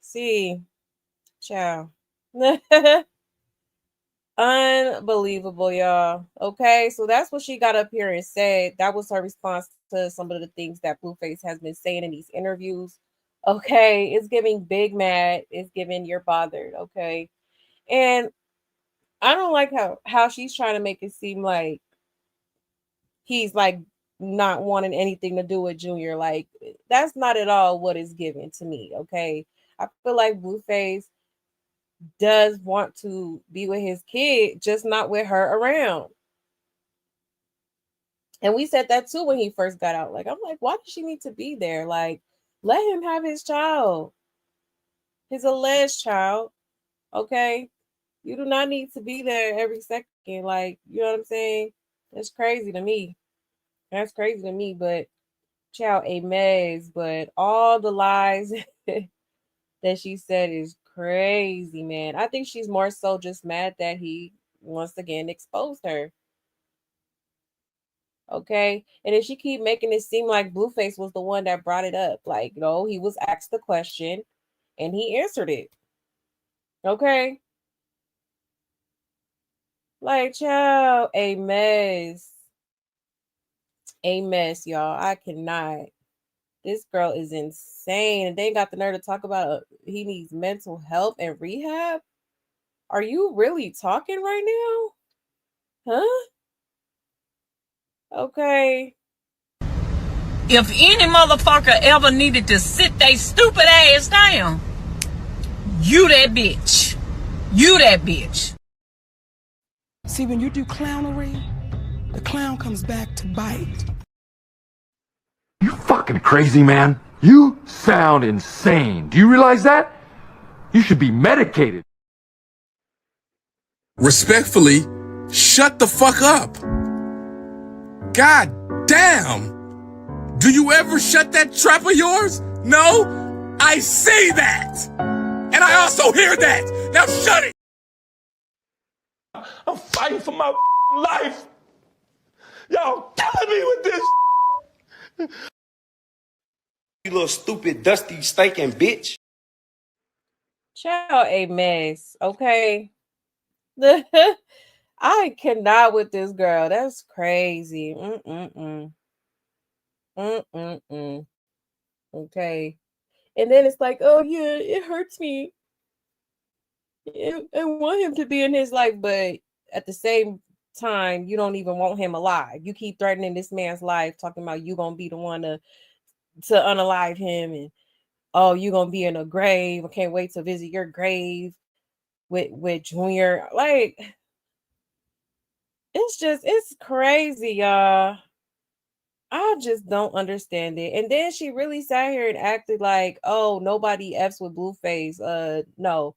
Speaker 2: See, ciao. Unbelievable, y'all. Okay, so that's what she got up here and said. That was her response to some of the things that Blueface has been saying in these interviews. Okay, it's giving big mad. It's giving you're bothered. Okay, and I don't like how she's trying to make it seem like he's like not wanting anything to do with Junior. Like that's not at all what is given to me. Okay, I feel like Blueface does want to be with his kid, just not with her around. And we said that too when he first got out. Like, I'm like, why does she need to be there? Like, let him have his child, his alleged child. Okay. You do not need to be there every second. Like, you know what I'm saying? That's crazy to me. That's crazy to me. But, child, a mess. But all the lies that she said is crazy, man. I think she's more so just mad that he once again exposed her. Okay. And if she keep making it seem like Blueface was the one that brought it up, like, no, he was asked the question and he answered it. Okay. Like, child, a mess. A mess, y'all. I cannot. This girl is insane. And they got the nerve to talk about he needs mental health and rehab. Are you really talking right now? Huh? Okay.
Speaker 6: If any motherfucker ever needed to sit they stupid ass down, you that bitch. You that bitch.
Speaker 15: See, when you do clownery, the clown comes back to bite.
Speaker 8: You fucking crazy, man. You sound insane. Do you realize that? You should be medicated.
Speaker 16: Respectfully, shut the fuck up. God damn. Do you ever shut that trap of yours? No? I see that. And I also hear that. Now shut it.
Speaker 17: I'm fighting for my life. Y'all killing me with this.
Speaker 18: You little stupid, dusty, stinking bitch.
Speaker 2: Child, a mess. Okay. I cannot with this girl. That's crazy. Okay. And then it's like, oh yeah, it hurts me. I want him to be in his life, but at the same time, you don't even want him alive. You keep threatening this man's life, talking about you gonna be the one to unalive him, and oh, you gonna be in a grave. I can't wait to visit your grave with Junior. Like, it's crazy, y'all. I just don't understand it. And then she really sat here and acted like, oh, nobody F's with Blueface. No,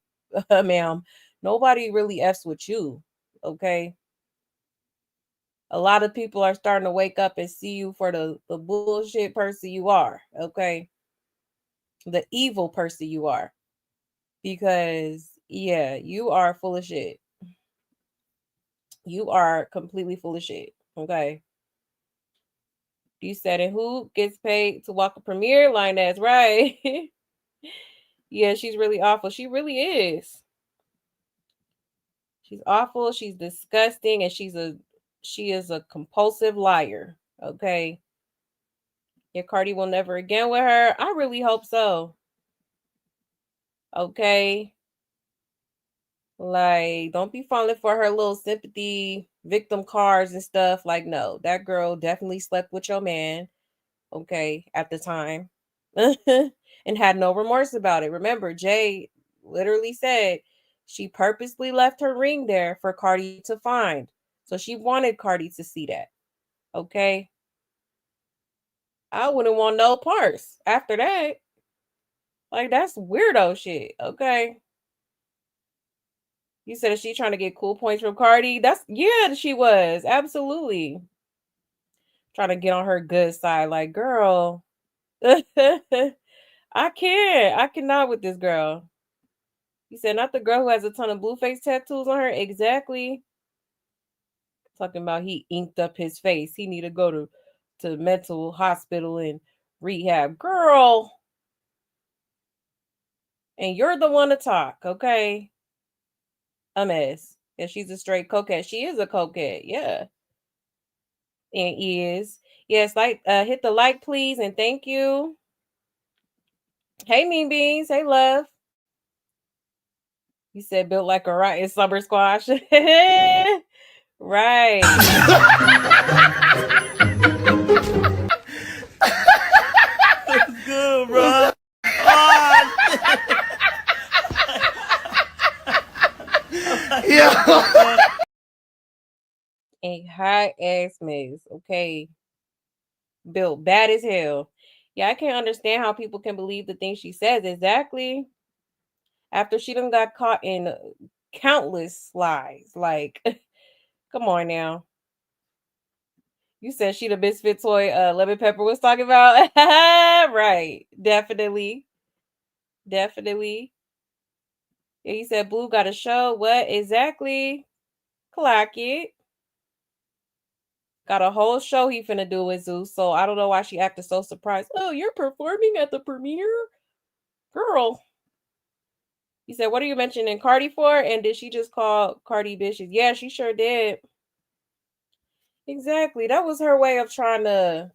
Speaker 2: ma'am. Nobody really F's with you. Okay. A lot of people are starting to wake up and see you for the bullshit person you are, okay? The evil person you are. Because, yeah, you are full of shit. You are completely full of shit, okay? You said, and who gets paid to walk a premiere line? That's right. Yeah, she's really awful. She really is. She's awful. She's disgusting, and she is a compulsive liar. Okay. Yeah, Cardi will never again with her. I really hope so. Okay. Like, don't be falling for her little sympathy victim cards and stuff. Like, no, that girl definitely slept with your man. Okay, at the time. And had no remorse about it. Remember, Jay literally said she purposely left her ring there for Cardi to find. So she wanted Cardi to see that. Okay. I wouldn't want no parts after that. Like, that's weirdo shit. Okay. You said, is she trying to get cool points from Cardi? Yeah, she was. Absolutely. Trying to get on her good side. Like, girl. I can't. I cannot with this girl. You said, not the girl who has a ton of blue face tattoos on her? Exactly. Talking about he inked up his face. He need to go to mental hospital and rehab. Girl. And you're the one to talk, okay? A mess. Yeah, she's a straight coquette. She is a coquette, yeah. And is. Yes, hit the like, please, and thank you. Hey, Mean Beans. Hey, love. You said built like a rotten summer squash. Right.
Speaker 19: That's good, bro.
Speaker 2: Yeah. A high ass mess. Okay. Built bad as hell. Yeah, I can't understand how people can believe the things she says. Exactly. After she done got caught in countless lies. Like, come on now. You said she the misfit toy Lemon Pepper was talking about. Right. Definitely. Definitely. Yeah, he said Blue got a show. What? Exactly. Clock it. Got a whole show he finna do with Zeus. So I don't know why she acted so surprised. Oh, you're performing at the premiere? Girl. He said, what are you mentioning Cardi for? And did she just call Cardi bitches? Yeah, she sure did. Exactly. That was her way of trying to,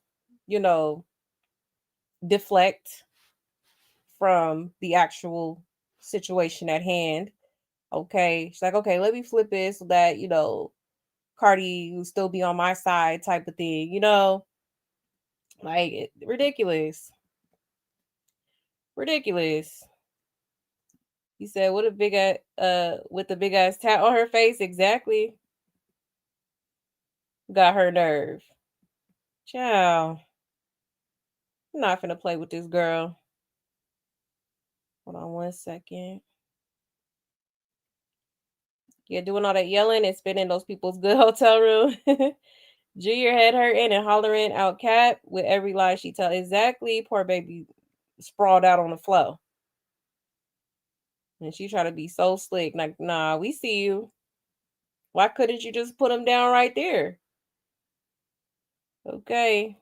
Speaker 2: deflect from the actual situation at hand. Okay. She's like, okay, let me flip it so that, Cardi will still be on my side type of thing, Like, ridiculous. Ridiculous. He said, what a big with the big ass tat on her face. Exactly. Got her nerve. Ciao. I'm not finna play with this girl. Hold on 1 second. Yeah, doing all that yelling and spitting in those people's good hotel room. Junior had her in and hollering out Cap with every lie she tell. Exactly. Poor baby sprawled out on the floor. And she tried to be so slick. Like, nah, we see you. Why couldn't you just put him down right there? Okay.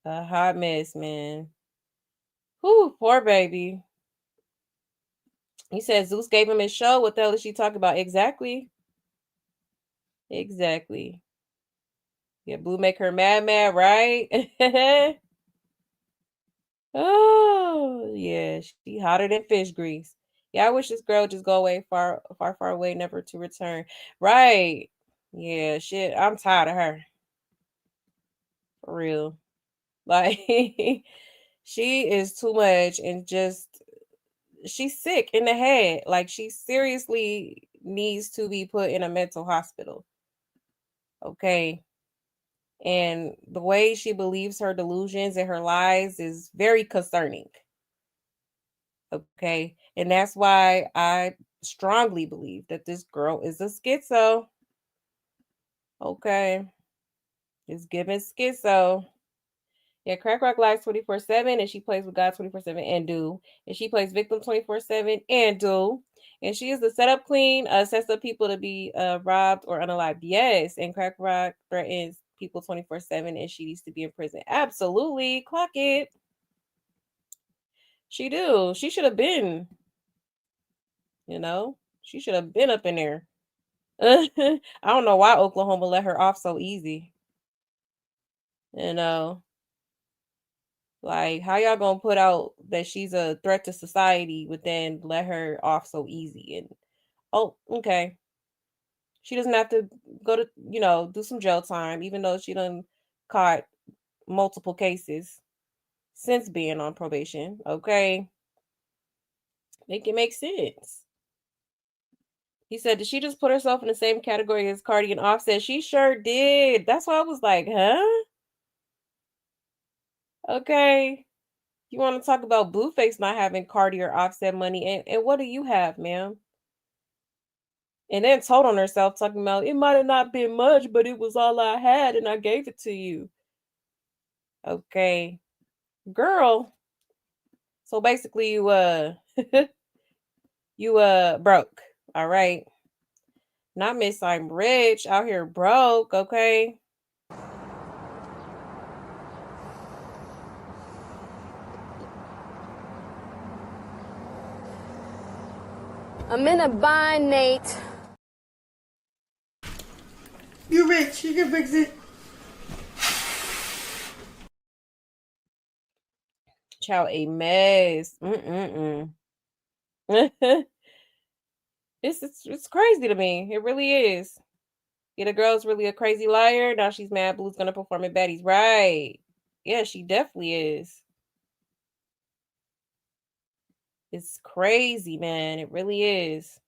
Speaker 2: A hot mess, man. Whew, poor baby. He said Zeus gave him his show. What the hell is she talking about? Exactly. Exactly. Yeah, Blue make her mad, right? Oh, yeah. She hotter than fish grease. Yeah, I wish this girl would just go away far, far, far away, never to return. Right. Yeah, shit. I'm tired of her. For real. Like, she is too much and just, she's sick in the head. Like, she seriously needs to be put in a mental hospital. Okay. And the way she believes her delusions and her lies is very concerning. Okay. And that's why I strongly believe that this girl is a schizo. Okay. It's giving schizo. Yeah, Crack Rock lies 24/7, and she plays with God 24/7 and do. And she plays victim 24/7 and do. And she is the setup queen, sets up people to be robbed or unalived. Yes, and Crack Rock threatens people 24/7, and she needs to be in prison. Absolutely, clock it. She do. She should have been. You know, she should have been up in there. I don't know why Oklahoma let her off so easy. You know, like how y'all gonna put out that she's a threat to society, but then let her off so easy? And oh, okay, she doesn't have to go to do some jail time, even though she done caught multiple cases since being on probation. Okay, make it make sense. He said, did she just put herself in the same category as Cardi and Offset? She sure did. That's why I was like, huh? Okay. You want to talk about Blueface not having Cardi or Offset money, and what do you have, ma'am? And then told on herself, talking about, it might have not been much, but it was all I had, and I gave it to you. Okay. Girl. So basically, you, you, broke. All right. Not Miss I'm rich, out here broke, okay?
Speaker 20: I'm in a bind, Nate.
Speaker 12: You rich, you can fix it.
Speaker 2: Child, a mess. It's crazy to me. It really is. Yeah, the girl's really a crazy liar. Now she's mad Blue's gonna perform at Betty's. Right. Yeah, she definitely is. It's crazy, man. It really is.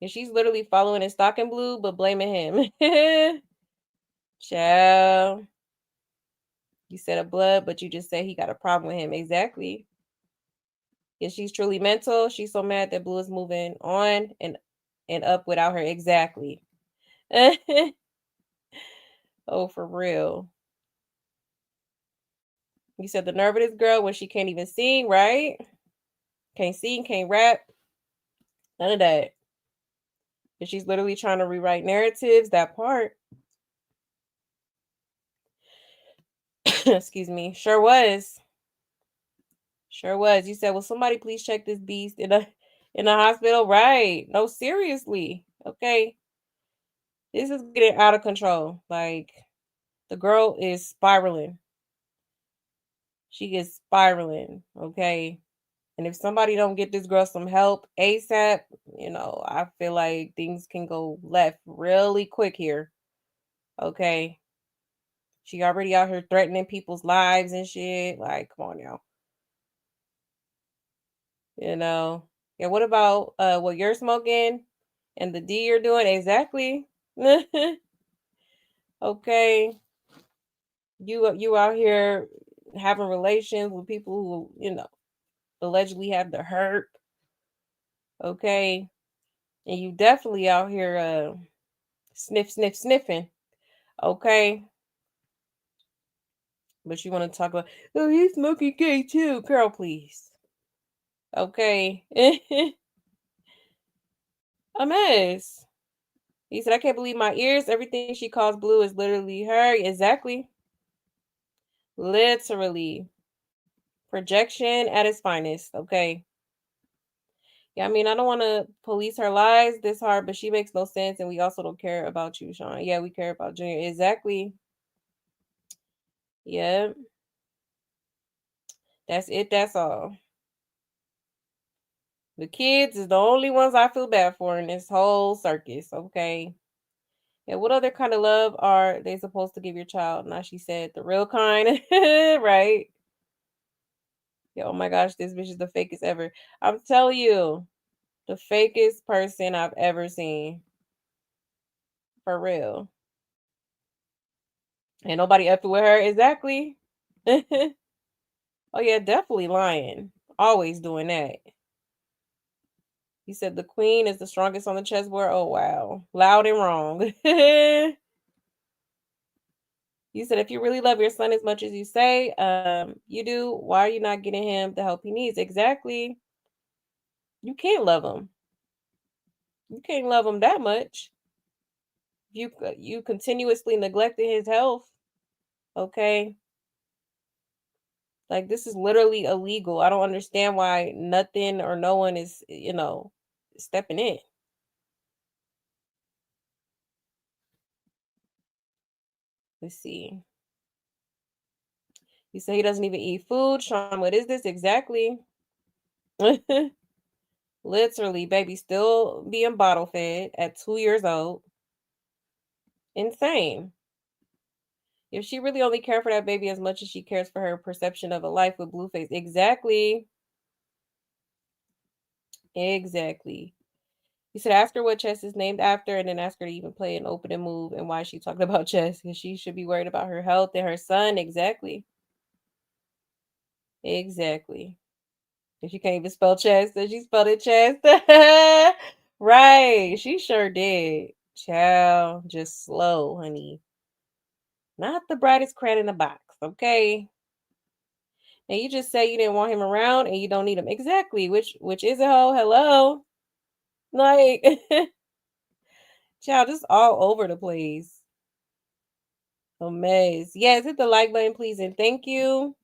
Speaker 2: And she's literally following and stalking Blue, but blaming him. Child. You said a blood, but you just said he got a problem with him. Exactly. Yeah, she's truly mental. She's so mad that Blue is moving on and up without her. Exactly. Oh, for real. You said the nerve of this girl when she can't even sing, right? Can't sing, can't rap. None of that. And she's literally trying to rewrite narratives, that part. Excuse me. Sure was. Sure was. You said, will somebody please check this beast in a hospital? Right. No, seriously. Okay. This is getting out of control. Like, the girl is spiraling. She is spiraling. Okay. And if somebody don't get this girl some help ASAP, I feel like things can go left really quick here. Okay. She already out here threatening people's lives and shit. Like, come on now. Yeah, what about what you're smoking and the D you're doing? Exactly. Okay. You out here having relations with people who, allegedly have the herp. Okay. And you definitely out here sniffing. Okay. But you want to talk about, oh, he's smoking gay too. Girl, please. Okay. A mess. He said, I can't believe my ears. Everything she calls Blue is literally her. Exactly. Literally. Projection at its finest. Okay. Yeah, I mean, I don't want to police her lies this hard, but she makes no sense. And we also don't care about you, Sean. Yeah, we care about Junior. Exactly. Yeah. That's it. That's all. The kids is the only ones I feel bad for in this whole circus. Okay. Yeah, what other kind of love are they supposed to give your child? Now she said the real kind, right? Yeah, oh my gosh, this bitch is the fakest ever. I'm telling you, the fakest person I've ever seen. For real. Ain't nobody effing with her. Exactly. Oh yeah, definitely lying. Always doing that. He said the queen is the strongest on the chessboard. Oh wow. Loud and wrong. You said, if you really love your son as much as you say you do, why are you not getting him the help he needs? Exactly. You can't love him. You can't love him that much. You continuously neglecting his health. Okay. Like, this is literally illegal. I don't understand why nothing or no one is, stepping in. Let's see. You say he doesn't even eat food. Sean, what is this? Exactly. Literally, baby still being bottle fed at 2 years old. Insane. If she really only cared for that baby as much as she cares for her perception of a life with Blueface. Exactly. Exactly. You said ask her what chess is named after and then ask her to even play an opening move and why she talking about chess. Because she should be worried about her health and her son. Exactly. Exactly. If she can't even spell chess, then she spelled it chess. Right. She sure did. Child, just slow, honey. Not the brightest crayon in the box, okay? And you just say you didn't want him around and you don't need him. Exactly. Which is a hoe. Hello. Like, child, just all over the place. A mess. Yes, hit the like button, please, and thank you.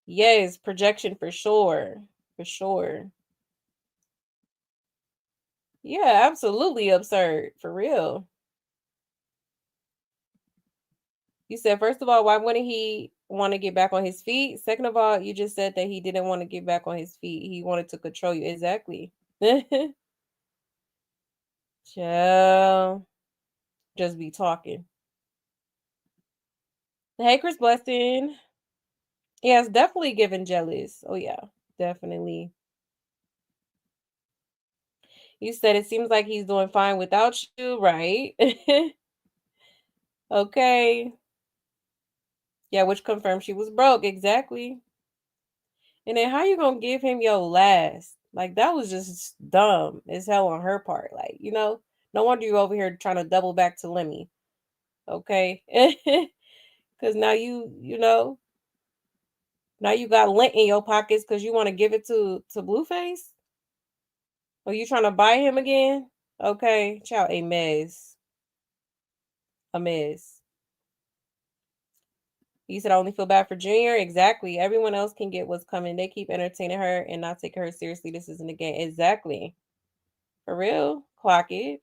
Speaker 2: Yes, projection for sure. For sure. Yeah, absolutely absurd. For real. You said, first of all, why wouldn't he want to get back on his feet? Second of all, you just said that he didn't want to get back on his feet. He wanted to control you. Exactly. Child. Just be talking. Hey, Chris Blessing. Yeah, it's definitely giving jealous. Oh, yeah, definitely. You said it seems like he's doing fine without you, right? Okay. Yeah, which confirmed she was broke. Exactly. And then how you gonna give him your last? Like, that was just dumb as hell on her part. Like, no wonder you over here trying to double back to Lemmy. Okay. Because now now you got lint in your pockets because you want to give it to Blueface? Or you trying to buy him again? Okay. Child, a mess. A mess. You said I only feel bad for Junior. Exactly. Everyone else can get what's coming. They keep entertaining her and not taking her seriously. This isn't a game. Exactly. For real. Clock it.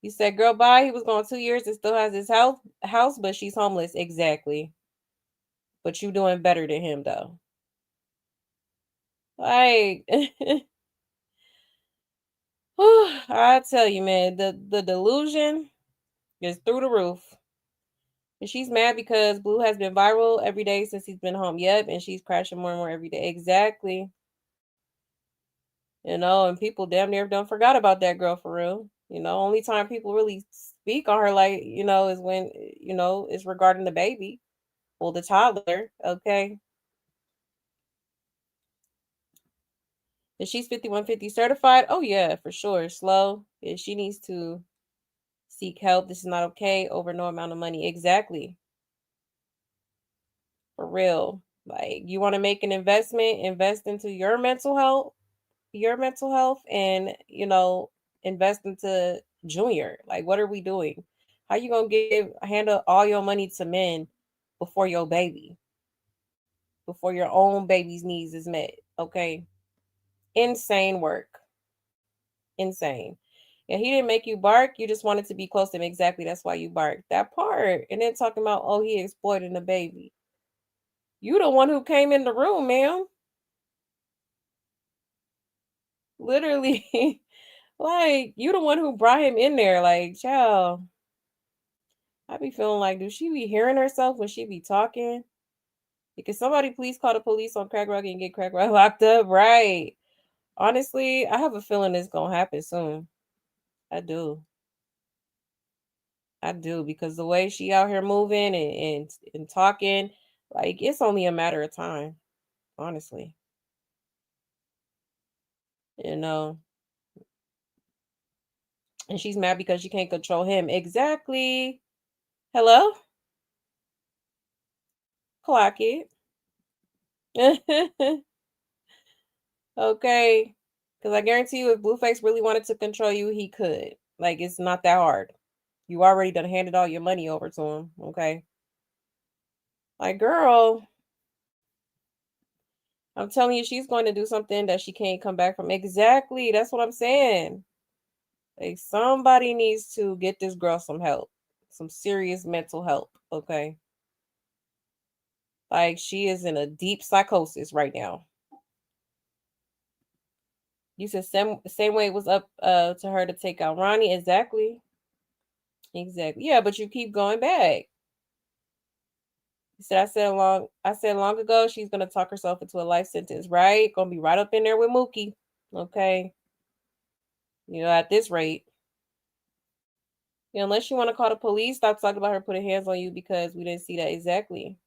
Speaker 2: You said, girl, bye. He was gone 2 years and still has his house, but she's homeless. Exactly. But you doing better than him, though. Like, I tell you, man, the delusion is through the roof. And she's mad because Blue has been viral every day since he's been home. Yep, and she's crashing more and more every day. Exactly. And people damn near done forgot about that girl for real. Only time people really speak on her like, is when, it's regarding the baby. Well, the toddler, okay. And she's 5150 certified. Oh yeah, for sure. Slow. Yeah, she needs to seek help. This is not okay. Over no amount of money. Exactly. For real. Like, you want to make an investment, invest into your mental health, and invest into Junior. Like, what are we doing? How you gonna handle all your money to men before your baby? Before your own baby's needs is met. Okay. Insane work. Insane. Yeah, he didn't make you bark. You just wanted to be close to him. Exactly. That's why you barked. That part. And then talking about, oh, he exploiting the baby. You the one who came in the room, ma'am. Literally. Like, you the one who brought him in there. Like, child. I be feeling like, do she be hearing herself when she be talking? Because somebody please call the police on Crack Rock and get Crack Rock locked up. Right. Honestly, I have a feeling it's going to happen soon. I do. I do, because the way she out here moving and talking, like, it's only a matter of time, honestly. You know. And she's mad because she can't control him. Exactly. Hello? Clock it. Okay. Because I guarantee you, if Blueface really wanted to control you, he could. Like, it's not that hard. You already done handed all your money over to him. Okay. Like, girl, I'm telling you, she's going to do something that she can't come back from. Exactly. That's what I'm saying. Like, somebody needs to get this girl some help, some serious mental help. Okay. Like, she is in a deep psychosis right now. You said same way it was up to her to take out Ronnie. Exactly. Exactly. Yeah, but you keep going back. You said I said long ago she's gonna talk herself into a life sentence, right? Gonna be right up in there with Mookie. Okay. You know, at this rate. You know, unless you want to call the police, stop talking about her putting hands on you because we didn't see that exactly.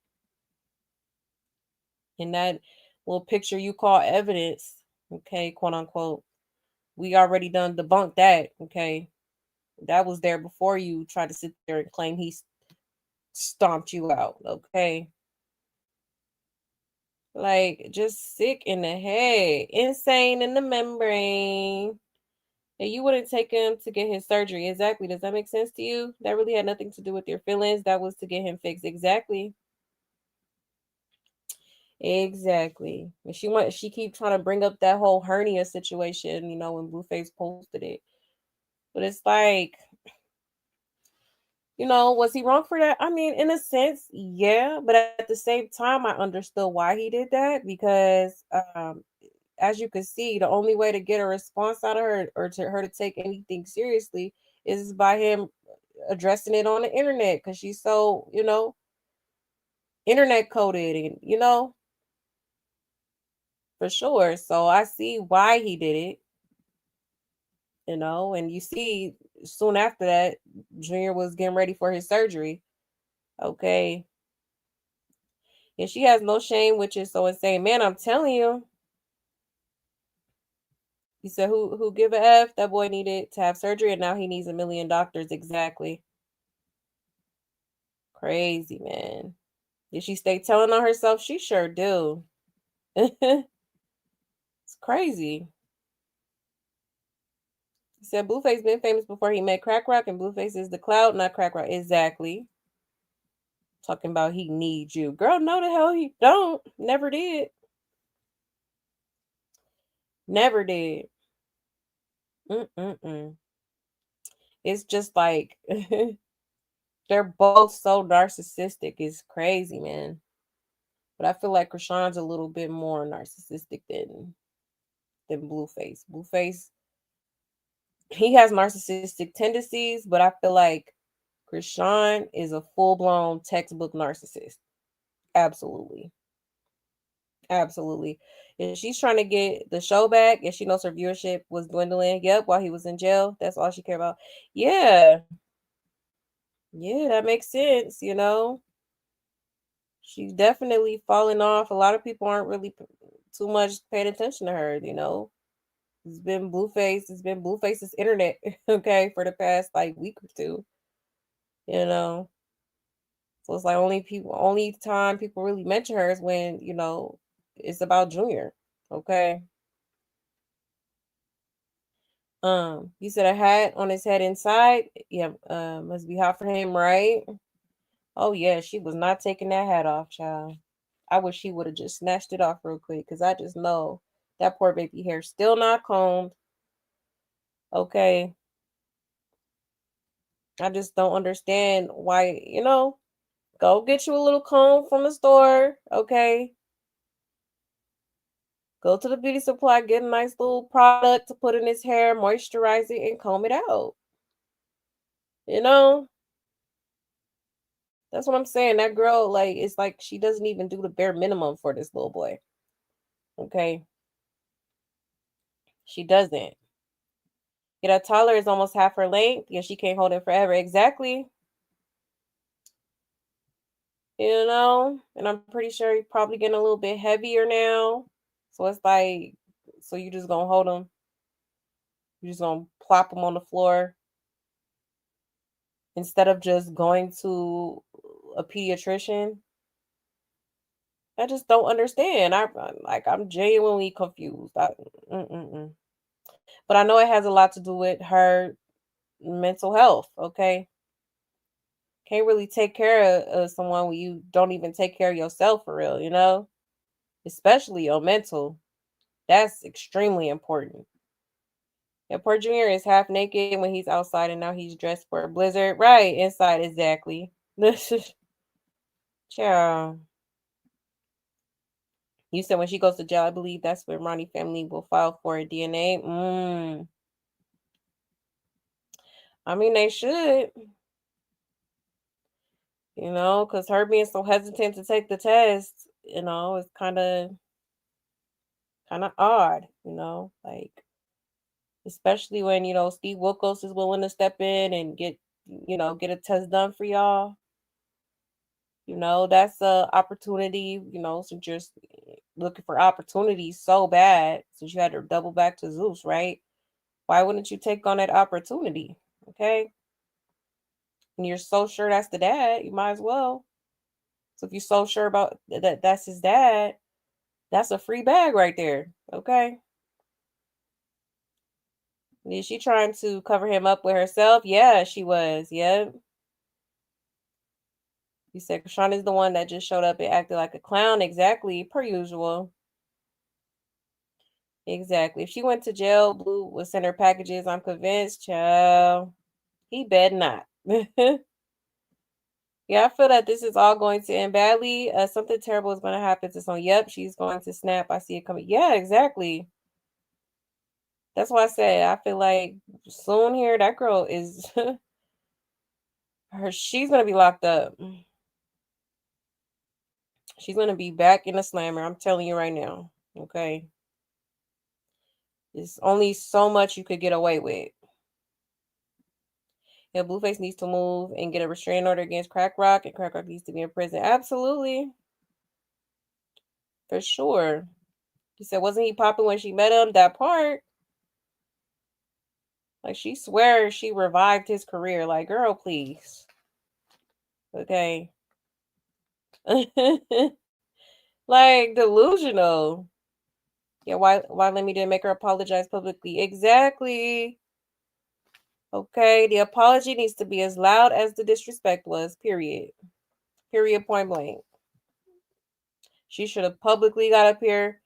Speaker 2: And that little picture you call evidence, okay, quote unquote. We already done debunked that, okay. That was there before you tried to sit there and claim he stomped you out, okay. Like, just sick in the head, insane in the membrane. And you wouldn't take him to get his surgery. Exactly. Does that make sense to you? That really had nothing to do with your feelings. That was to get him fixed. Exactly. Exactly. And she keep trying to bring up that whole hernia situation, you know, when Blueface posted it. But it's like, you know, was he wrong for that? I mean, in a sense, yeah. But at the same time, I understood why he did that because as you can see, the only way to get a response out of her or to her to take anything seriously is by him addressing it on the internet because she's so, you know, internet coded and, you know, for sure. So I see why he did it, you know, and you see soon after that, Junior was getting ready for his surgery. Okay. And she has no shame, which is so insane. Man, I'm telling you. He said, who give a F? That boy needed to have surgery and now he needs 1 million doctors. Exactly. Crazy, man. Did she stay telling on herself? She sure do. It's crazy. He said Blueface been famous before he met Crack Rock, and Blueface is the cloud, not Crack Rock. Exactly. Talking about he needs you. Girl, no the hell he don't. Never did. Never did. Mm-mm-mm. It's just like they're both so narcissistic. It's crazy, man. But I feel like Chrisean's a little bit more narcissistic than Blueface. Blueface, he has narcissistic tendencies, but I feel like Chrisean is a full-blown textbook narcissist. Absolutely. Absolutely. And she's trying to get the show back, and she knows her viewership was dwindling. Yep, while he was in jail. That's all she cared about. Yeah. Yeah, that makes sense, you know. She's definitely falling off. A lot of people aren't really too much paying attention to her, you know. It's been Blueface's internet, okay, for the past like week or two. You know. So it's like only time people really mention her is when, you know, it's about Junior. Okay. You said a hat on his head inside. Yeah, must be hot for him, right? Oh yeah, she was not taking that hat off, child. I wish he would have just snatched it off real quick because I just know that poor baby hair still not combed. Okay. I just don't understand why, you know, go get you a little comb from the store, okay? Go to the beauty supply, get a nice little product to put in his hair, moisturize it, and comb it out. You know? That's what I'm saying. That girl, like, it's like she doesn't even do the bare minimum for this little boy. Okay? She doesn't. Yeah, that toddler is almost half her length. Yeah, she can't hold it forever. Exactly. You know? And I'm pretty sure he's probably getting a little bit heavier now. So it's like, so you just gonna hold him. You're just gonna plop him on the floor. instead of just going to a pediatrician. I just don't understand. I'm genuinely confused. But I know it has a lot to do with her mental health. Okay, can't really take care of someone when you don't even take care of yourself for real. You know, especially your mental. That's extremely important. Yeah, poor Junior is half naked when he's outside, and now he's dressed for a blizzard. Right, inside, exactly. Ciao. You said when she goes to jail, I believe that's when Ronnie family will file for a DNA. I mean, they should. You know, because her being so hesitant to take the test, you know, is kind of odd. You know, like especially when Steve Wilkos is willing to step in and get a test done for y'all. You know, that's a opportunity. Since you're looking for opportunities so bad, since you had to double back to Zeus, right? Why wouldn't you take on that opportunity? Okay. And you're so sure that's the dad, you might as well. So if you're so sure about that's his dad, that's a free bag right there. Okay. Is she trying to cover him up with herself? Yeah, she was. Yep. You said Chrisean is the one that just showed up and acted like a clown. Exactly. Per usual. Exactly. If she went to jail, Blue would send her packages. I'm convinced, child. He bet not. Yeah, I feel that this is all going to end badly. Something terrible is going to happen to someone. Yep, she's going to snap. I see it coming. Yeah, exactly. That's why I said I feel like soon here that girl is she's going to be locked up. She's going to be back in the slammer. I'm telling you right now. Okay. There's only so much you could get away with. Yeah, Blueface needs to move and get a restraining order against Crack Rock, and Crack Rock needs to be in prison. Absolutely. For sure. He said, wasn't he popping when she met him? That part. Like, she swears she revived his career. Like, girl, please. Okay. Like, delusional. Yeah, why Lemmy didn't make her apologize publicly? Exactly. Okay, the apology needs to be as loud as the disrespect was, period. Period, point blank. She should have publicly got up here,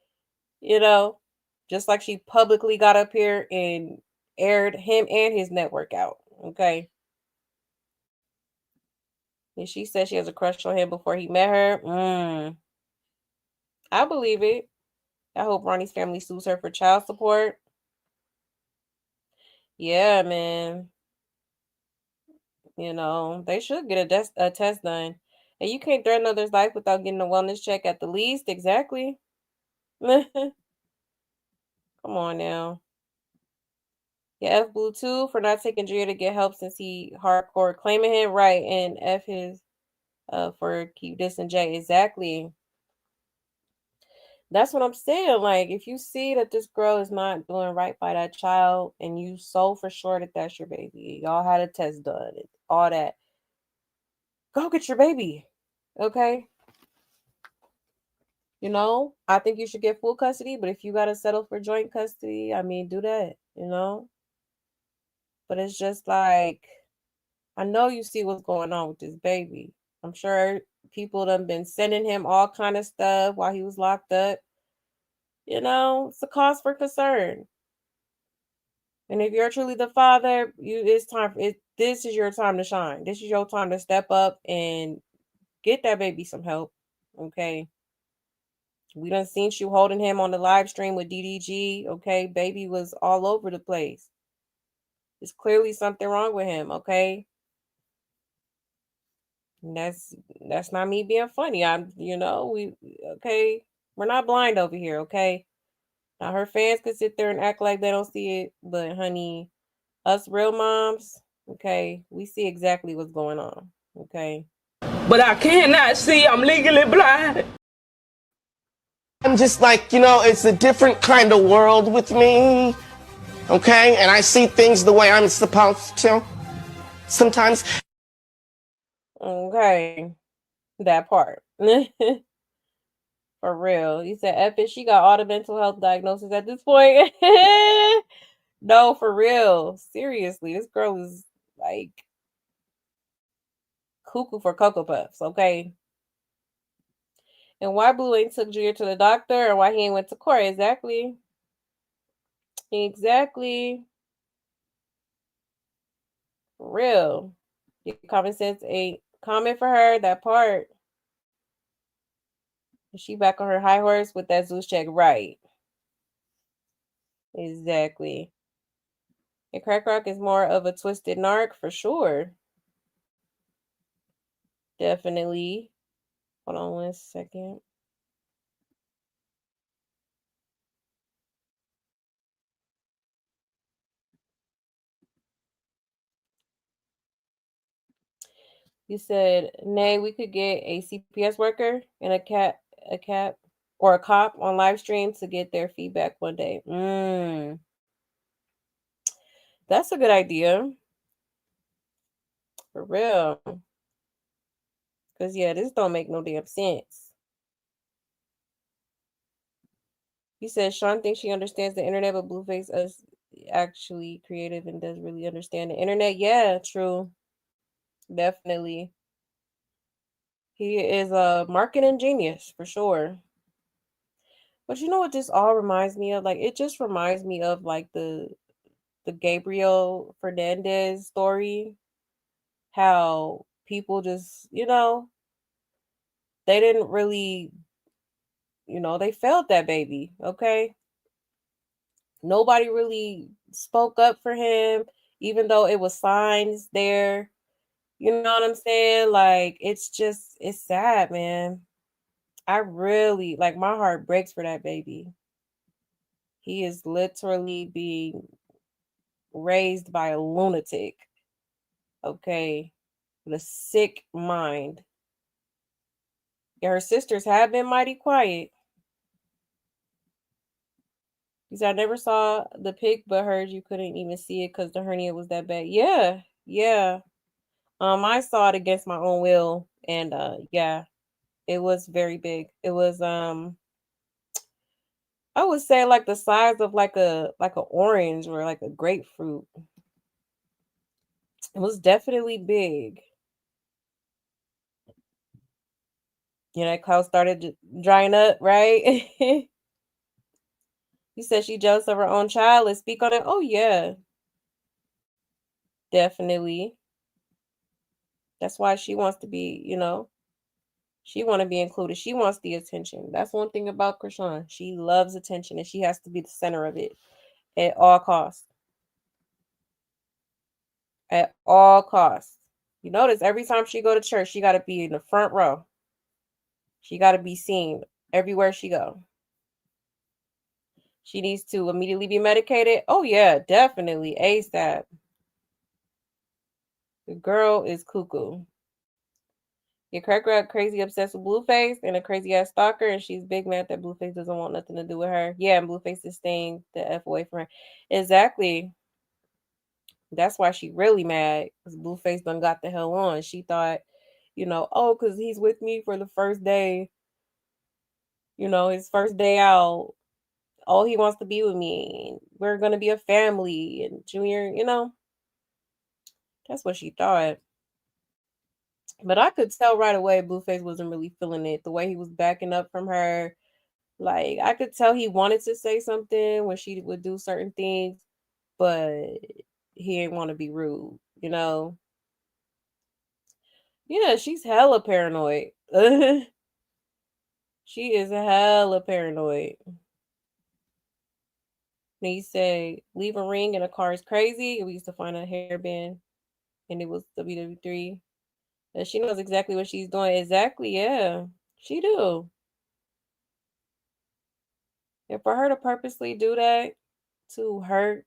Speaker 2: just like she publicly got up here and aired him and his network out, okay? And she said she has a crush on him before he met her. I believe it. I hope Ronnie's family sues her for child support. Yeah, man. They should get a test done. And you can't threaten another's life without getting a wellness check at the least. Exactly. Come on now. Yeah, F Blue too for not taking Drea to get help since he hardcore claiming him. Right. And F his for keep dissing Jay. Exactly. That's what I'm saying. Like, if you see that this girl is not doing right by that child and you so for sure that that's your baby, y'all had a test done, all that, go get your baby. Okay? I think you should get full custody, but if you got to settle for joint custody, I mean, do that, But it's just like, I know you see what's going on with this baby. I'm sure people done been sending him all kind of stuff while he was locked up. It's a cause for concern. And if you're truly the father, this is your time to shine. This is your time to step up and get that baby some help. Okay. We done seen you holding him on the live stream with DDG. Okay. Baby was all over the place. There's clearly something wrong with him. Okay. And that's not me being funny. We're not blind over here. Okay. Now, her fans could sit there and act like they don't see it, but honey, us real moms, okay, we see exactly what's going on, okay?
Speaker 6: But I cannot see. I'm legally blind.
Speaker 21: I'm just like, it's a different kind of world with me, okay? And I see things the way I'm supposed to sometimes.
Speaker 2: Okay. That part. For real. You said F it, she got all the mental health diagnoses at this point. No, for real. Seriously, this girl is like cuckoo for Cocoa Puffs, okay? And why Blue ain't took Junior to the doctor or why he ain't went to court? Exactly. Exactly. For real. Your common sense ain't common for her, that part. She back on her high horse with that Zeus check, right? Exactly. And Crack Rock is more of a twisted narc for sure. Definitely. Hold on 1 second. You said, nay, we could get a CPS worker and a cap, or a cop on live stream to get their feedback one day. That's a good idea. For real. Because, yeah, this don't make no damn sense. You said Sean thinks she understands the internet, but Blueface is actually creative and does really understand the internet. Yeah, true. Definitely. He is a marketing genius for sure. But you know what this all reminds me of? Like, it just reminds me of like the Gabriel Fernandez story. How people just, they didn't really, they failed that baby, okay? Nobody really spoke up for him, even though it was signs there. You know what I'm saying? Like, it's sad, man. I really, like, my heart breaks for that baby. He is literally being raised by a lunatic, okay? With a sick mind. Yeah, her sisters have been mighty quiet. Because I never saw the pic, but heard you couldn't even see it because the hernia was that bad. Yeah, yeah. I saw it against my own will, and yeah, it was very big. It was I would say like the size of like a orange or like a grapefruit. It was definitely big. That cloud started drying up, right? You said she jealous of her own child. Let's speak on it. Oh yeah, definitely. That's why she wants to be, she want to be included. She wants the attention. That's one thing about Chrisean. She loves attention and she has to be the center of it at all costs. At all costs. You notice every time she go to church, she got to be in the front row. She got to be seen everywhere she go. She needs to immediately be medicated. Oh yeah, definitely ASAP. The girl is cuckoo. Your crack rat crazy obsessed with Blueface and a crazy ass stalker, and she's big mad that Blueface doesn't want nothing to do with her. Yeah, and Blueface is staying the F away from her. Exactly. That's why she really mad, because Blueface done got the hell on. She thought, oh, because he's with me for the first day, his first day out. Oh, he wants to be with me. We're going to be a family. And Junior, that's what she thought. But I could tell right away Blueface wasn't really feeling it. The way he was backing up from her. Like, I could tell he wanted to say something when she would do certain things, but he didn't want to be rude, Yeah, she's hella paranoid. She is hella paranoid. Then you say, leave a ring in a car is crazy. We used to find a hairband, and it was WW3. And she knows exactly what she's doing. Exactly, yeah. She do. And for her to purposely do that to hurt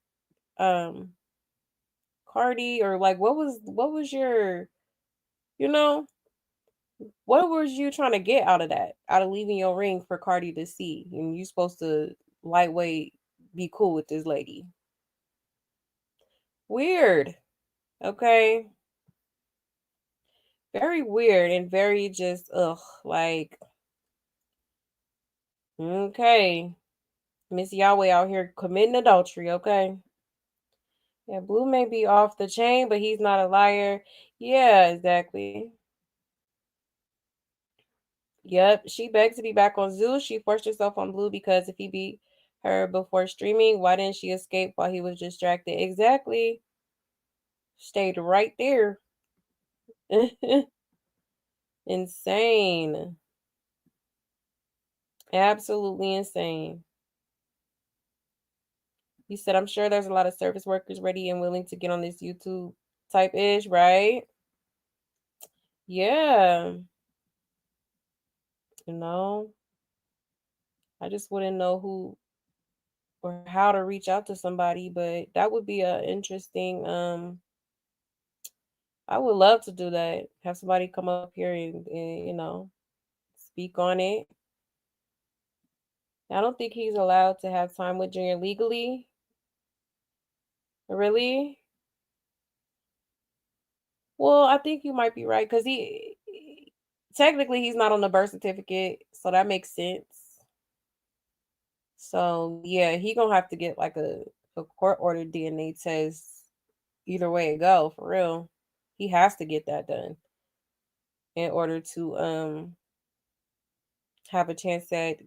Speaker 2: Cardi, or like what was your, what was you trying to get out of that? Out of leaving your ring for Cardi to see? And you supposed to lightweight be cool with this lady. Weird. Okay. Very weird and very just like okay. Miss Yahweh out here committing adultery, okay? Yeah, Blue may be off the chain, but he's not a liar. Yeah, exactly. Yep, she begs to be back on Zeus. She forced herself on Blue because if he beat her before streaming, why didn't she escape while he was distracted? Exactly. Stayed right there. Insane. Absolutely insane. He said, I'm sure there's a lot of service workers ready and willing to get on this YouTube type ish, right? Yeah. You know, I just wouldn't know who or how to reach out to somebody, but that would be a interesting I would love to do that. Have somebody come up here and you know, speak on it. I don't think he's allowed to have time with Junior legally. Really? Well, I think you might be right because technically he's not on the birth certificate, so that makes sense. So yeah, he gonna have to get like a court ordered DNA test. Either way it go, for real, he has to get that done in order to have a chance at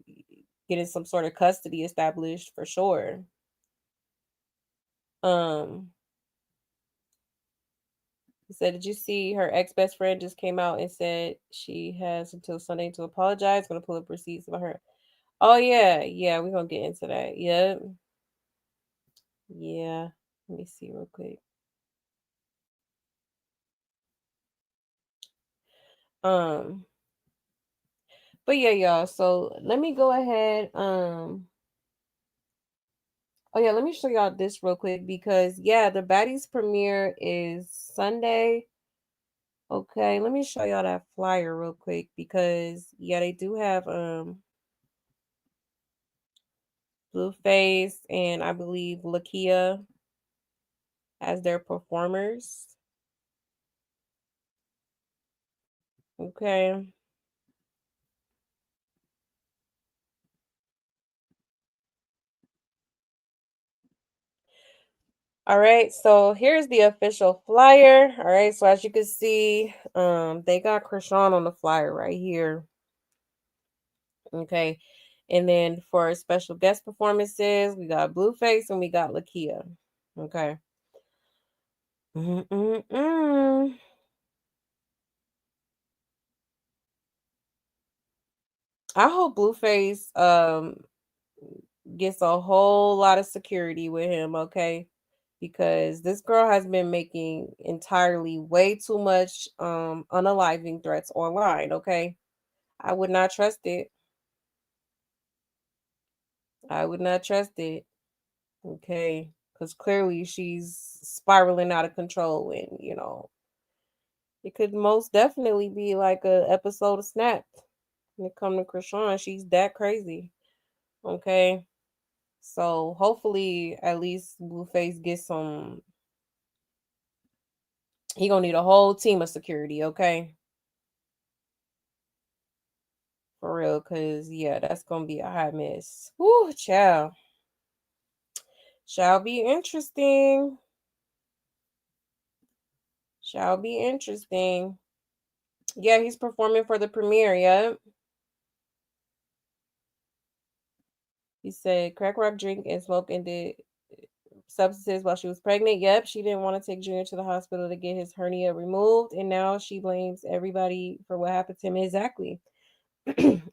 Speaker 2: getting some sort of custody established for sure. He said, did you see her ex-best friend just came out and said she has until Sunday to apologize? Gonna pull up receipts about her. Oh yeah, yeah, we're gonna get into that. Yep. Yeah. Let me see real quick. But yeah, y'all. So let me go ahead. Oh yeah, let me show y'all this real quick because yeah, the Baddies premiere is Sunday. Okay, let me show y'all that flyer real quick because yeah, they do have Blueface and I believe Lakia as their performers. Okay. All right, so here's the official flyer. All right, so as you can see, they got Chrisean on the flyer right here. Okay, and then for special guest performances, we got Blueface and we got Lakia. Okay. I hope Blueface gets a whole lot of security with him, okay? Because this girl has been making entirely way too much unaliving threats online, okay? I would not trust it. I would not trust it. Okay. Because clearly she's spiraling out of control and, you know, it could most definitely be like a episode of Snapped. When it comes to Chrisean, she's that crazy. Okay. So hopefully at least Blueface gets some. He gonna need a whole team of security, okay? For real, cause yeah, that's gonna be a hot mess. Woo, child. Shall be interesting. Shall be interesting. Yeah, he's performing for the premiere, yep. He said crack rock, drink, and smoke and did substances while she was pregnant. Yep, she didn't want to take Junior to the hospital to get his hernia removed, and now she blames everybody for what happened to him. Exactly.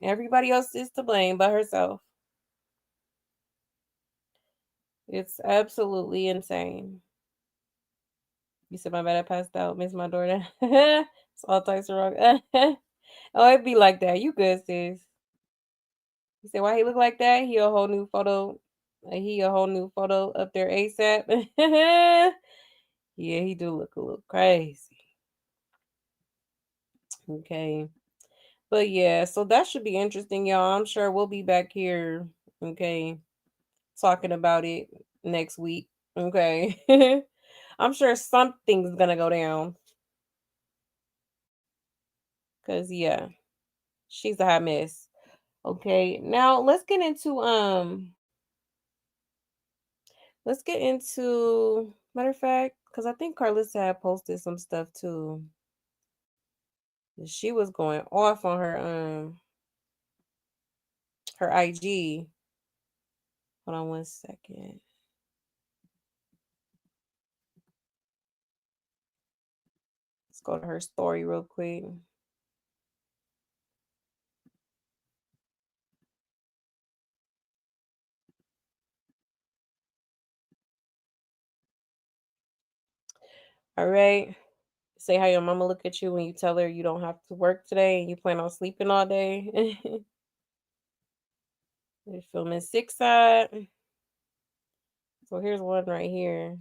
Speaker 2: Everybody else is to blame but herself. It's absolutely insane. You said my bad, I passed out, miss my daughter. It's all types of wrong. Oh, it'd be like that. You good, sis. You said why he look like that? He a whole new photo. He a whole new photo up there ASAP. Yeah, he do look a little crazy. Okay. But yeah, so that should be interesting, y'all. I'm sure we'll be back here, okay, talking about it next week. Okay. I'm sure something's gonna go down. Cause yeah, she's a hot mess. Okay, now let's get into matter of fact, because I think Carlissa had posted some stuff too. She was going off on her IG. Hold on one second. Let's go to her story real quick. All right. Say how your mama look at you when you tell her you don't have to work today and you plan on sleeping all day. They're filming Six Side. So here's one right here.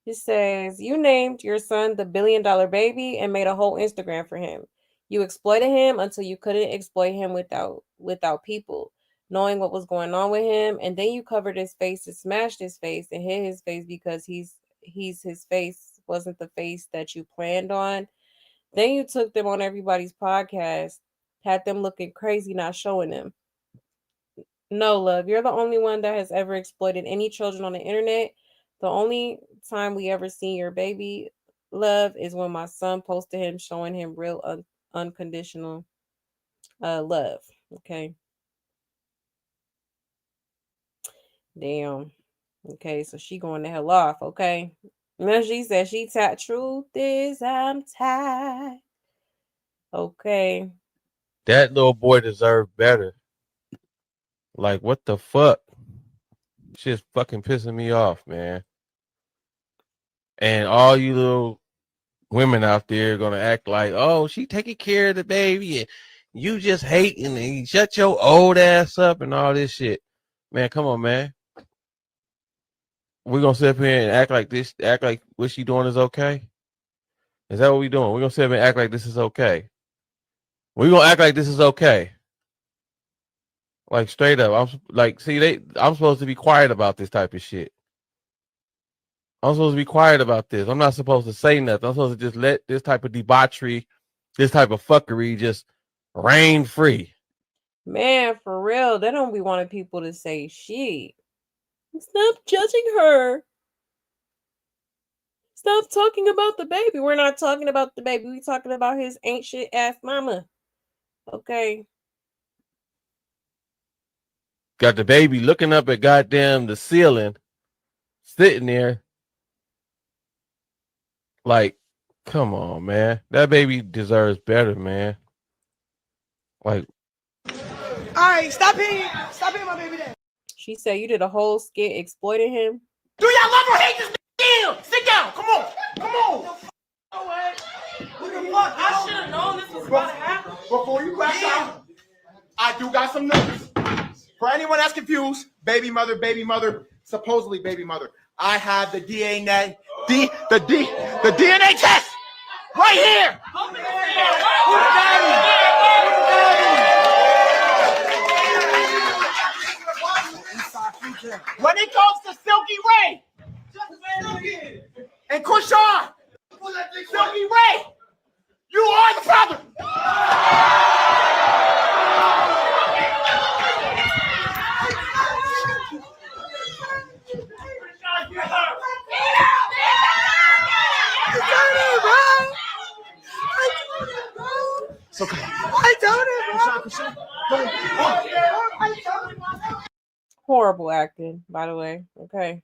Speaker 2: It says, you named your son the $1 billion baby and made a whole Instagram for him. You exploited him until you couldn't exploit him without people knowing what was going on with him. And then you covered his face and smashed his face and hit his face because his face wasn't the face that you planned on. Then you took them on everybody's podcast, had them looking crazy, not showing them. No, love, you're the only one that has ever exploited any children on the internet. The only time we ever seen your baby, love, is when my son posted him showing him real unconditional love. Okay. Damn. Okay, so she going the hell off. Okay. And then she said she tired. Truth is, I'm tired. Okay.
Speaker 3: That little boy deserved better. Like, what the fuck? Shit's fucking pissing me off, man. And all you little women out there gonna act like, oh, she taking care of the baby and you just hating and shut your old ass up and all this shit. Man, come on, man. We're gonna sit up here and act like what she doing is okay. Is that what we doing? We're gonna sit up and act like this is okay. We're gonna act like this is okay. Like straight up. I'm supposed to be quiet about this type of shit. I'm supposed to be quiet about this. I'm not supposed to say nothing. I'm supposed to just let this type of debauchery, this type of fuckery just reign free.
Speaker 2: Man, for real, they don't be wanting people to say shit. Stop judging her. Stop talking about the baby. We're not talking about the baby. We're talking about his ain't shit ass mama. Okay.
Speaker 3: Got the baby looking up at goddamn the ceiling, sitting there. Like, come on, man. That baby deserves better, man. Like,
Speaker 12: all right, stop hitting my baby dad.
Speaker 2: She said you did a whole skit exploiting him.
Speaker 11: Do y'all love or hate this deal? Sit down. Come on. Come on.
Speaker 12: What the fuck? I should have known this was about to happen.
Speaker 22: Before you crash out, I do got some news. For anyone that's confused, baby mother, supposedly baby mother. I have the DNA, the DNA test right here. When it comes to Silky Ray and Chrisean, Silky Ray, you are the father.
Speaker 12: So come on. I told him, bro.
Speaker 2: Horrible acting, by the way. Okay.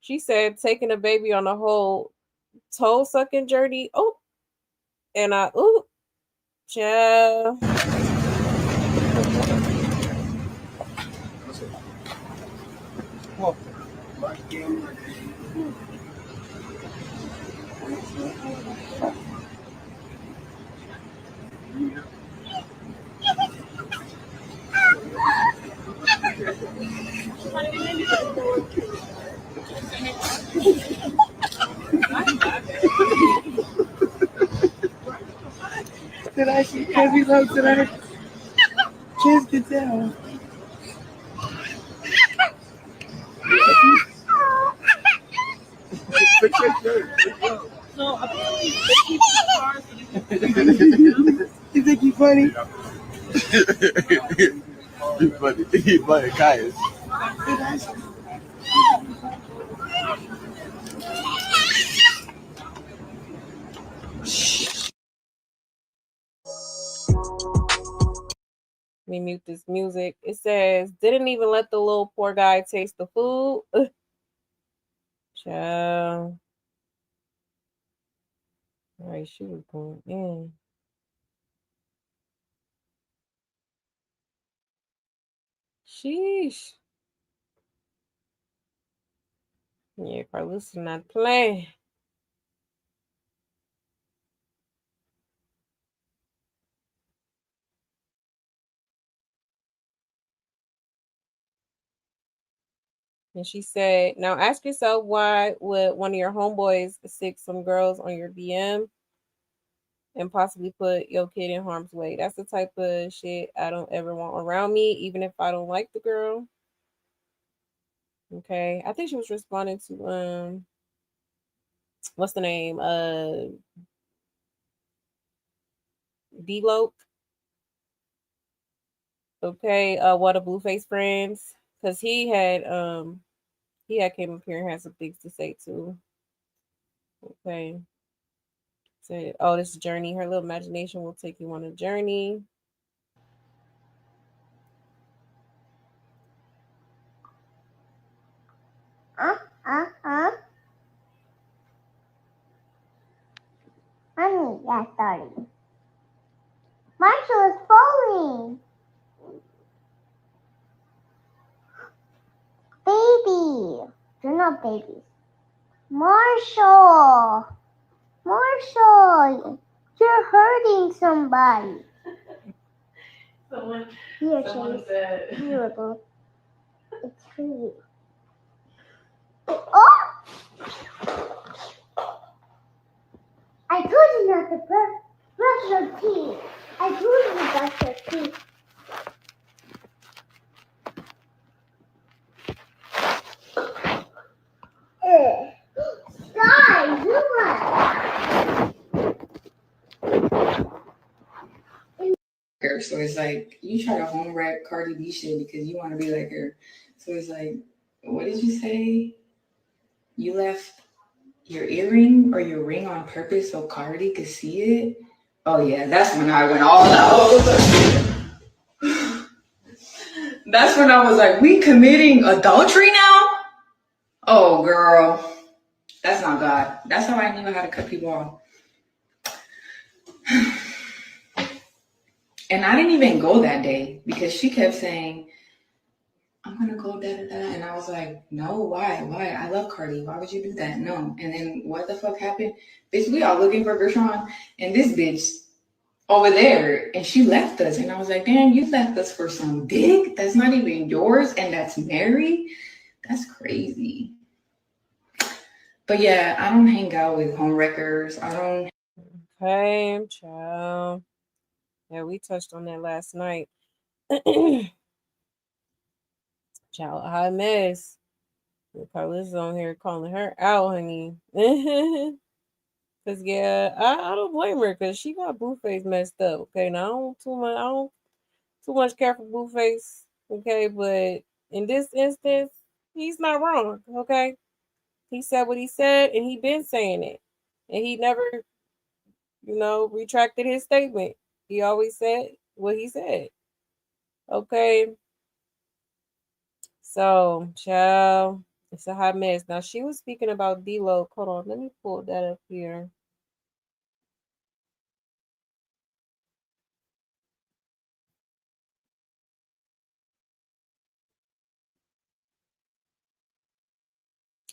Speaker 2: She said taking a baby on a whole toe sucking journey. Oh, and child.
Speaker 12: Did I see Kevin Lowe today? Kids can tell. Fix your shirt. You think you funny?
Speaker 3: You funny, Caius.
Speaker 2: Let me mute this music. It says, didn't even let the little poor guy taste the food. Child. All right, she was going in. Sheesh. Yeah, Carlos not playing. And she said, now ask yourself, why would one of your homeboys stick some girls on your DM and possibly put your kid in harm's way? That's the type of shit I don't ever want around me, even if I don't like the girl. Okay. I think she was responding to what's the name? D-Loke. Okay, what a Blueface friends. Cause he had came up here and had some things to say too. Okay. Said, oh, this journey, her little imagination will take you on a journey.
Speaker 1: I need that starting. Marshall is falling. Baby. You're not babies. Marshall. Marshall. You're hurting somebody.
Speaker 13: Someone
Speaker 1: said. Here we go. It's for you. Oh! I told you not to brush your teeth. I told you to brush your teeth. Guys, you
Speaker 7: her. So it's like you try to home wreck Cardi B shit because you want to be like her. So it's like, what did you say? You left your earring or your ring on purpose so Cardi could see it? Oh yeah, that's when I went all out. That's when I was like, we committing adultery now? Oh girl, that's not God. That's how I knew how to cut people off. And I didn't even go that day because she kept saying, I'm gonna go da-da-da. And I was like, no, why? I love Cardi. Why would you do that? No. And then what the fuck happened? Bitch, we all looking for Chrisean and this bitch over there. And she left us. And I was like, damn, you left us for some dick that's not even yours and that's married? That's crazy. But yeah, I don't hang out with homewreckers. I don't.
Speaker 2: Okay, child. Yeah, we touched on that last night. Child, hot mess. Carlis's on here calling her out, honey. Cause yeah, I don't blame her because she got Blueface messed up. Okay, now I don't too much care for Blueface. Okay, but in this instance, he's not wrong. Okay, he said what he said, and he been saying it, and he never, retracted his statement. He always said what he said. Okay. So, child, it's a hot mess. Now, she was speaking about D-Lo. Hold on, let me pull that up here.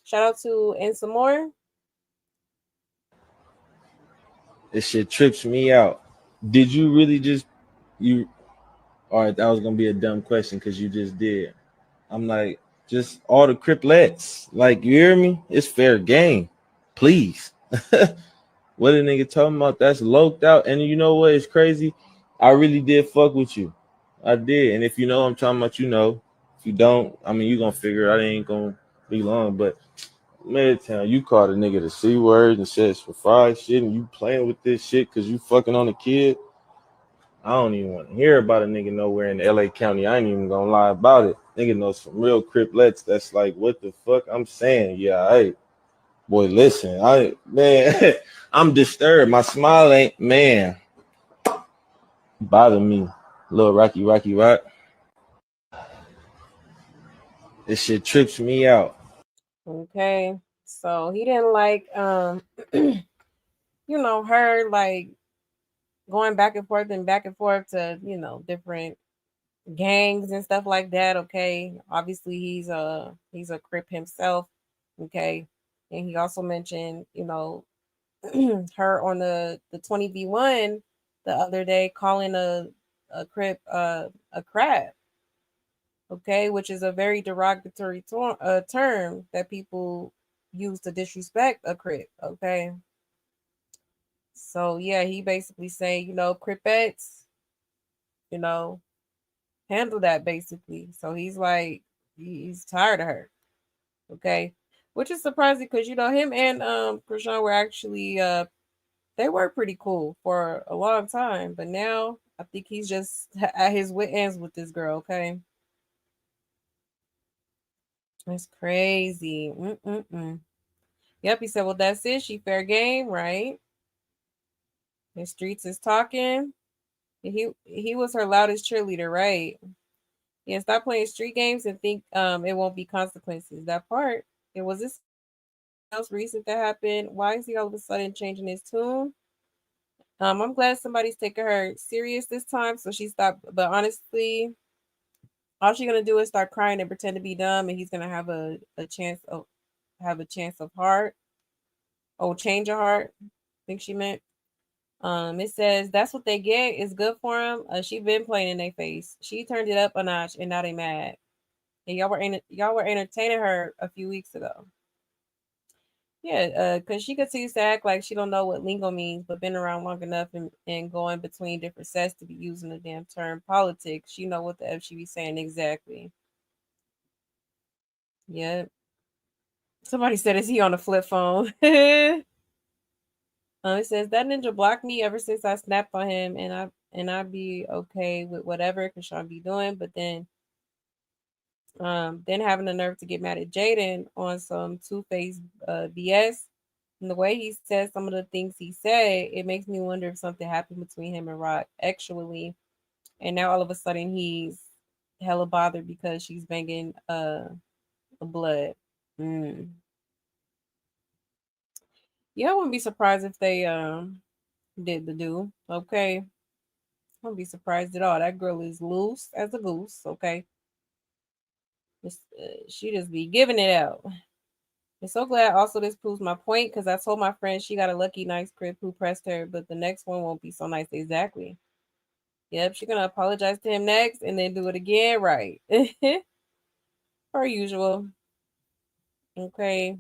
Speaker 2: Shout out to And Some More.
Speaker 3: This shit trips me out. Did you really all right, that was gonna be a dumb question because you just did. I'm like, just all the criplets. Like, you hear me? It's fair game. Please. What a nigga talking about? That's loked out. And you know what? It's crazy. I really did fuck with you. I did. And if you know I'm talking about, you know. If you don't, I mean, you're gonna figure it out. It ain't gonna be long. But Midtown, you called a nigga the C word and said some fried shit, and you playing with this shit because you fucking on a kid. I don't even want to hear about a nigga nowhere in LA County. I ain't even gonna lie about it. Nigga knows some real criplets that's like, what the fuck? I'm saying, yeah, hey, boy, listen, man, I'm disturbed. My smile ain't, man, bother me. Little Rocky Rock. This shit trips me out.
Speaker 2: Okay. So he didn't like you know, her like going back and forth to, you know, different gangs and stuff like that. Okay. Obviously he's a Crip himself. Okay. And he also mentioned, you know, her on the 20v1 the other day calling a Crip a crab. Okay, which is a very derogatory term that people use to disrespect a Crip. Okay. So yeah, he basically saying, you know, Cripettes, you know, handle that basically. So he's like, he's tired of her. Okay. Which is surprising because, you know, him and Chrisean were actually they were pretty cool for a long time, but now I think he's just at his wit ends with this girl. Okay. That's crazy. Yep, he said, well, that's it. She fair game, right? The streets is talking. He was her loudest cheerleader, right? Yeah, stop playing street games and think it won't be consequences. That part. It was this else recent that happened. Why is he all of a sudden changing his tune? I'm glad somebody's taking her serious this time, so she stopped. But honestly, all she's gonna do is start crying and pretend to be dumb, and he's gonna have a chance of heart. Oh, change of heart. I think she meant. It says that's what they get. It's good for them. She been playing in their face. She turned it up a notch, and now they mad. And y'all were entertaining her a few weeks ago. Yeah, because she continues to act like she don't know what lingo means, but been around long enough and going between different sets to be using the damn term politics. She know what the F she be saying exactly. Yep. Somebody said, is he on a flip phone? It says that ninja blocked me ever since I snapped on him, and I'd be okay with whatever Chrisean be doing, but then having the nerve to get mad at Jaden on some two-faced BS. And the way he says some of the things he said, it makes me wonder if something happened between him and Rock actually. And now all of a sudden he's hella bothered because she's banging a blood. Yeah, I wouldn't be surprised if they did the do. Okay. I wouldn't be surprised at all. That girl is loose as a goose. Okay. She just be giving it out. I'm so glad also this proves my point because I told my friend she got a lucky nice Crip who pressed her, but the next one won't be so nice. Exactly. Yep, she's gonna apologize to him next and then do it again. Right. Per usual. Okay.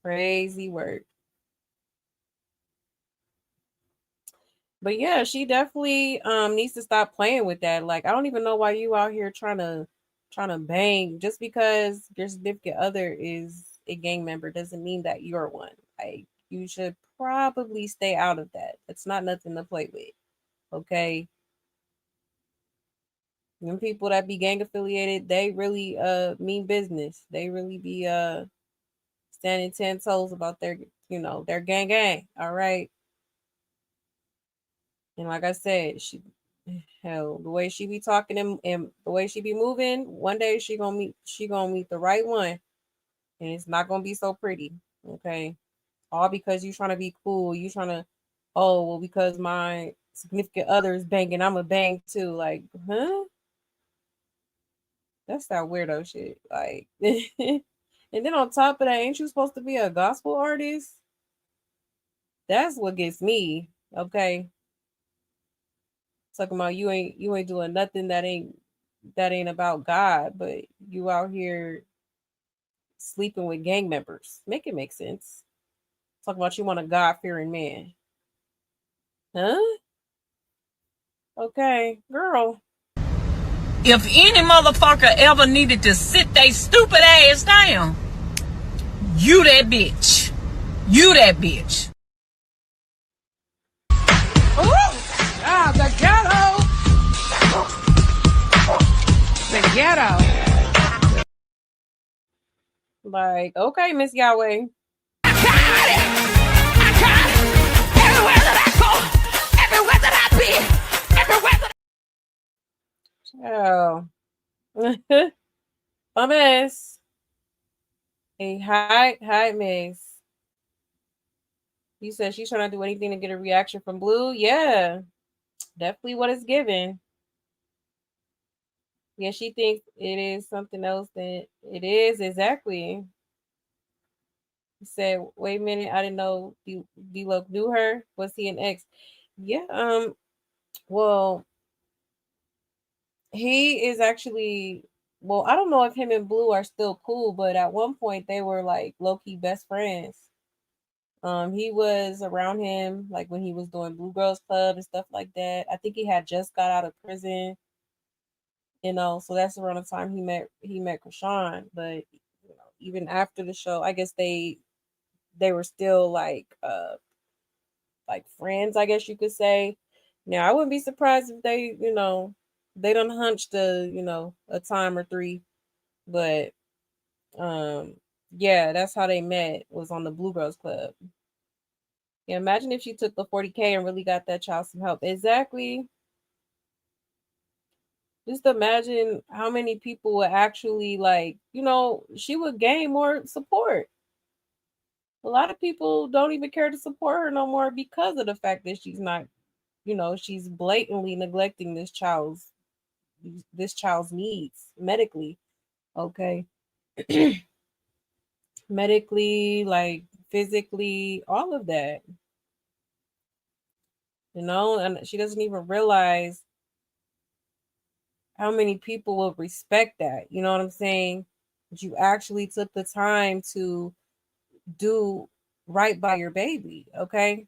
Speaker 2: Crazy work. But yeah, she definitely needs to stop playing with that. Like, I don't even know why you out here trying to bang just because your significant other is a gang member doesn't mean that you're one. Like, you should probably stay out of that. It's not nothing to play with. Okay. Them people that be gang affiliated, they really mean business. They really be standing 10 toes about their, you know, their gang. All right. And like I said, the way she be talking and the way she be moving, one day she gonna meet the right one, and it's not gonna be so pretty. Okay, all because you trying to be cool. You trying to, oh well, because my significant other is banging, I'm a bang too. Like, huh? That's that weirdo shit. Like, and then on top of that, ain't you supposed to be a gospel artist? That's what gets me. Okay. Talking about you ain't doing nothing that ain't about God, but you out here sleeping with gang members. Make it make sense. Talking about you want a God-fearing man. Huh? Okay, girl.
Speaker 6: If any motherfucker ever needed to sit they stupid ass down, You that bitch. You that bitch.
Speaker 14: Ah, the ghetto. The ghetto.
Speaker 2: Like, okay, Miss Yahweh.
Speaker 6: Everywhere that I go, everywhere that I be, everywhere that
Speaker 2: A mess. Hey, hi, Miss. You said she's trying to do anything to get a reaction from Blue. Yeah, definitely what it's given. Yeah, she thinks it is something else than it is. Exactly. He said, wait a minute, I didn't know D-Lo knew her. Was he an ex? Yeah, well, he is actually, well, I don't know if him and Blue are still cool, but at one point they were like low-key best friends. He was around him like when he was doing Blue Girls Club and stuff like that. I think he had just got out of prison, so that's around the time he met Chrisean. But even after the show, I guess they were still like friends, I guess you could say. Now I wouldn't be surprised if they done hunched a time or three, but yeah, that's how they met, was on the Blue Girls Club. Yeah, imagine if she took the 40K and really got that child some help. Exactly. Just imagine how many people would actually she would gain more support. A lot of people don't even care to support her no more because of the fact that she's not, she's blatantly neglecting this child's needs medically. Okay. Medically, like physically, all of that. And she doesn't even realize how many people will respect that. You know what I'm saying? That you actually took the time to do right by your baby. Okay.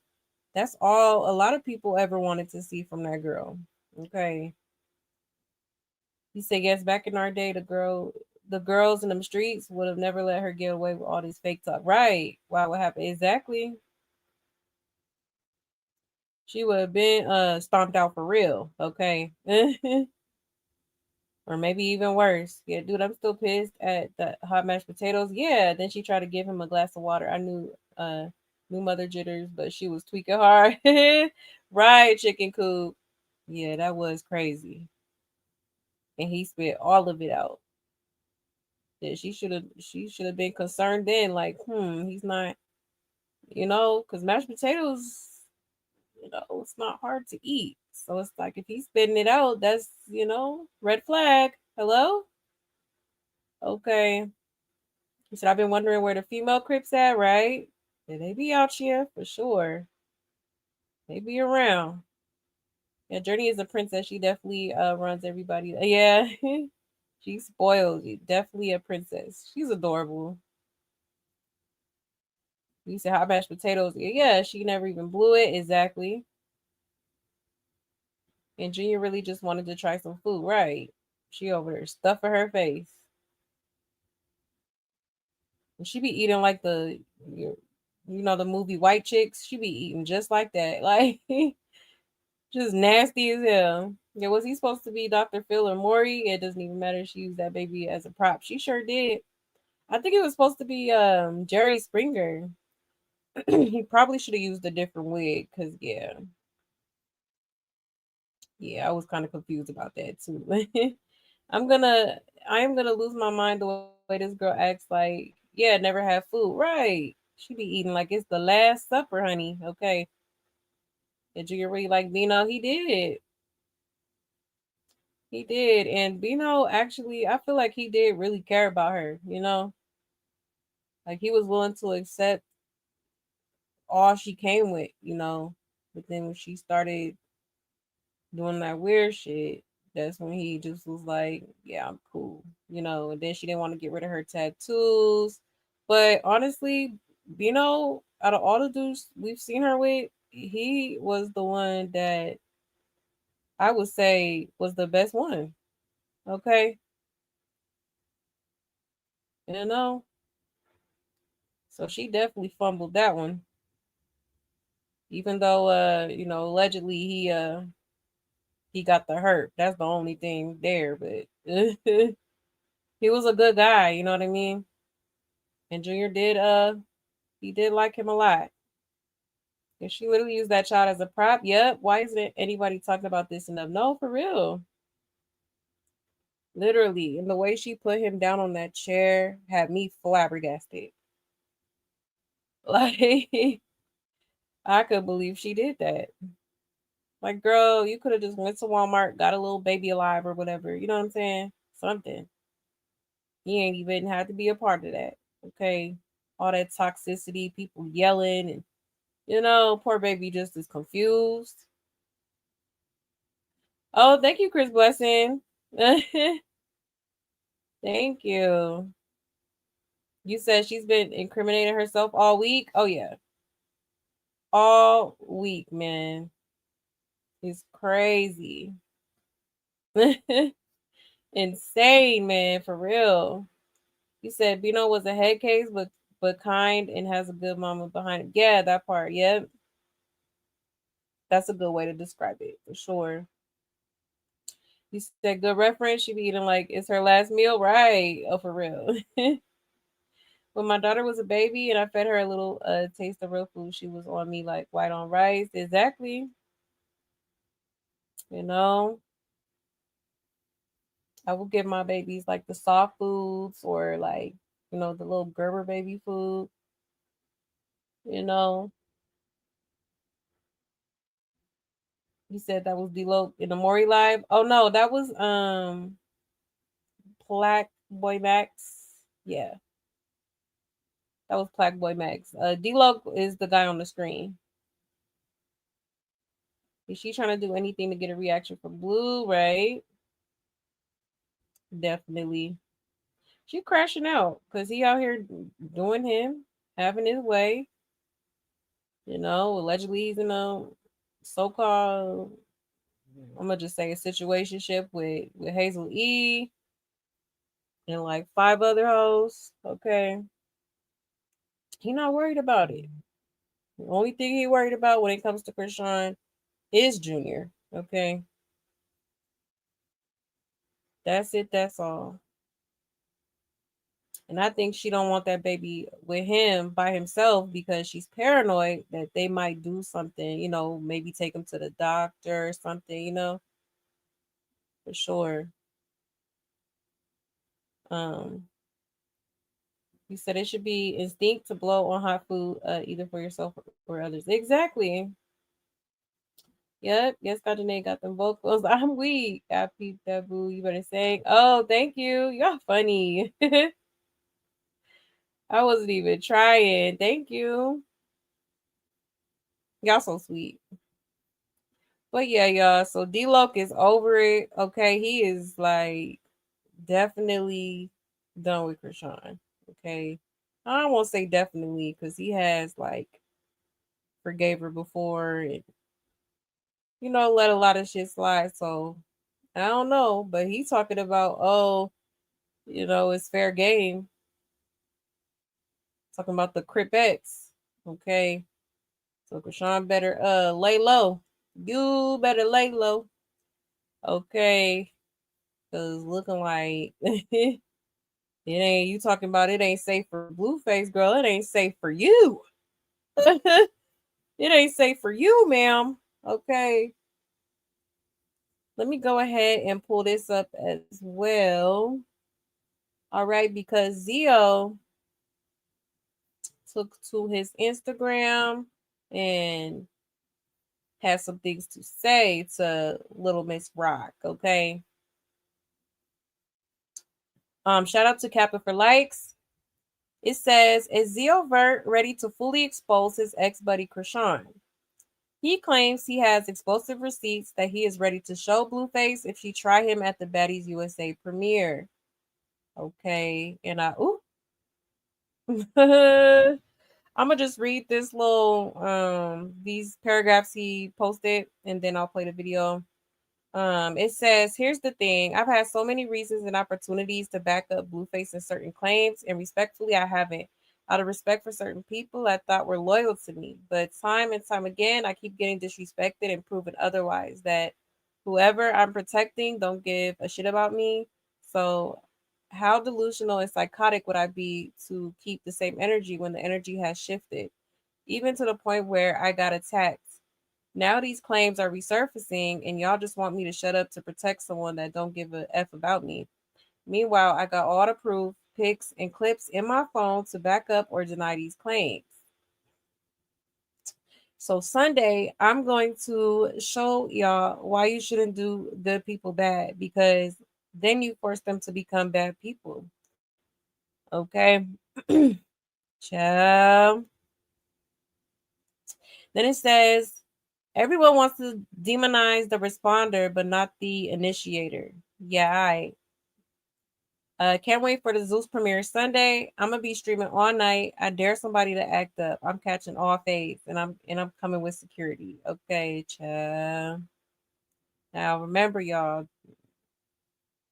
Speaker 2: That's all a lot of people ever wanted to see from that girl. Okay. He said, yes, back in our day, the girls in the streets would have never let her get away with all this fake talk. Right. Why would happen? Exactly. She would have been stomped out for real. Okay. Or maybe even worse. Yeah, dude, I'm still pissed at the hot mashed potatoes. Yeah, then she tried to give him a glass of water. I knew mother jitters, but she was tweaking hard. Right, chicken coop. Yeah, that was crazy. And he spit all of it out. Yeah, she should have been concerned then, like, he's not, because mashed potatoes, it's not hard to eat. So it's like if he's spitting it out, that's, red flag. Hello? Okay. He said, I've been wondering where the female Crips at, right? Yeah, they be out here for sure. They be around. Yeah, Journey is a princess. She definitely runs everybody. Yeah. She's spoiled. Definitely a princess. She's adorable. You said hot mashed potatoes. Yeah, she never even blew it. Exactly. And Junior really just wanted to try some food. Right. She over there stuffing her face. And she be eating like the movie White Chicks. She be eating just like that. Like, just nasty as hell. Yeah, was he supposed to be Dr. Phil or Maury? It doesn't even matter. She used that baby as a prop. She sure did. I think it was supposed to be Jerry Springer. He probably should have used a different wig because yeah, I was kind of confused about that too. I am gonna lose my mind the way this girl acts like, yeah, never have food. Right. She be eating like it's the last supper, honey. Okay. Did you really like Bino? He did. He did. And Bino actually, I feel like he did really care about her. Like he was willing to accept all she came with. But then when she started doing that weird shit, that's when he just was like, yeah, I'm cool. And then she didn't want to get rid of her tattoos. But honestly, out of all the dudes we've seen her with, he was the one that I would say was the best one. Okay. You know? So she definitely fumbled that one. Even though allegedly he got the hurt. That's the only thing there, but he was a good guy, you know what I mean? And Junior he did like him a lot. And she literally used that child as a prop. Yep. Why isn't anybody talking about this enough? No, for real. Literally. And the way she put him down on that chair had me flabbergasted. Like, I could believe she did that. Like, girl, you could have just went to Walmart, got a little baby alive or whatever. You know what I'm saying? Something. He ain't even had to be a part of that. Okay. All that toxicity, people yelling, and poor baby just is confused. Oh, thank you, Chris Blessing. Thank you. You said she's been incriminating herself all week. Oh yeah. All week, man. It's crazy. Insane, man, for real. You said Bino was a head case, but kind and has a good mama behind him. Yeah, that part. Yep. That's a good way to describe it for sure. You said good reference. She be eating like it's her last meal, right? Oh, for real. When my daughter was a baby and I fed her a little taste of real food, she was on me like white on rice. Exactly. I will give my babies like the soft foods or like, the little Gerber baby food. You said that was D-Lo in the Maury live. Oh no, that was Black Boy Max. Yeah. That was Black Boy Max. D-Lo is the guy on the screen. Is she trying to do anything to get a reaction from Blue, right? Definitely. She crashing out because he out here doing him, having his way. Allegedly he's in a so-called, I'm gonna just say a situationship with Hazel E and like 5 other hoes. Okay. He not worried about it. The only thing he worried about when it comes to Chrisean is Junior. Okay. That's it. That's all. And I think she don't want that baby with him by himself because she's paranoid that they might do something, maybe take him to the doctor or something, for sure. You said it should be instinct to blow on hot food, either for yourself or others. Exactly. Yep. Yes, Janae got them vocals. I'm weak. I peeped that boo. You better sing. Oh, thank you. Y'all funny. I wasn't even trying. Thank you. Y'all so sweet. But yeah, y'all. So D-Loc is over it. Okay. He is like definitely done with Chrisean. Okay. I won't say definitely because he has like forgave her before and let a lot of shit slide. So I don't know. But he's talking about, it's fair game. Talking about the Cripettes. Okay. So Chrisean better lay low. You better lay low. Okay. Cause looking like it ain't you talking about it ain't safe for Blueface, girl. It ain't safe for you. It ain't safe for you, ma'am. Okay. Let me go ahead and pull this up as well. All right, because Zio took to his Instagram and has some things to say to Little Miss Rock. Okay. Shout out to Kappa for likes. It says, is Zio Vert ready to fully expose his ex-buddy Chrisean? He claims he has explosive receipts that he is ready to show Blueface if she try him at the Baddies USA premiere. Okay, and I'm gonna just read this little these paragraphs he posted, and then I'll play the video. It says, here's the thing. I've had so many reasons and opportunities to back up Blueface in certain claims, and respectfully, I haven't. out of respect for certain people I thought were loyal to me. But time and time again, I keep getting disrespected and proven otherwise, that whoever I'm protecting don't give a shit about me. So how delusional and psychotic would I be to keep the same energy when the energy has shifted, even to the point where I got attacked? Now these claims are resurfacing and y'all just want me to shut up to protect someone that don't give a F about me. Meanwhile, I got all the proof, pics, and clips in my phone to back up or deny these claims. So Sunday, I'm going to show y'all why you shouldn't do good people bad, because then you force them to become bad people. Okay. Ciao. Then it says, everyone wants to demonize the responder, but not the initiator. Yeah, I can't wait for the Zeus premiere Sunday. I'm gonna be streaming all night. I dare somebody to act up. I'm catching all fades, and I'm coming with security. Okay, child. Now remember, y'all.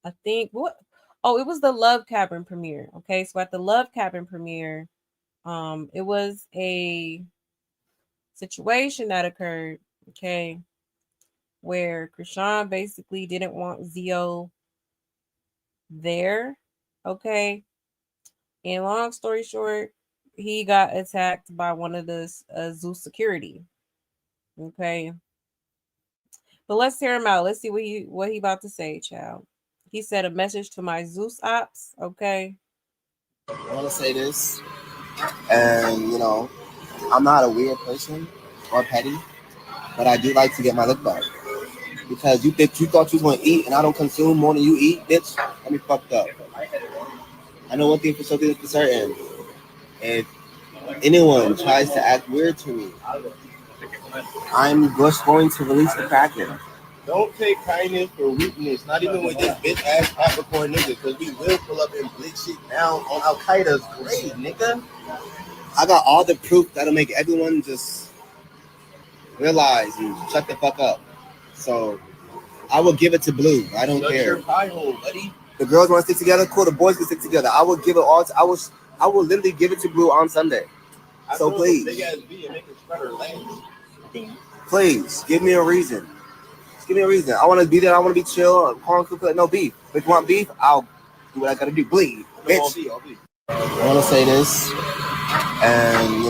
Speaker 2: I think what? Oh, it was the Love Cabin premiere. Okay, so at the Love Cabin premiere, it was a situation that occurred. Okay, where Chrisean basically didn't want Zio there. Okay, and long story short, he got attacked by one of the Zeus security. Okay, but let's hear him out. Let's see what he about to say, child. He said a message to my Zeus ops. Okay.
Speaker 9: I want to say this, and I'm not a weird person or petty, but I do like to get my lick back. Because you thought you was gonna eat, and I don't consume more than you eat, bitch. Let me fucked up. I know one thing for certain. If anyone tries to act weird to me, I'm just going to release the Kraken. Don't take kindness for weakness, not even with this bitch ass Capricorn nigga, because we will pull up and blitz shit down on Al Qaeda's grave, nigga. I got all the proof that'll make everyone just realize and shut the fuck up. So I will give it to Blue. I don't care. Your pie hole, buddy. The girls want to stick together. Cool. The boys can stick together. I will give it all. I will literally give it to Blue on Sunday. So please, big ass B and make it spread her legs. Please give me a reason. Just give me a reason. I want to be there. I want to be chill. No beef. If you want beef, I'll do what I gotta do. Bleed, bitch. I want to say this, and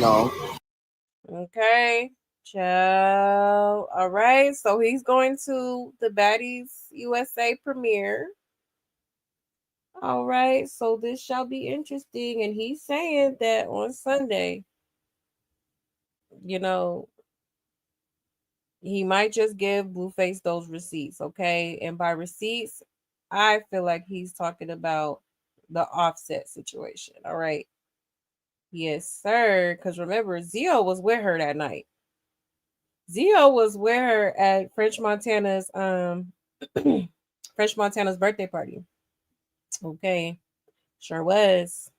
Speaker 2: Okay. Ciao. All right. So he's going to the Baddies USA premiere. All right. So this shall be interesting. And he's saying that on Sunday, he might just give Blueface those receipts. Okay. And by receipts, I feel like he's talking about the Offset situation. All right. Yes, sir. Because remember, Zio was with her that night. Zio was with her at French Montana's birthday party. Okay. Sure was.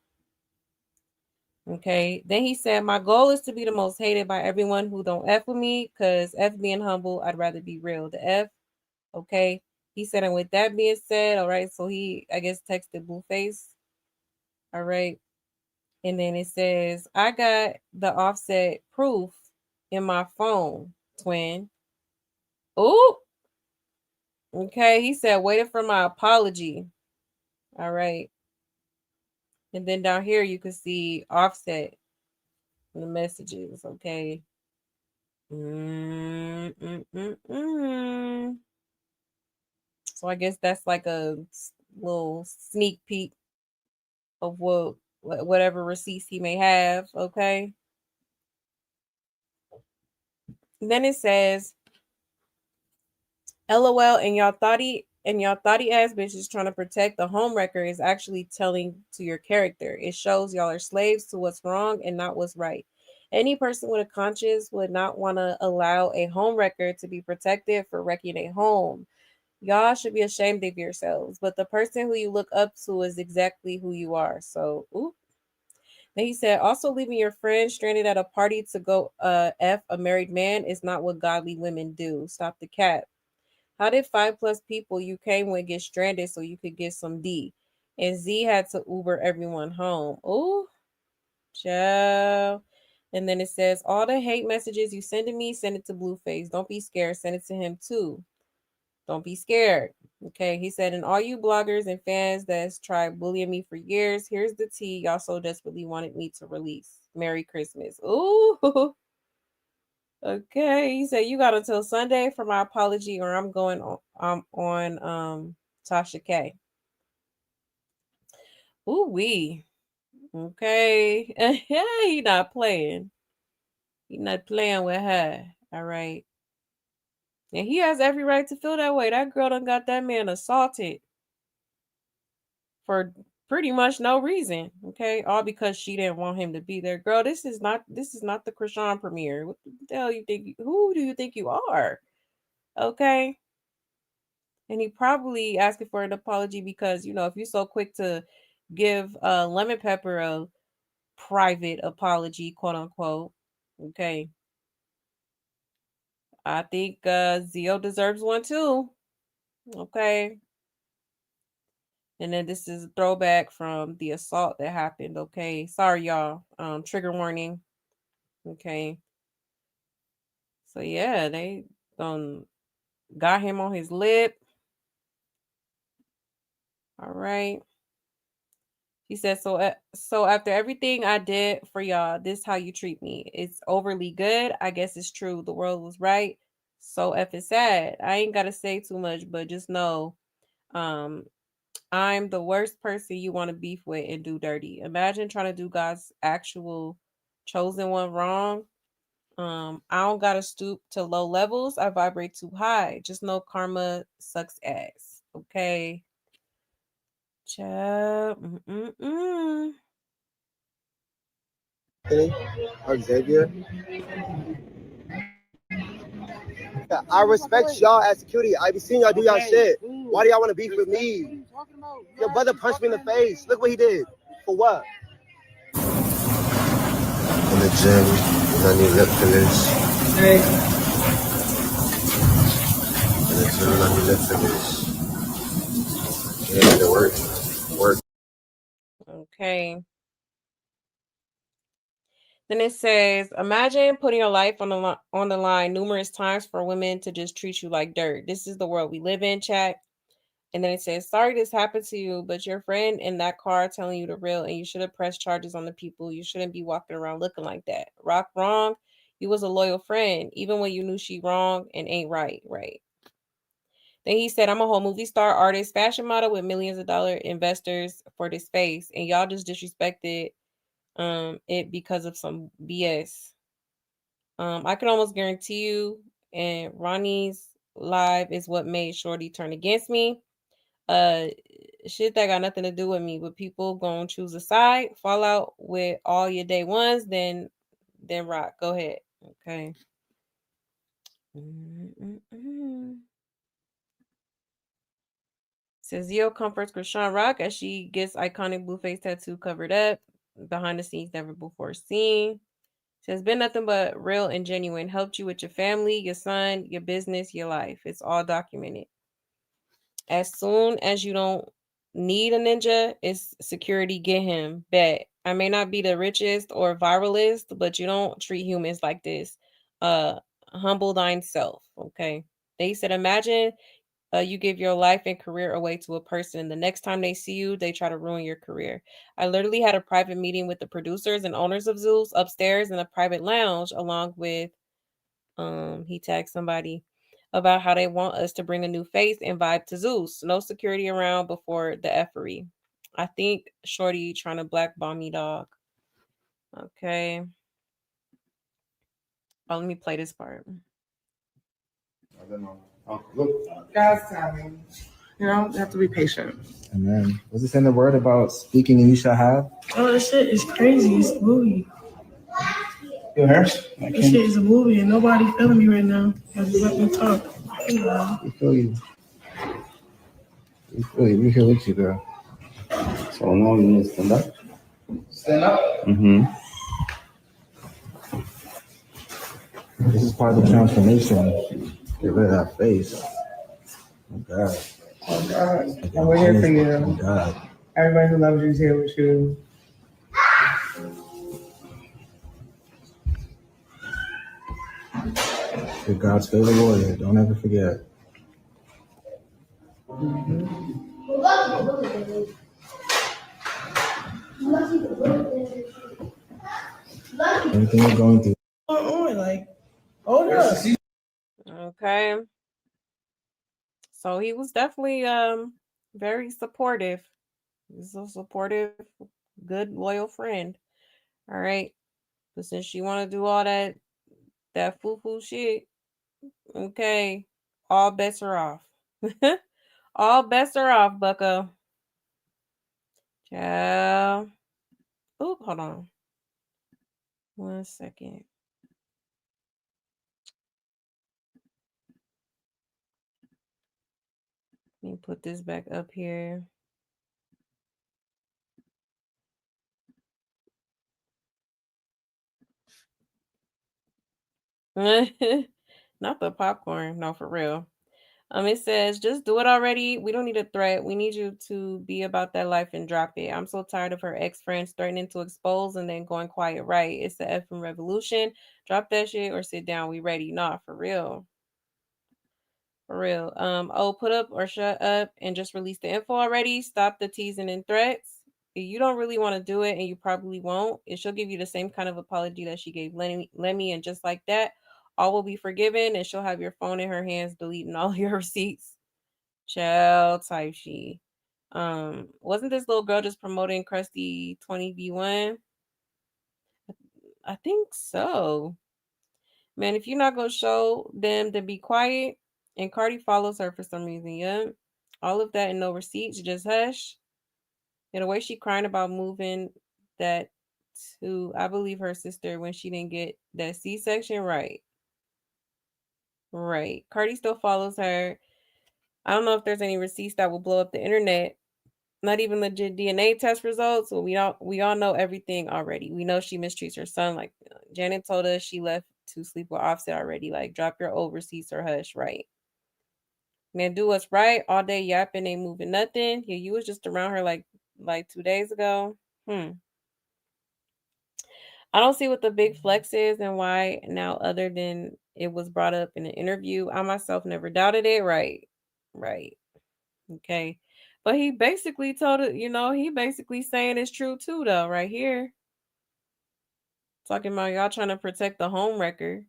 Speaker 2: Okay. Then he said, my goal is to be the most hated by everyone who don't F with me, because F being humble, I'd rather be real. The F. Okay. He said, and with that being said, all right, so he, I guess, texted Blueface. All right. And then it says, I got the Offset proof in my phone, twin. Oh, okay. He said, waiting for my apology. All right. And then down here, you can see Offset in the messages. Okay. So I guess that's like a little sneak peek of whatever receipts he may have. Okay. And then it says, LOL, and y'all thoughty ass bitches trying to protect the home wrecker is actually telling to your character. It shows y'all are slaves to what's wrong and not what's right. Any person with a conscience would not want to allow a home wrecker to be protected for wrecking a home. Y'all should be ashamed of yourselves. But the person who you look up to is exactly who you are. So, oop. Then he said, also leaving your friend stranded at a party to go F a married man is not what godly women do. Stop the cap. How did 5+ people you came with get stranded so you could get some D? And Z had to Uber everyone home. Oh, Ciao. And then it says, all the hate messages you send to me, send it to Blueface. Don't be scared. Send it to him too. Don't be scared. Okay. He said, and all you bloggers and fans that's tried bullying me for years, here's the tea y'all so desperately wanted me to release. Merry Christmas. Ooh. Okay. He said, you got until Sunday for my apology or I'm going on Tasha K. Ooh wee. Okay. He not playing. He not playing with her. All right. And he has every right to feel that way. That girl done got that man assaulted for pretty much no reason. Okay. All because she didn't want him to be there. Girl, this is not the Chrisean premiere. What the hell you think? Who do you think you are? Okay. And he probably asking for an apology because, you know, if you're so quick to give Lemon Pepper a private apology, quote unquote. Okay. I think Zio deserves one too. Okay. And then this is a throwback from the assault that happened. Okay. Sorry, y'all. Trigger warning. Okay. So yeah, they got him on his lip. All right. He said, so after everything I did for y'all, this how you treat me. It's overly good. I guess it's true. The world was right. So F is sad. I ain't gotta say too much, but just know I'm the worst person you want to beef with and do dirty. Imagine trying to do God's actual chosen one wrong. I don't gotta stoop to low levels. I vibrate too high. Just know karma sucks ass. Okay. Child.
Speaker 9: Or Xavier. I respect y'all as security. I be seeing y'all do y'all shit. Why do y'all want to beef with me? Your brother punched me in the face. Look what he did. For what? In the gym, I need lip fillers. Hey. In the gym, I need lip fillers. Yeah, to work.
Speaker 2: Okay. Then it says, imagine putting your life on the line numerous times for women to just treat you like dirt. This is the world we live in, chat. And then it says, sorry this happened to you, but your friend in that car telling you the real, and you should have pressed charges on the people. You shouldn't be walking around looking like that. Rock wrong. You was a loyal friend, even when you knew she wrong and ain't right. Right. Then he said, I'm a whole movie star, artist, fashion model with millions of dollar investors for this space. And y'all just disrespected it because of some BS. I can almost guarantee you, and Ronnie's live is what made Shorty turn against me. Shit that got nothing to do with me, but people gonna choose a side, fall out with all your day ones, then rock. Go ahead. Okay. Says Zio comforts Chrisean Rock as she gets iconic Blueface tattoo covered up. Behind the scenes never before seen. Says been nothing but real and genuine. Helped you with your family, your son, your business, your life. It's all documented. As soon as you don't need a ninja, it's security. Get him. Bet. I may not be the richest or viralist, but you don't treat humans like this. Humble thine self. Okay. They said, imagine you give your life and career away to a person. The next time they see you, they try to ruin your career. I literally had a private meeting with the producers and owners of Zeus upstairs in a private lounge, along with he tagged somebody about how they want us to bring a new face and vibe to Zeus. No security around before the effery. I think Shorty trying to blackball me, dog. Okay. Oh, let me play this part.
Speaker 5: God's timing. You know, you have to be patient.
Speaker 10: And then, was this in the word about speaking and you shall have?
Speaker 5: Oh, this shit is crazy. It's a movie.
Speaker 10: You heard?
Speaker 5: This shit is a movie and nobody feeling me right now. Just let me talk.
Speaker 10: We feel you. We here with you, girl. So now you need to stand up. Stand up? Mm-hmm. This is part of the transformation. Get rid of that face. Oh, God.
Speaker 5: Oh, God. And we're here for you.
Speaker 10: Oh, God.
Speaker 5: Everybody who loves you is here with you.
Speaker 10: You're God's favorite warrior. Don't ever forget. Anything you're going through.
Speaker 5: Like, hold up.
Speaker 2: Okay. So he was definitely very supportive. He's a supportive, good, loyal friend. All right. But since she want to do all that foo-foo shit, okay, all bets are off. All bets are off, bucko. Ciao. Oh, hold on. 1 second. Let me put this back up here. Not the popcorn. No, for real. It says, just do it already. We don't need a threat. We need you to be about that life and drop it. I'm so tired of her ex-friends threatening to expose and then going quiet. Right. It's the effing revolution. Drop that shit or sit down. We ready. Nah, for real. For real. Oh, put up or shut up and just release the info already. Stop the teasing and threats. If you don't really want to do it, and you probably won't, and she'll give you the same kind of apology that she gave Lemmy, and just like that, all will be forgiven, and she'll have your phone in her hands, deleting all your receipts. Child type she. Wasn't this little girl just promoting Krusty 20v1? I think so. Man, if you're not gonna show them to be quiet, and Cardi follows her for some reason, yeah. All of that and no receipts, just hush. And the way she crying about moving that to, I believe, her sister when she didn't get that C-section, right. Right. Cardi still follows her. I don't know if there's any receipts that will blow up the internet. Not even legit DNA test results. So we all know everything already. We know she mistreats her son. Like Janet told us, she left to sleep with Offset already. Like, drop your old receipts or hush, right? Man, do what's right. All day yapping, ain't moving nothing. Yeah, you was just around her like 2 days ago. I don't see what the big flex is and why now, other than it was brought up in an interview. I myself never doubted it. Right. Okay. But he basically told it, he basically saying it's true too, though, right here. Talking about y'all trying to protect the home wrecker.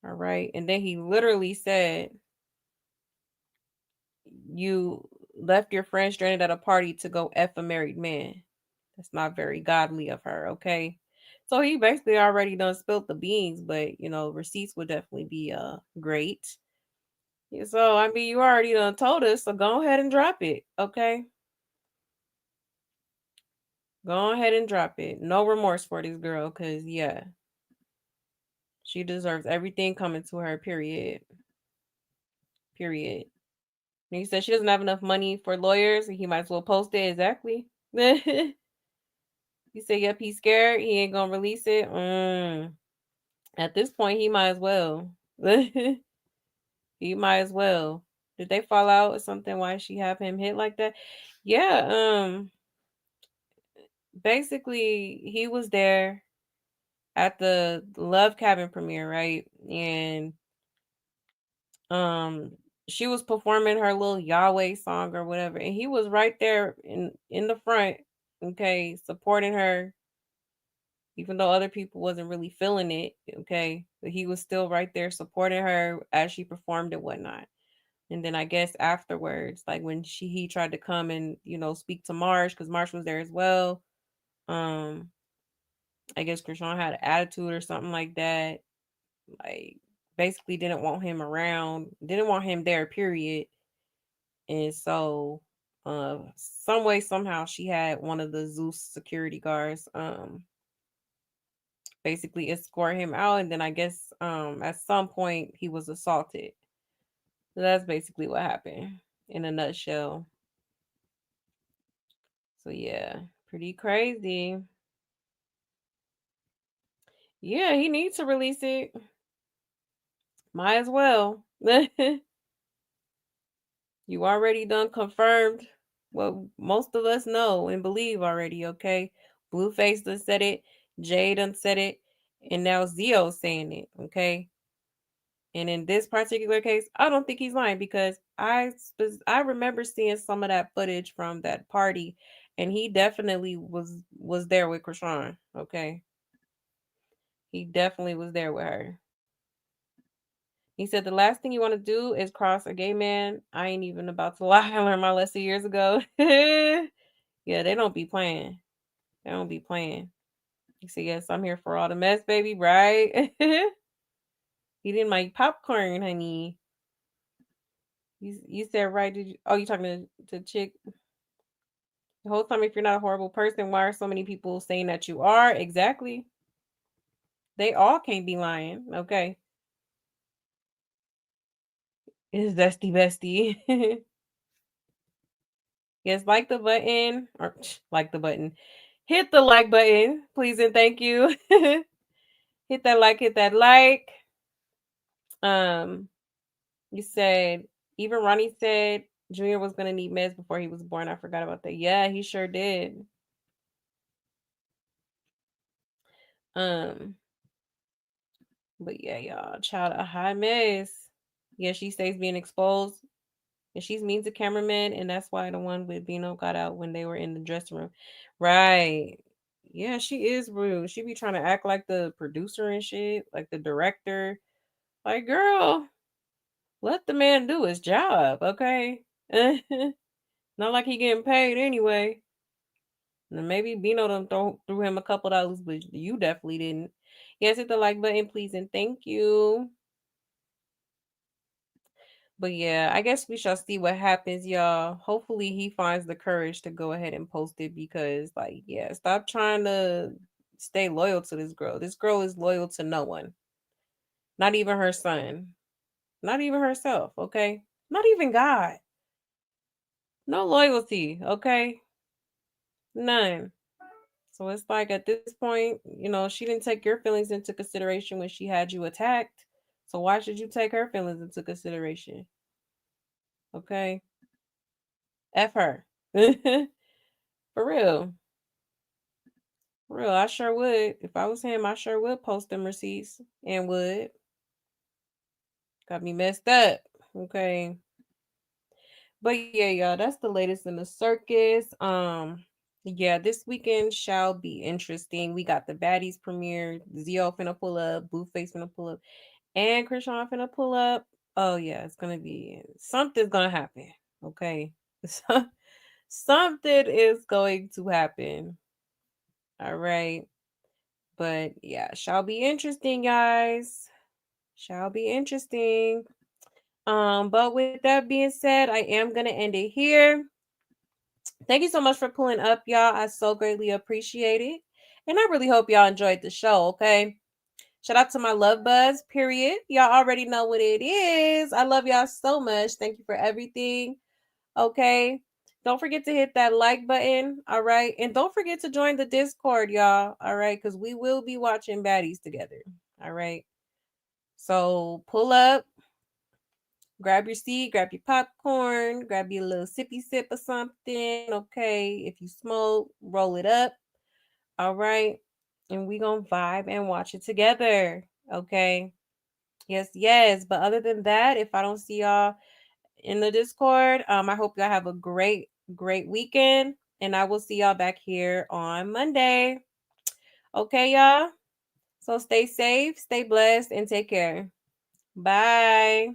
Speaker 2: All right. And then he literally said, you left your friend stranded at a party to go F a married man. That's not very godly of her, okay? So he basically already done spilled the beans, but receipts would definitely be great. Yeah, so I mean, you already done told us, so go ahead and drop it, okay? Go ahead and drop it. No remorse for this girl, because yeah, she deserves everything coming to her, period. And he said she doesn't have enough money for lawyers, and he might as well post it. Exactly. He said, yep, he's scared. He ain't gonna release it. At this point, he might as well. He might as well. Did they fall out or something? Why she have him hit like that? Yeah. Basically, he was there at the Love Cabin premiere, right? And she was performing her little Yahweh song or whatever, and he was right there in the front, okay, supporting her, even though other people wasn't really feeling it, okay, but he was still right there supporting her as she performed and whatnot. And then I guess afterwards, like when he tried to come and speak to Marsh, because Marsh was there as well. I guess Chrisean had an attitude or something like that. Like, basically didn't want him around, didn't want him there, period. And so, some way, somehow, she had one of the Zeus security guards, basically escort him out. And then I guess, at some point he was assaulted. So that's basically what happened in a nutshell. So yeah, pretty crazy. Yeah, he needs to release it. Might as well. You already done confirmed what most of us know and believe already, okay? Blueface done said it, Jay done said it, and now Zio's saying it, okay? And in this particular case, I don't think he's lying because I remember seeing some of that footage from that party, and he definitely was there with Chrisean. Okay, he definitely was there with her. He said the last thing you want to do is cross a gay man. I ain't even about to lie. I learned my lesson years ago. Yeah, they don't be playing. They don't be playing. You see, yes, I'm here for all the mess, baby, right? He didn't like popcorn, honey. You said right? Did you? Oh, you talking to chick? The whole time, if you're not a horrible person, why are so many people saying that you are? Exactly. They all can't be lying. Okay. It's Dusty Bestie. Yes, like the button or like the button. Hit the like button, please and thank you. Hit that like, hit that like. You said even Ronnie said Junior was gonna need meds before he was born. I forgot about that. Yeah, he sure did. But yeah, y'all, child a high mess. Yeah, she stays being exposed. And she's mean to cameramen, and that's why the one with Bino got out when they were in the dressing room. Right. Yeah, she is rude. She be trying to act like the producer and shit, like the director. Like, girl, let the man do his job, okay? Not like he getting paid anyway. And maybe Bino done threw him a couple dollars, but you definitely didn't. Yes, hit the like button, please, and thank you. But yeah, I guess we shall see what happens, y'all. Hopefully he finds the courage to go ahead and post it because, like, yeah, stop trying to stay loyal to this girl. This girl is loyal to no one. Not even her son. Not even herself, okay? Not even God. No loyalty, okay? None. So it's like at this point, she didn't take your feelings into consideration when she had you attacked. So why should you take her feelings into consideration? Okay? F her. For real. For real, I sure would. If I was him, I sure would post them receipts and would. Got me messed up. Okay. But yeah, y'all, that's the latest in the circus. Yeah, this weekend shall be interesting. We got the baddies premiere. Zio finna pull up, Blueface finna pull up, and Chrisean finna pull up. Oh yeah, it's gonna be something's gonna happen. Okay. Something is going to happen. All right. But yeah, shall be interesting, guys. Shall be interesting. But with that being said, I am gonna end it here. Thank you so much for pulling up, y'all. I so greatly appreciate it. And I really hope y'all enjoyed the show, okay? Shout out to my love buzz, period. Y'all already know what it is. I love y'all so much. Thank you for everything. Okay. Don't forget to hit that like button. All right. And don't forget to join the Discord, y'all. All right. Because we will be watching baddies together. All right. So pull up, grab your seat, grab your popcorn, grab your little sippy sip or something. Okay. If you smoke, roll it up. All right. And we gonna vibe and watch it together. Okay. Yes, yes. But other than that, if I don't see y'all in the Discord, I hope y'all have a great, great weekend. And I will see y'all back here on Monday. Okay, y'all. So stay safe, stay blessed, and take care. Bye.